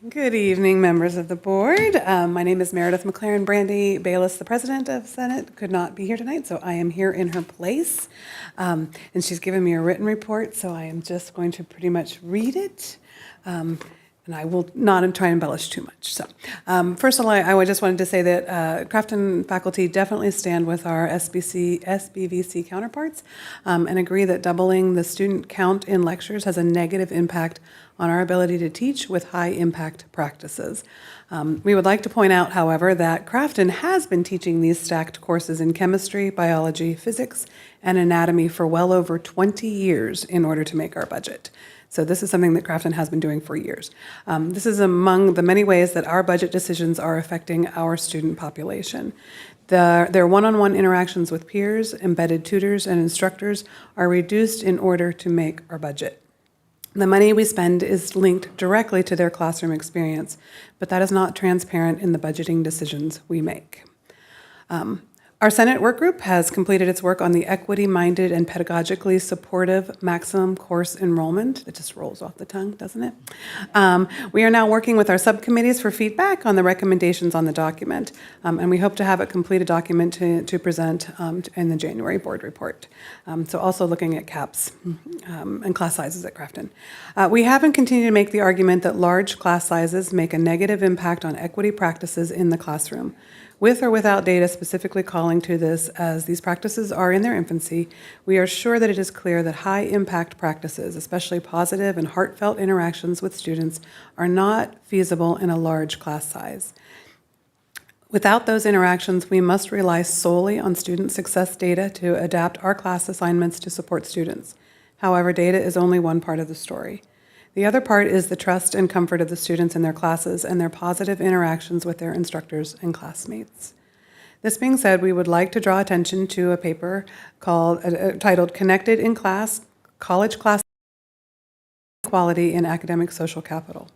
Good evening, members of the board. My name is Meredith McLaren Brandy Bayless, the president of Senate. Could not be here tonight, so I am here in her place. And she's given me a written report, so I am just going to pretty much read it. And I will not try and embellish too much. So, first of all, I just wanted to say that Crafton faculty definitely stand with our SBVC counterparts and agree that doubling the student count in lectures has a negative impact on our ability to teach with high-impact practices. We would like to point out, however, that Crafton has been teaching these stacked courses in chemistry, biology, physics, and anatomy for well over 20 years in order to make our budget. So this is something that Crafton has been doing for years. This is among the many ways that our budget decisions are affecting our student population. Their one-on-one interactions with peers, embedded tutors, and instructors are reduced in order to make our budget. The money we spend is linked directly to their classroom experience, but that is not transparent in the budgeting decisions we make. Our Senate work group has completed its work on the equity-minded and pedagogically supportive maximum course enrollment. It just rolls off the tongue, doesn't it? We are now working with our subcommittees for feedback on the recommendations on the document, and we hope to have a completed document to present in the January board report. So also looking at caps and class sizes at Crafton. We have and continue to make the argument that large class sizes make a negative impact on equity practices in the classroom. With or without data specifically calling to this, as these practices are in their infancy, we are sure that it is clear that high-impact practices, especially positive and heartfelt interactions with students, are not feasible in a large class size. Without those interactions, we must rely solely on student success data to adapt our class assignments to support students. However, data is only one part of the story. The other part is the trust and comfort of the students in their classes and their positive interactions with their instructors and classmates. This being said, we would like to draw attention to a paper titled Connected in Class, College Class Equality in Academic Social Capital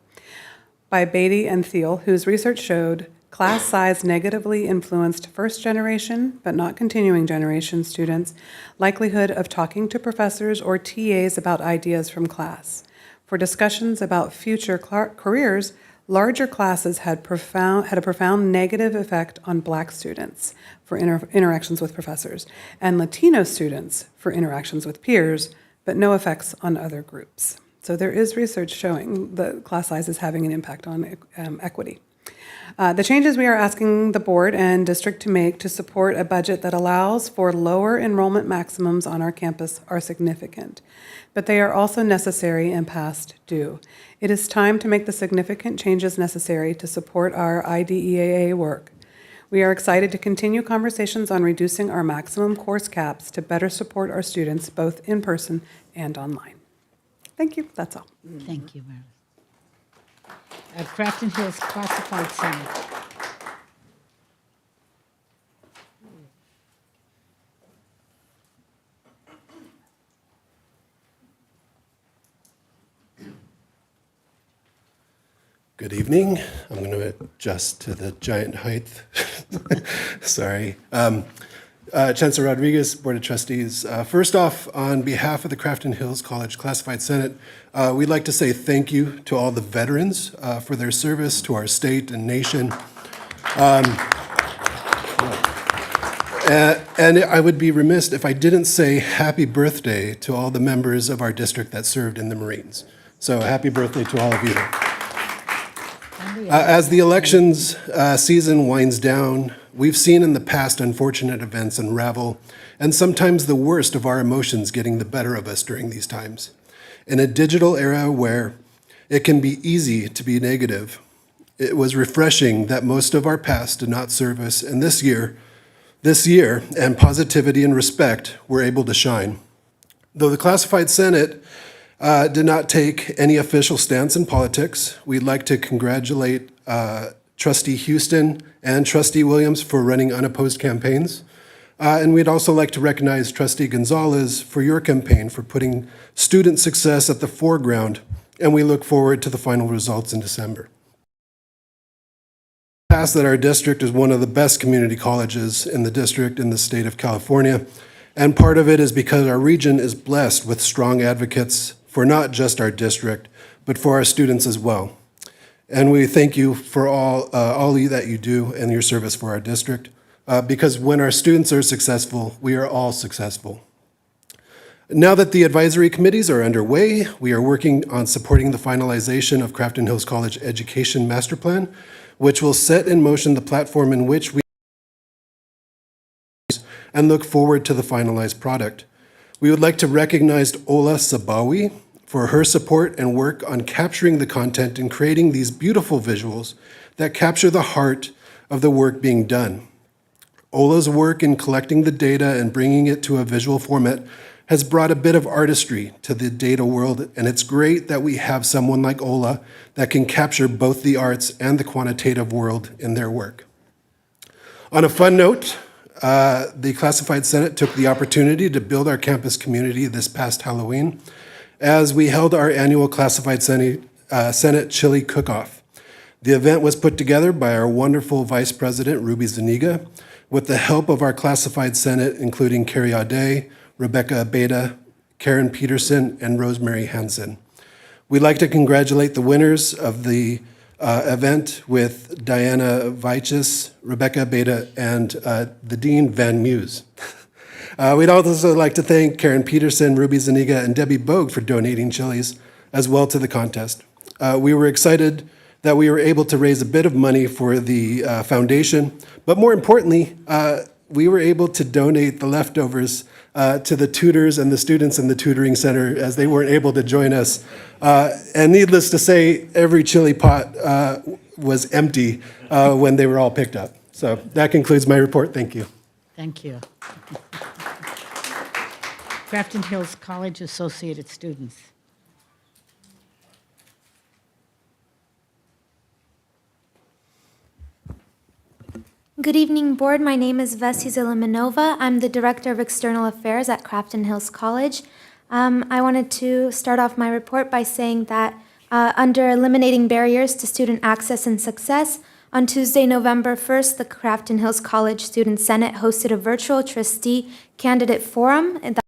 by Beatty and Thiel, whose research showed class size negatively influenced first generation, but not continuing generation students' likelihood of talking to professors or TAs about ideas from class. For discussions about future careers, larger classes had a profound negative effect on Black students for interactions with professors, and Latino students for interactions with peers, but no effects on other groups. So there is research showing that class size is having an impact on equity. The changes we are asking the board and district to make to support a budget that allows for lower enrollment maximums on our campus are significant, but they are also necessary and past due. It is time to make the significant changes necessary to support our IDEAA work. We are excited to continue conversations on reducing our maximum course caps to better support our students both in person and online. Thank you. That's all. Thank you, Meredith. Crafton Hills Classified Senate. Good evening. I'm going to adjust to the giant height. Sorry. Chancellor Rodriguez, Board of Trustees. First off, on behalf of the Crafton Hills College Classified Senate, we'd like to say thank you to all the veterans for their service to our state and nation. And I would be remiss if I didn't say happy birthday to all the members of our district that served in the Marines. So happy birthday to all of you. As the elections season winds down, We've seen in the past unfortunate events unravel, and sometimes the worst of our emotions getting the better of us during these times. In a digital era where it can be easy to be negative, it was refreshing that most of our past did not serve us, and this year, and positivity and respect were able to shine. Though the Classified Senate did not take any official stance in politics, we'd like to congratulate Trustee Houston and Trustee Williams for running unopposed campaigns. And we'd also like to recognize Trustee Gonzalez for your campaign for putting student success at the foreground, and we look forward to the final results in December. Past that our district is one of the best community colleges in the district in the state of California, and part of it is because our region is blessed with strong advocates for not just our district, but for our students as well. And we thank you for all that you do and your service for our district, because when our students are successful, we are all successful. Now that the advisory committees are underway, we are working on supporting the finalization of Crafton Hills College Education Master Plan, which will set in motion the platform in which we and look forward to the finalized product. We would like to recognize Ola Sabawi for her support and work on capturing the content and creating these beautiful visuals that capture the heart of the work being done. Ola's work in collecting the data and bringing it to a visual format has brought a bit of artistry to the data world, and it's great that we have someone like Ola that can capture both the arts and the quantitative world in their work. On a fun note, the Classified Senate took the opportunity to build our campus community this past Halloween as we held our annual Classified Senate Chili Cook-Off. The event was put together by our wonderful Vice President, Ruby Zuniga, with the help of our Classified Senate, including Carrie Audet, Rebecca Abeda, Karen Peterson, and Rosemary Hansen. We'd like to congratulate the winners of the event with Diana Vaichis, Rebecca Abeda, and the Dean Van Muse. We'd also like to thank Karen Peterson, Ruby Zuniga, and Debbie Bogue for donating chilies as well to the contest. We were excited that we were able to raise a bit of money for the foundation, but more importantly, we were able to donate the leftovers to the tutors and the students in the tutoring center as they weren't able to join us. And needless to say, every chili pot was empty when they were all picked up. So that concludes my report. Thank you. Thank you. Crafton Hills College Associated Students. Good evening, Board. My name is Vessi Zilimanova. I'm the Director of External Affairs at Crafton Hills College. I wanted to start off my report by saying that under eliminating barriers to student access and success, on Tuesday, November 1st, the Crafton Hills College Student Senate hosted a virtual trustee candidate forum and the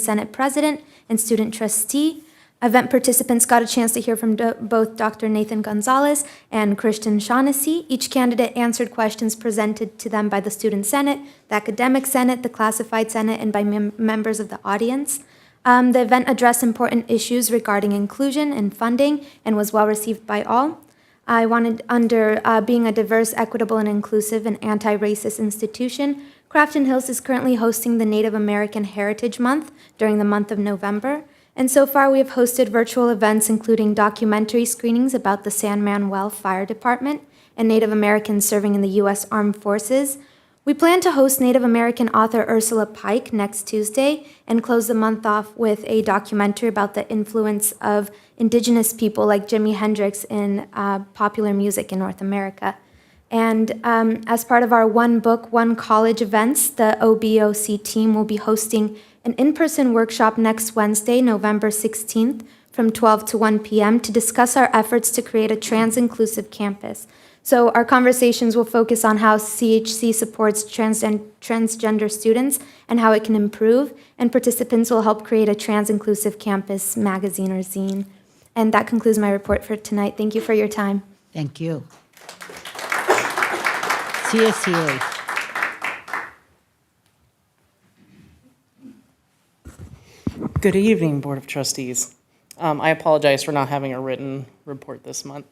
Senate President and student trustee. Event participants got a chance to hear from both Dr. Nathan Gonzalez and Christian Shaughnessy. Each candidate answered questions presented to them by the Student Senate, the Academic Senate, the Classified Senate, and by members of the audience. The event addressed important issues regarding inclusion and funding and was well received by all. I wanted, under being a diverse, equitable, and inclusive and anti-racist institution, Crafton Hills is currently hosting the Native American Heritage Month during the month of November. And so far, we have hosted virtual events including documentary screenings about the San Manuel Fire Department and Native Americans serving in the U.S. Armed Forces. We plan to host Native American author Ursula Pike next Tuesday and close the month off with a documentary about the influence of indigenous people like Jimi Hendrix in popular music in North America. And as part of our One Book, One College events, the OBOC team will be hosting an in-person workshop next Wednesday, November 16th, from 12 to 1 p.m. to discuss our efforts to create a trans-inclusive campus. So our conversations will focus on how CHC supports transgender students and how it can improve, and participants will help create a trans-inclusive campus magazine or zine. And that concludes my report for tonight. Thank you for your time. Thank you. CSEA. Good evening, Board of Trustees. I apologize for not having a written report this month.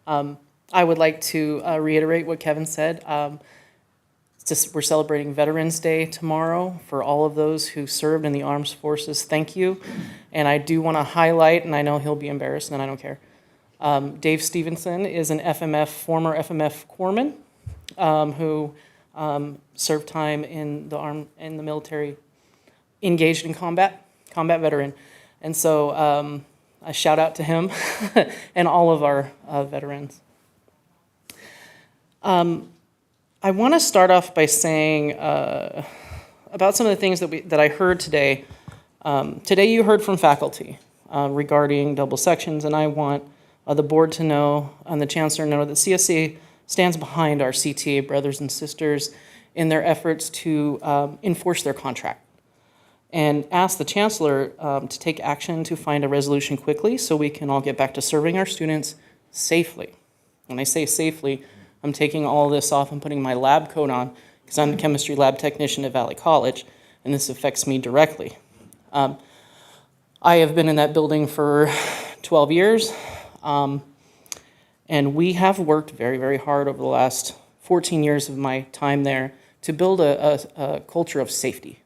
I would like to reiterate what Kevin said. We're celebrating Veterans Day tomorrow for all of those who served in the armed forces. Thank you. And I do want to highlight, and I know he'll be embarrassed, and I don't care. Dave Stevenson is an former FMF corpsman who served time in the military, engaged in combat veteran. And so a shout out to him and all of our veterans. I want to start off by saying about some of the things that I heard today. Today you heard from faculty regarding double sections, and I want the board to know and the chancellor to know that CSA stands behind our CTA brothers and sisters in their efforts to enforce their contract, and ask the chancellor to take action to find a resolution quickly so we can all get back to serving our students safely. When I say safely, I'm taking all this off and putting my lab coat on because I'm the chemistry lab technician at Valley College, and this affects me directly. I have been in that building for 12 years, and we have worked very, very hard over the last 14 years of my time there to build a culture of safety.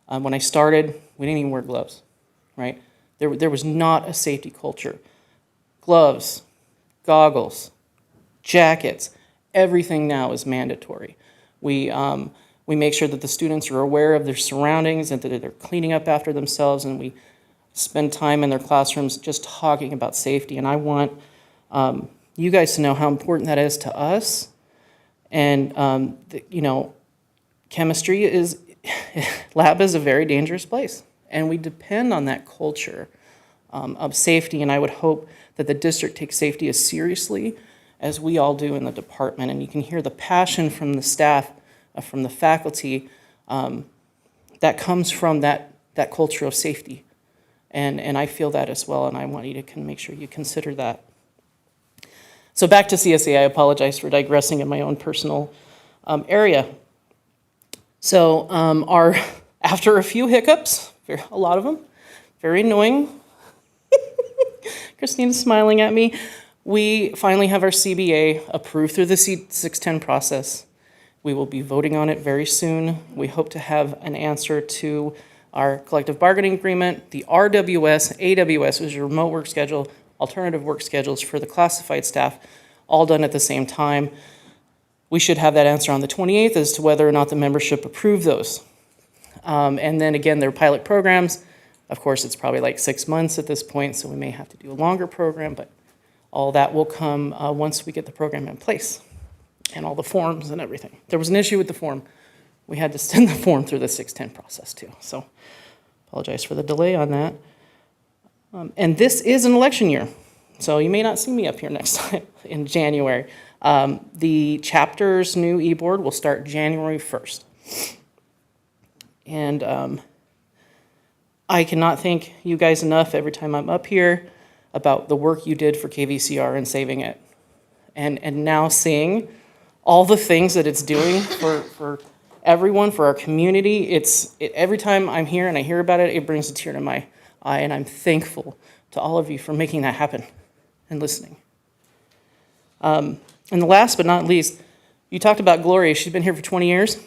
When I started, we didn't even wear gloves, right? There was not a safety culture. Gloves, goggles, jackets, everything now is mandatory. We make sure that the students are aware of their surroundings and that they're cleaning up after themselves, and we spend time in their classrooms just talking about safety. And I want you guys to know how important that is to us. And, chemistry lab is a very dangerous place, and we depend on that culture of safety, and I would hope that the district takes safety as seriously as we all do in the department. And you can hear the passion from the staff, from the faculty, that comes from that culture of safety. And I feel that as well, and I want you to make sure you consider that. So back to CSA, I apologize for digressing in my own personal area. So after a few hiccups, a lot of them, very annoying, Christina's smiling at me, we finally have our CBA approved through the C610 process. We will be voting on it very soon. We hope to have an answer to our collective bargaining agreement, the RWS, AWS, which is your remote work schedule, alternative work schedules for the classified staff, all done at the same time. We should have that answer on the 28th as to whether or not the membership approved those. And then again, they're pilot programs. Of course, it's probably like 6 months at this point, so we may have to do a longer program, but all that will come once we get the program in place and all the forms and everything. There was an issue with the form. We had to send the form through the 610 process too, so apologize for the delay on that. And this is an election year, so you may not see me up here next time in January. The chapter's new e-board will start January 1st. And I cannot thank you guys enough every time I'm up here about the work you did for KVCR and saving it. And now seeing all the things that it's doing for everyone, for our community, every time I'm here and I hear about it, it brings a tear to my eye, and I'm thankful to all of you for making that happen and listening. And the last but not least, you talked about Gloria. She's been here for 20 years.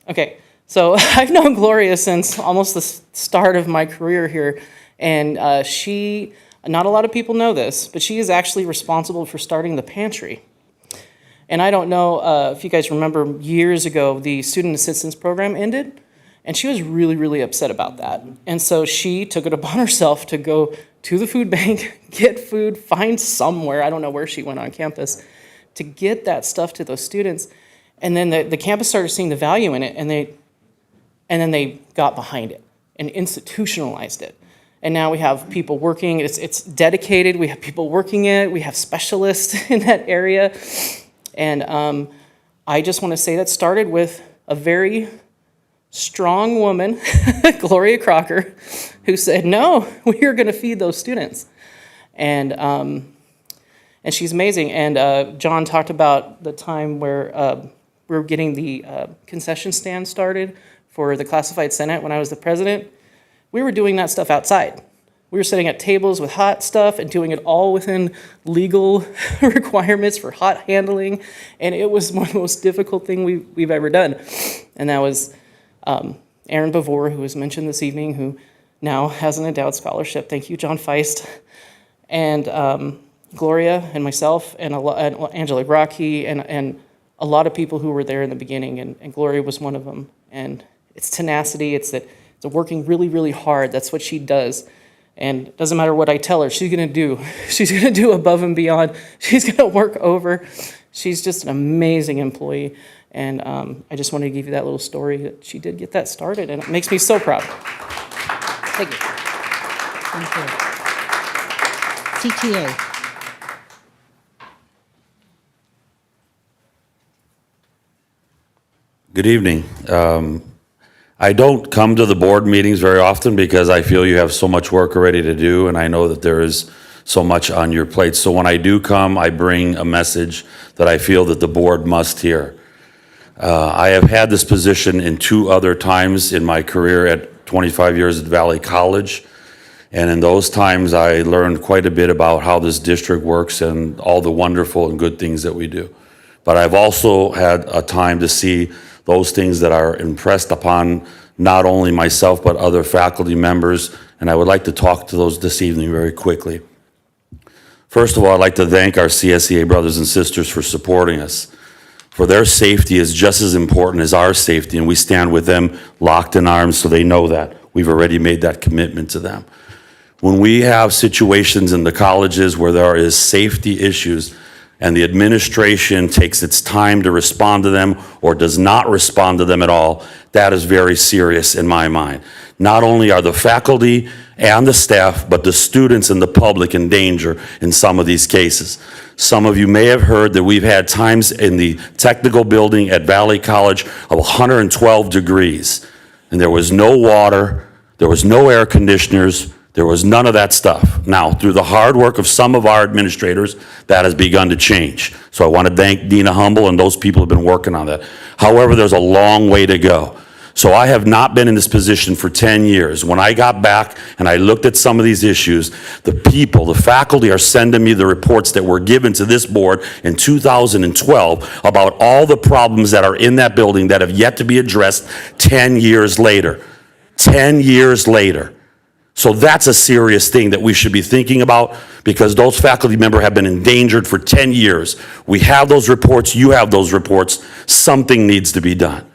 Okay, so I've known Gloria since almost the start of my career here, and not a lot of people know this, but she is actually responsible for starting the pantry. And I don't know if you guys remember years ago, the student assistance program ended, and she was really, really upset about that. And so she took it upon herself to go to the food bank, get food, find somewhere, I don't know where she went on campus, to get that stuff to those students. And then the campus started seeing the value in it, and then they got behind it and institutionalized it. And now we have people working, it's dedicated, we have people working it, we have specialists in that area. And I just want to say that started with a very strong woman, Gloria Crocker, who said, no, we are going to feed those students. And she's amazing. And John talked about the time where we were getting the concession stand started for the classified Senate when I was the president. We were doing that stuff outside. We were sitting at tables with hot stuff and doing it all within legal requirements for hot handling. And it was one of the most difficult thing we've ever done. And that was Aaron Bavor, who was mentioned this evening, who now has an endowed scholarship. Thank you, John Feist. And Gloria and myself and Angela Rocky and a lot of people who were there in the beginning. And Gloria was one of them. And it's tenacity. It's working really, really hard. That's what she does. And it doesn't matter what I tell her, she's going to do. She's going to do above and beyond. She's going to work over. She's just an amazing employee. And I just wanted to give you that little story that she did get that started, and it makes me so proud. Thank you. Thank you. CTA. Good evening. I don't come to the board meetings very often because I feel you have so much work already to do, and I know that there is so much on your plate. So when I do come, I bring a message that I feel that the board must hear. I have had this position in 2 other times in my career at 25 years at Valley College, and in those times I learned quite a bit about how this district works and all the wonderful and good things that we do. But I've also had a time to see those things that are impressed upon not only myself but other faculty members, and I would like to talk to those this evening very quickly. First of all, I'd like to thank our CSEA brothers and sisters for supporting us. For their safety is just as important as our safety, and we stand with them locked in arms so they know that. We've already made that commitment to them. When we have situations in the colleges where there is safety issues, and the administration takes its time to respond to them or does not respond to them at all, that is very serious in my mind. Not only are the faculty and the staff, but the students and the public in danger in some of these cases. Some of you may have heard that we've had times in the technical building at Valley College of 112 degrees, and there was no water, there was no air conditioners, there was none of that stuff. Now, through the hard work of some of our administrators, that has begun to change. So I want to thank Dina Humble and those people who have been working on that. However, there's a long way to go. So I have not been in this position for 10 years. When I got back and I looked at some of these issues, the people, the faculty are sending me the reports that were given to this board in 2012 about all the problems that are in that building that have yet to be addressed 10 years later. 10 years later. So that's a serious thing that we should be thinking about because those faculty members have been endangered for 10 years. We have those reports, you have those reports. Something needs to be done.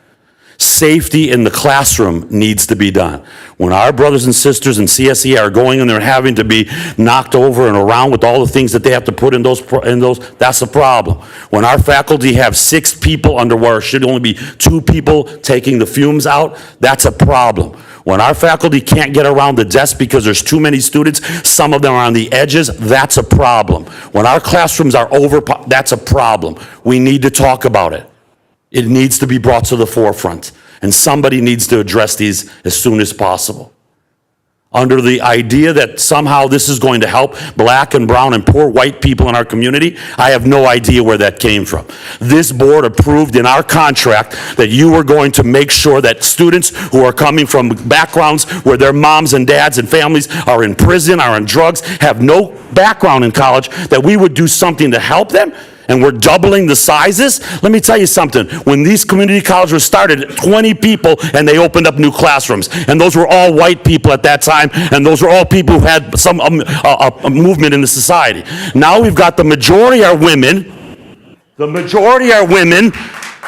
Safety in the classroom needs to be done. When our brothers and sisters in CSE are going and they're having to be knocked over and around with all the things that they have to put in those, that's a problem. When our faculty have 6 people under where it should only be 2 people taking the fumes out, that's a problem. When our faculty can't get around the desk because there's too many students, some of them are on the edges, that's a problem. When our classrooms are over, that's a problem. We need to talk about it. It needs to be brought to the forefront, and somebody needs to address these as soon as possible. Under the idea that somehow this is going to help black and brown and poor white people in our community, I have no idea where that came from. This board approved in our contract that you were going to make sure that students who are coming from backgrounds where their moms and dads and families are in prison, are on drugs, have no background in college, that we would do something to help them. And we're doubling the sizes. Let me tell you something. When these community colleges were started, 20 people, and they opened up new classrooms. And those were all white people at that time, and those were all people who had some a movement in the society. Now we've got the majority are women. The majority are women,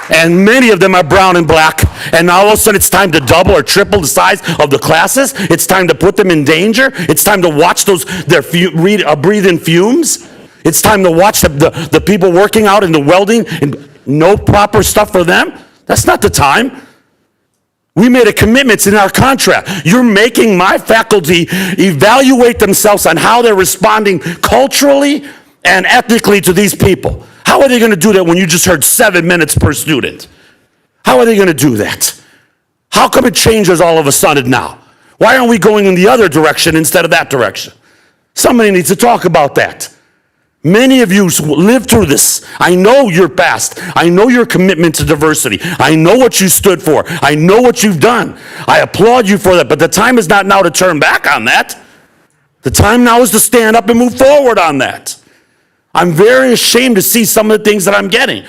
and many of them are brown and black. And now all of a sudden it's time to double or triple the size of the classes. It's time to put them in danger. It's time to watch their breathe in fumes. It's time to watch the people working out in the welding and no proper stuff for them. That's not the time. We made a commitment in our contract. You're making my faculty evaluate themselves on how they're responding culturally and ethnically to these people. How are they going to do that when you just heard 7 minutes per student? How are they going to do that? How come it changes all of a sudden now? Why aren't we going in the other direction instead of that direction? Somebody needs to talk about that. Many of you lived through this. I know your past. I know your commitment to diversity. I know what you stood for. I know what you've done. I applaud you for that, but the time is not now to turn back on that. The time now is to stand up and move forward on that. I'm very ashamed to see some of the things that I'm getting.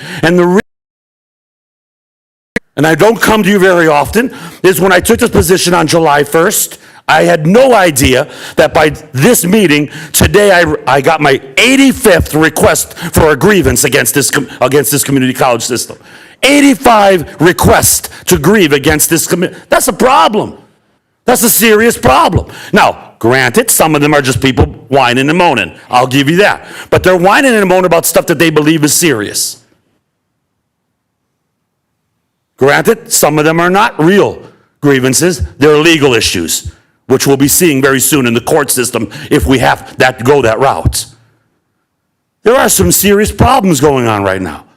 And I don't come to you very often, is when I took this position on July 1st, I had no idea that by this meeting, today I got my 85th request for a grievance against this community college system. 85 requests to grieve against this community. That's a problem. That's a serious problem. Now, granted, some of them are just people whining and moaning. I'll give you that. But they're whining and moaning about stuff that they believe is serious. Granted, some of them are not real grievances. They're legal issues, which we'll be seeing very soon in the court system if we have that go that route. There are some serious problems going on right now.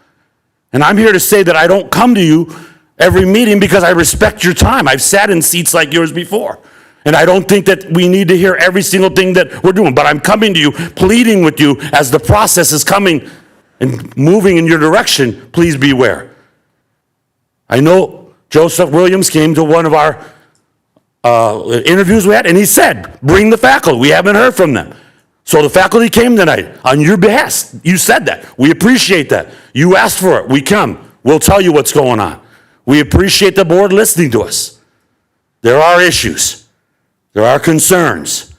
And I'm here to say that I don't come to you every meeting because I respect your time. I've sat in seats like yours before. And I don't think that we need to hear every single thing that we're doing. But I'm coming to you, pleading with you as the process is coming and moving in your direction. Please beware. I know Joseph Williams came to one of our interviews we had, and he said, bring the faculty. We haven't heard from them. So the faculty came tonight on your behest. You said that. We appreciate that. You asked for it. We come. We'll tell you what's going on. We appreciate the board listening to us. There are issues. There are concerns.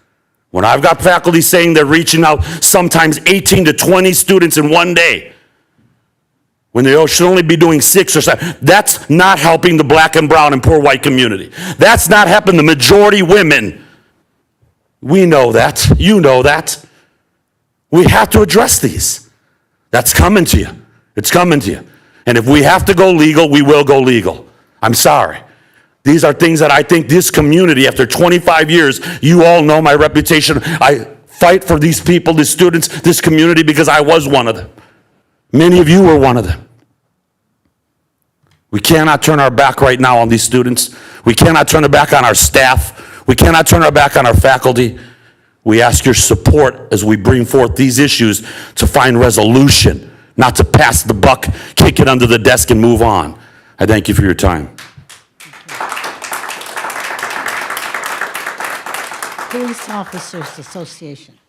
When I've got faculty saying they're reaching out sometimes 18 to 20 students in one day, when they should only be doing 6 or 7, that's not helping the black and brown and poor white community. That's not helping the majority women. We know that. You know that. We have to address these. That's coming to you. It's coming to you. And if we have to go legal, we will go legal. I'm sorry. These are things that I think this community, after 25 years, you all know my reputation. I fight for these people, these students, this community, because I was one of them. Many of you were one of them. We cannot turn our back right now on these students. We cannot turn our back on our staff. We cannot turn our back on our faculty. We ask your support as we bring forth these issues to find resolution, not to pass the buck, kick it under the desk, and move on. I thank you for your time. Police Officers Association.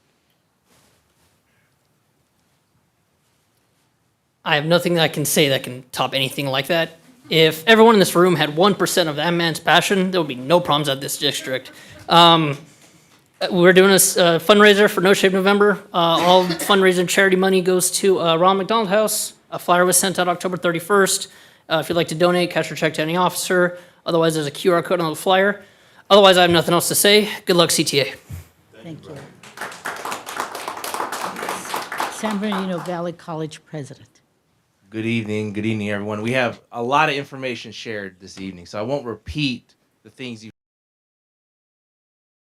I have nothing I can say that can top anything like that. If everyone in this room had 1% of that man's passion, there would be no problems at this district. We're doing a fundraiser for No Shave November. All fundraising charity money goes to Ronald McDonald House. A flyer was sent out October 31st. If you'd like to donate, cash your check to any officer. Otherwise, there's a QR code on the flyer. Otherwise, I have nothing else to say. Good luck, CTA. Thank you. San Bernardino Valley College President. Good evening, everyone. We have a lot of information shared this evening, so I won't repeat the things you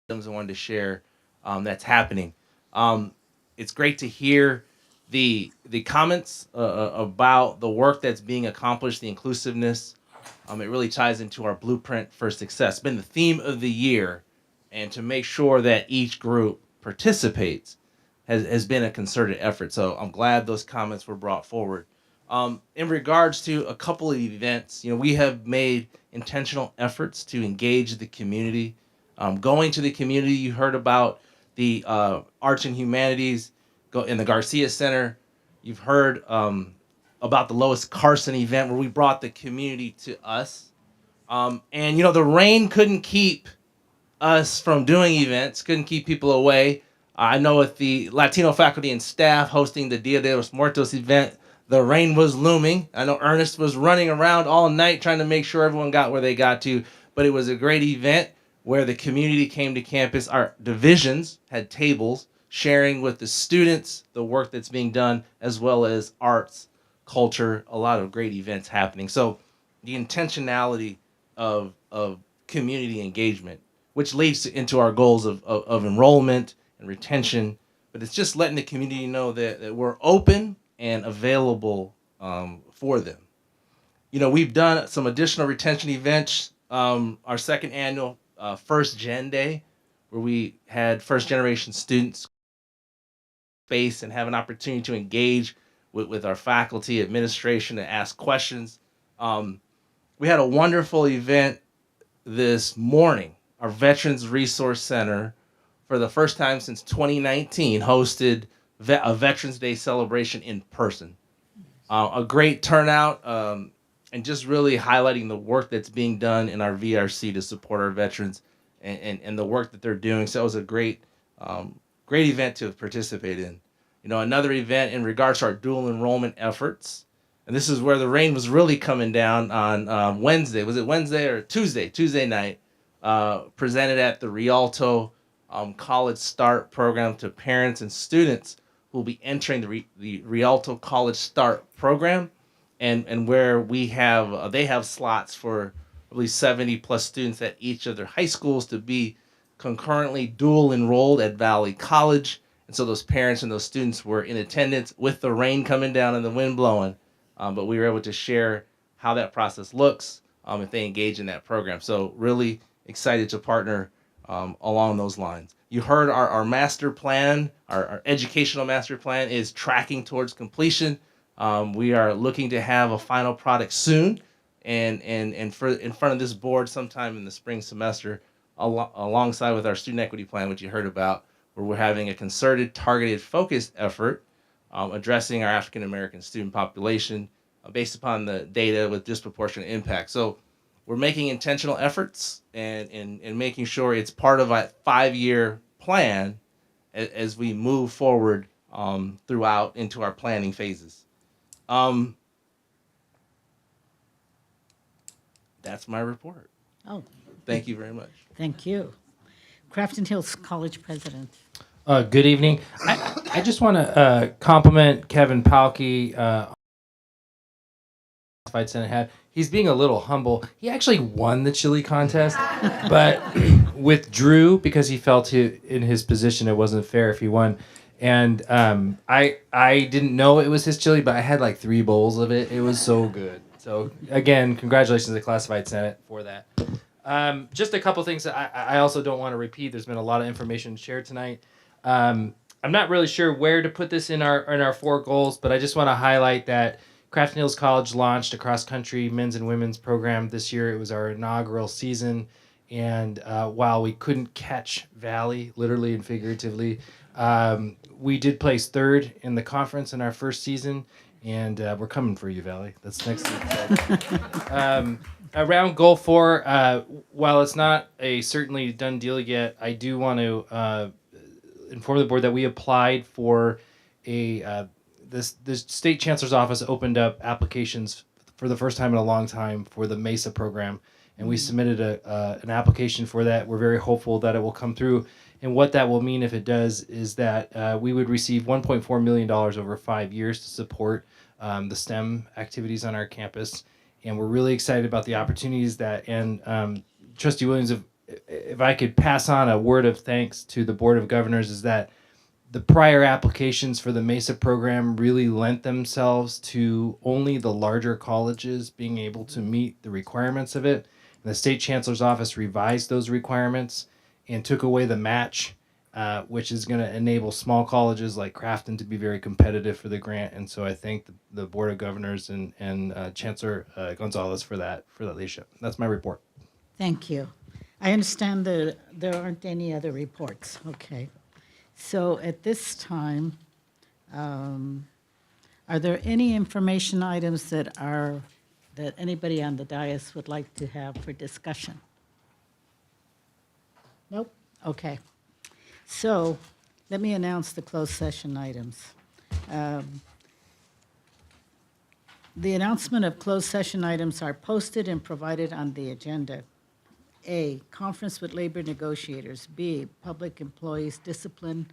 wanted to share that's happening. It's great to hear the comments about the work that's being accomplished, the inclusiveness. It really ties into our blueprint for success. It's been the theme of the year, and to make sure that each group participates has been a concerted effort. So I'm glad those comments were brought forward. In regards to a couple of events, we have made intentional efforts to engage the community. Going to the community, you heard about the Arts and Humanities in the Garcia Center. You've heard about the Lois Carson event where we brought the community to us. And the rain couldn't keep us from doing events, couldn't keep people away. I know with the Latino faculty and staff hosting the Dia de los Muertos event, the rain was looming. I know Ernest was running around all night trying to make sure everyone got where they got to, but it was a great event where the community came to campus. Our divisions had tables sharing with the students the work that's being done, as well as arts, culture, a lot of great events happening. So the intentionality of community engagement, which leads into our goals of enrollment and retention, but it's just letting the community know that we're open and available for them. We've done some additional retention events. Our second annual First Gen Day, where we had first generation students space and have an opportunity to engage with our faculty, administration, and ask questions. We had a wonderful event this morning. Our Veterans Resource Center for the first time since 2019, hosted a Veterans Day celebration in person. A great turnout, and just really highlighting the work that's being done in our VRC to support our veterans and the work that they're doing. So it was a great event to participate in. Another event in regards to our dual enrollment efforts, and this is where the rain was really coming down on Wednesday. Was it Wednesday or Tuesday? Tuesday night, presented at the Rialto College Start program to parents and students who will be entering the Rialto College Start program, and where they have slots for at least 70 plus students at each of their high schools to be concurrently dual enrolled at Valley College. And so those parents and those students were in attendance with the rain coming down and the wind blowing, but we were able to share how that process looks if they engage in that program. So really excited to partner along those lines. You heard our master plan, our educational master plan is tracking towards completion. We are looking to have a final product soon, and in front of this board sometime in the spring semester, alongside with our student equity plan, which you heard about, where we're having a concerted, targeted, focused effort addressing our African American student population based upon the data with disproportionate impact. So we're making intentional efforts and making sure it's part of a 5-year plan as we move forward throughout into our planning phases. That's my report. Oh, Thank you very much. thank you. Crafton Hills College President. Good evening. I just want to compliment Kevin Palke, classified Senate head. He's being a little humble. He actually won the chili contest, but withdrew because he felt in his position it wasn't fair if he won. And I didn't know it was his chili, but I had like 3 bowls of it. It was so good. So again, congratulations to the classified Senate for that. Just a couple things that I also don't want to repeat. There's been a lot of information shared tonight. I'm not really sure where to put this in our 4 goals, but I just want to highlight that Crafton Hills College launched a cross-country men's and women's program this year. It was our inaugural season, and while we couldn't catch Valley, literally and figuratively, we did place 3rd in the conference in our first season, and we're coming for you, Valley. That's next week. Around goal 4, while it's not a certainly done deal yet, I do want to inform the board that we applied for the state chancellor's office opened up applications for the first time in a long time for the MESA program, and we submitted an application for that. We're very hopeful that it will come through, and what that will mean if it does is that we would receive $1.4 million over 5 years to support the STEM activities on our campus, and we're really excited about the opportunities that, and Trustee Williams, if I could pass on a word of thanks to the Board of Governors, is that the prior applications for the MESA program really lent themselves to only the larger colleges being able to meet the requirements of it. And the state chancellor's office revised those requirements and took away the match, which is going to enable small colleges like Crafton to be very competitive for the grant. And so I thank the Board of Governors and Chancellor Gonzalez for that leadership. That's my report. Thank you. I understand that there aren't any other reports. Okay. So at this time, are there any information items that anybody on the dais would like to have for discussion? Nope. Okay. So let me announce the closed session items. The announcement of closed session items are posted and provided on the agenda. A, conference with labor negotiators. B, public employees discipline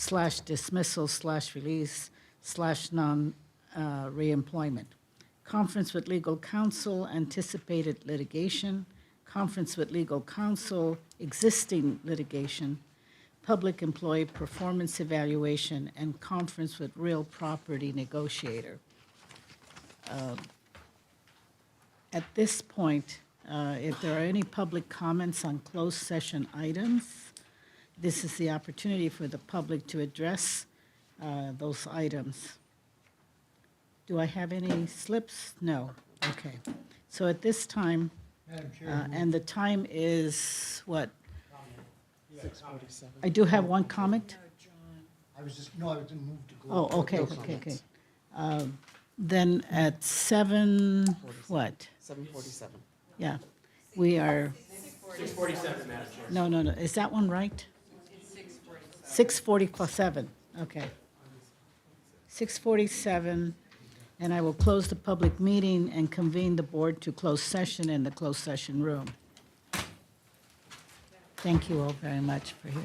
/ dismissal / release / non-reemployment. Conference with legal counsel, anticipated litigation. Conference with legal counsel, existing litigation. Public employee performance evaluation, and conference with real property negotiator. At this point, if there are any public comments on closed session items, this is the opportunity for the public to address those items. Do I have any slips? No. Okay. So at this time, Madam Chair, and the time is what? I do have one comment. I was just, no, I was going to move to go. Oh, okay, okay. Then at 7, what? 7:47. Yeah, we are, 6:47, Madam Chair. no, is that one right? 6:47, okay. 6:47, and I will close the public meeting and convene the board to closed session in the closed session room. Thank you all very much for here.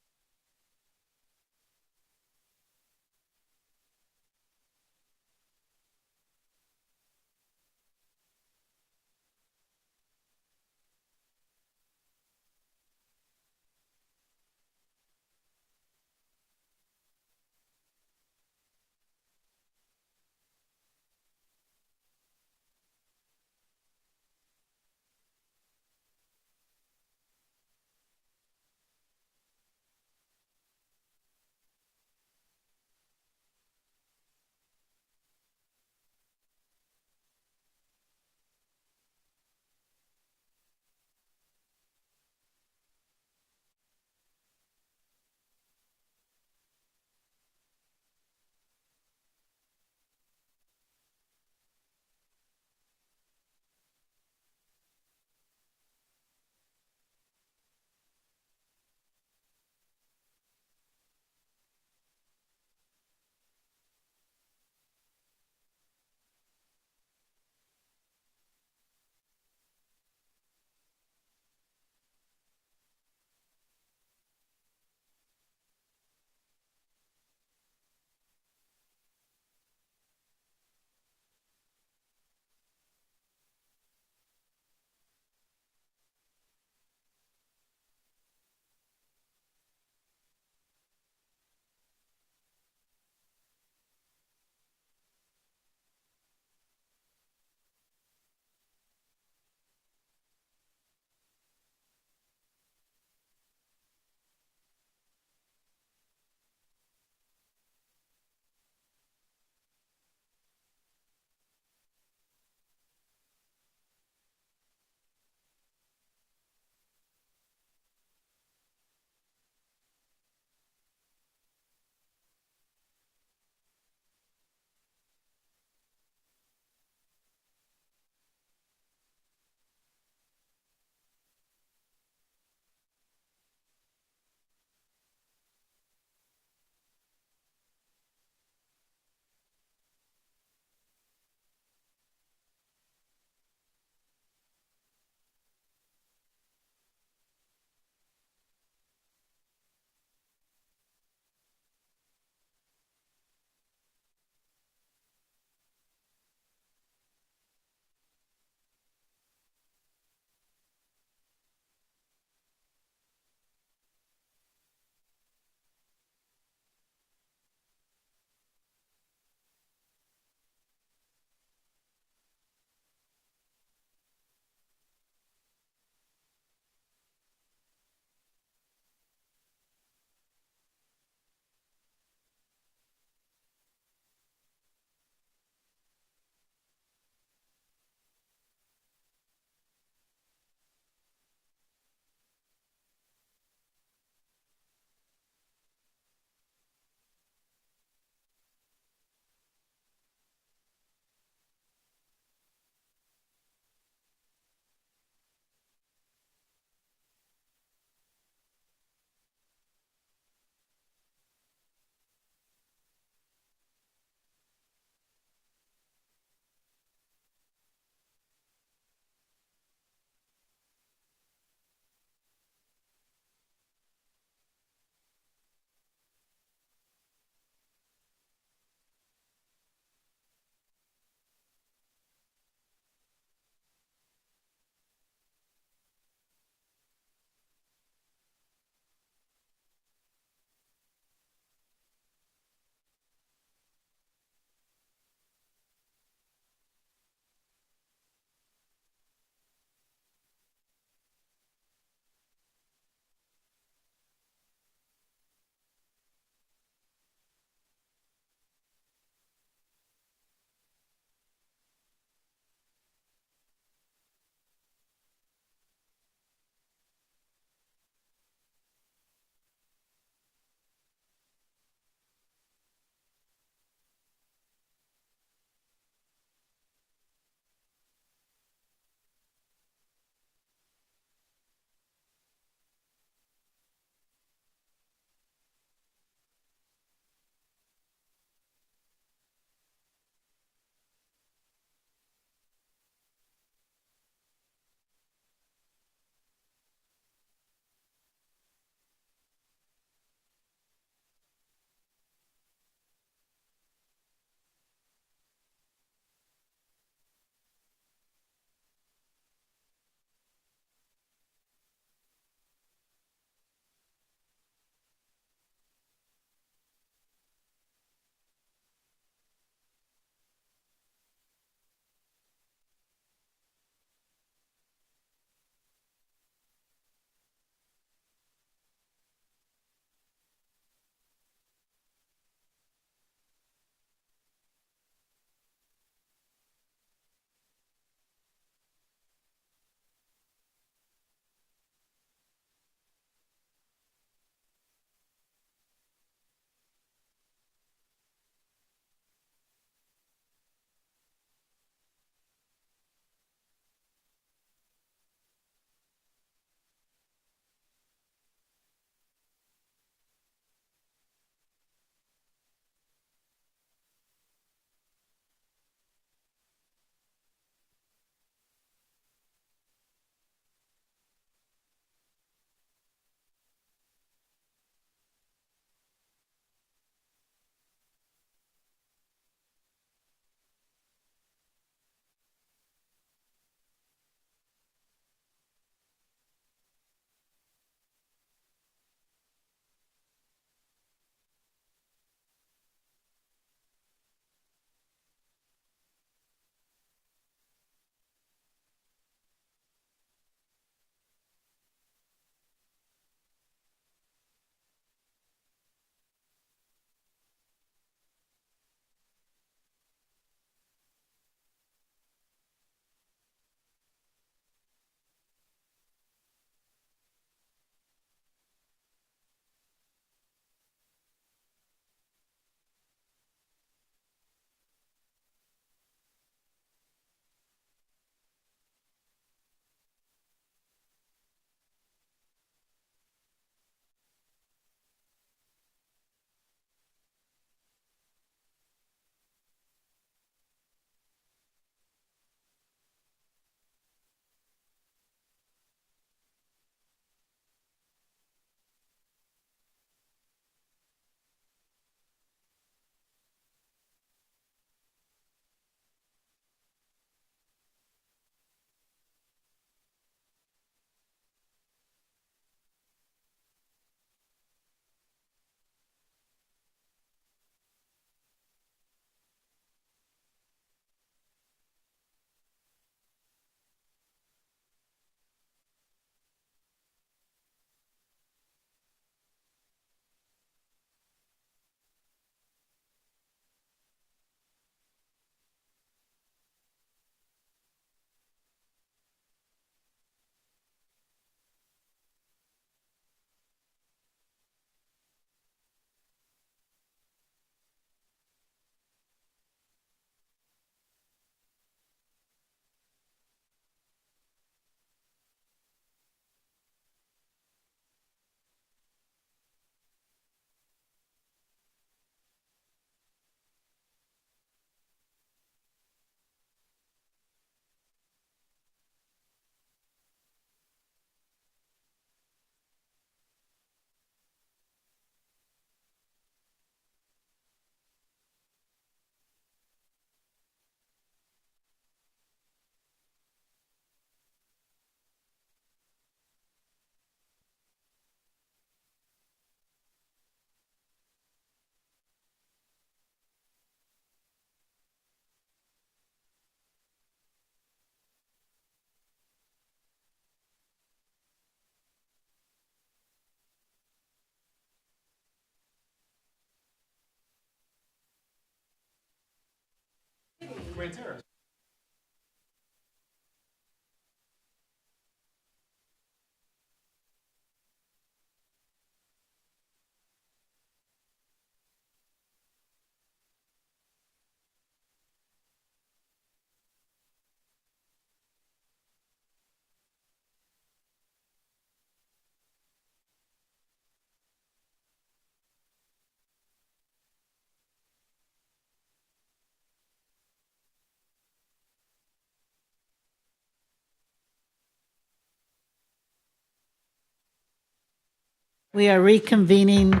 We are reconvening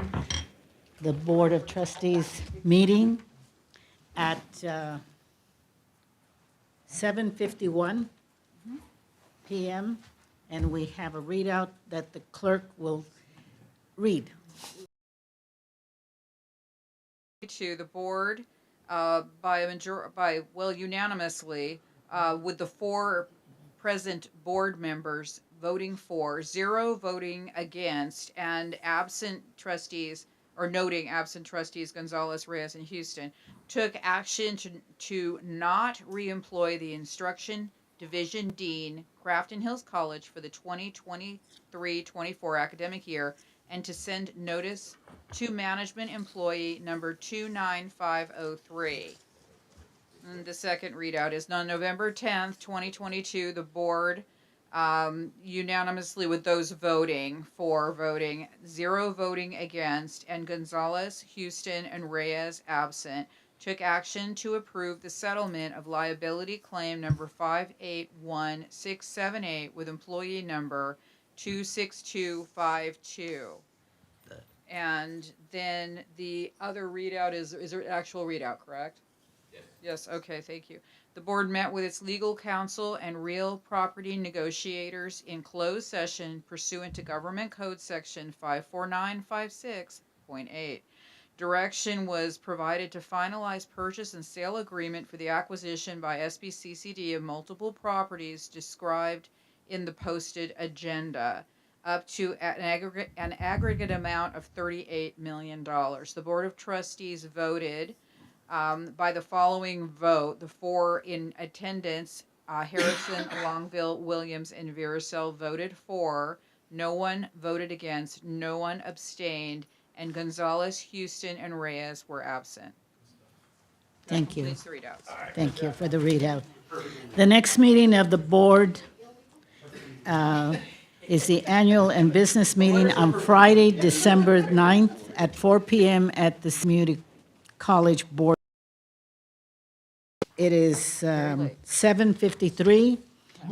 the Board of Trustees meeting at 7:51 PM, and we have a readout that the clerk will read. To the board unanimously, with the 4 present board members voting for, 0 voting against, and absent trustees, or noting absent trustees Gonzalez, Reyes, and Houston, took action to not reemploy the Instruction Division Dean, Crafton Hills College, for the 2023-24 academic year, and to send notice to management employee number 29503. And the second readout is on November 10th, 2022, the board unanimously, with those voting for, 0 voting against, and Gonzalez, Houston, and Reyes absent, took action to approve the settlement of liability claim number 581678 with employee number 26252. And then the other readout is there an actual readout, correct? Yes. Yes, okay, thank you. The board met with its legal counsel and real property negotiators in closed session pursuant to Government Code Section 54956.8. Direction was provided to finalize purchase and sale agreement for the acquisition by SBCCD of multiple properties described in the posted agenda, up to an aggregate amount of $38 million. The Board of Trustees voted by the following vote: the 4 in attendance, Harrison, Longville, Williams, and Vericel voted for, no one voted against, no one abstained, and Gonzalez, Houston, and Reyes were absent. Thank you. Completes the readouts. Thank you for the readout. The next meeting of the board is the annual and business meeting on Friday, December 9th at 4 p.m. at the Community College Board. It is 7:53,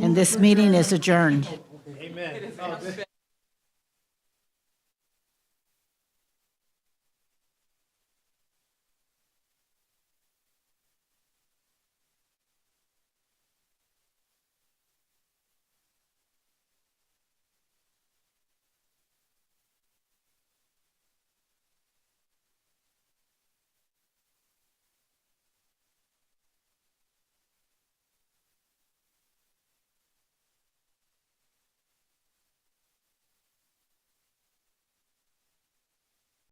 and this meeting is adjourned. Amen.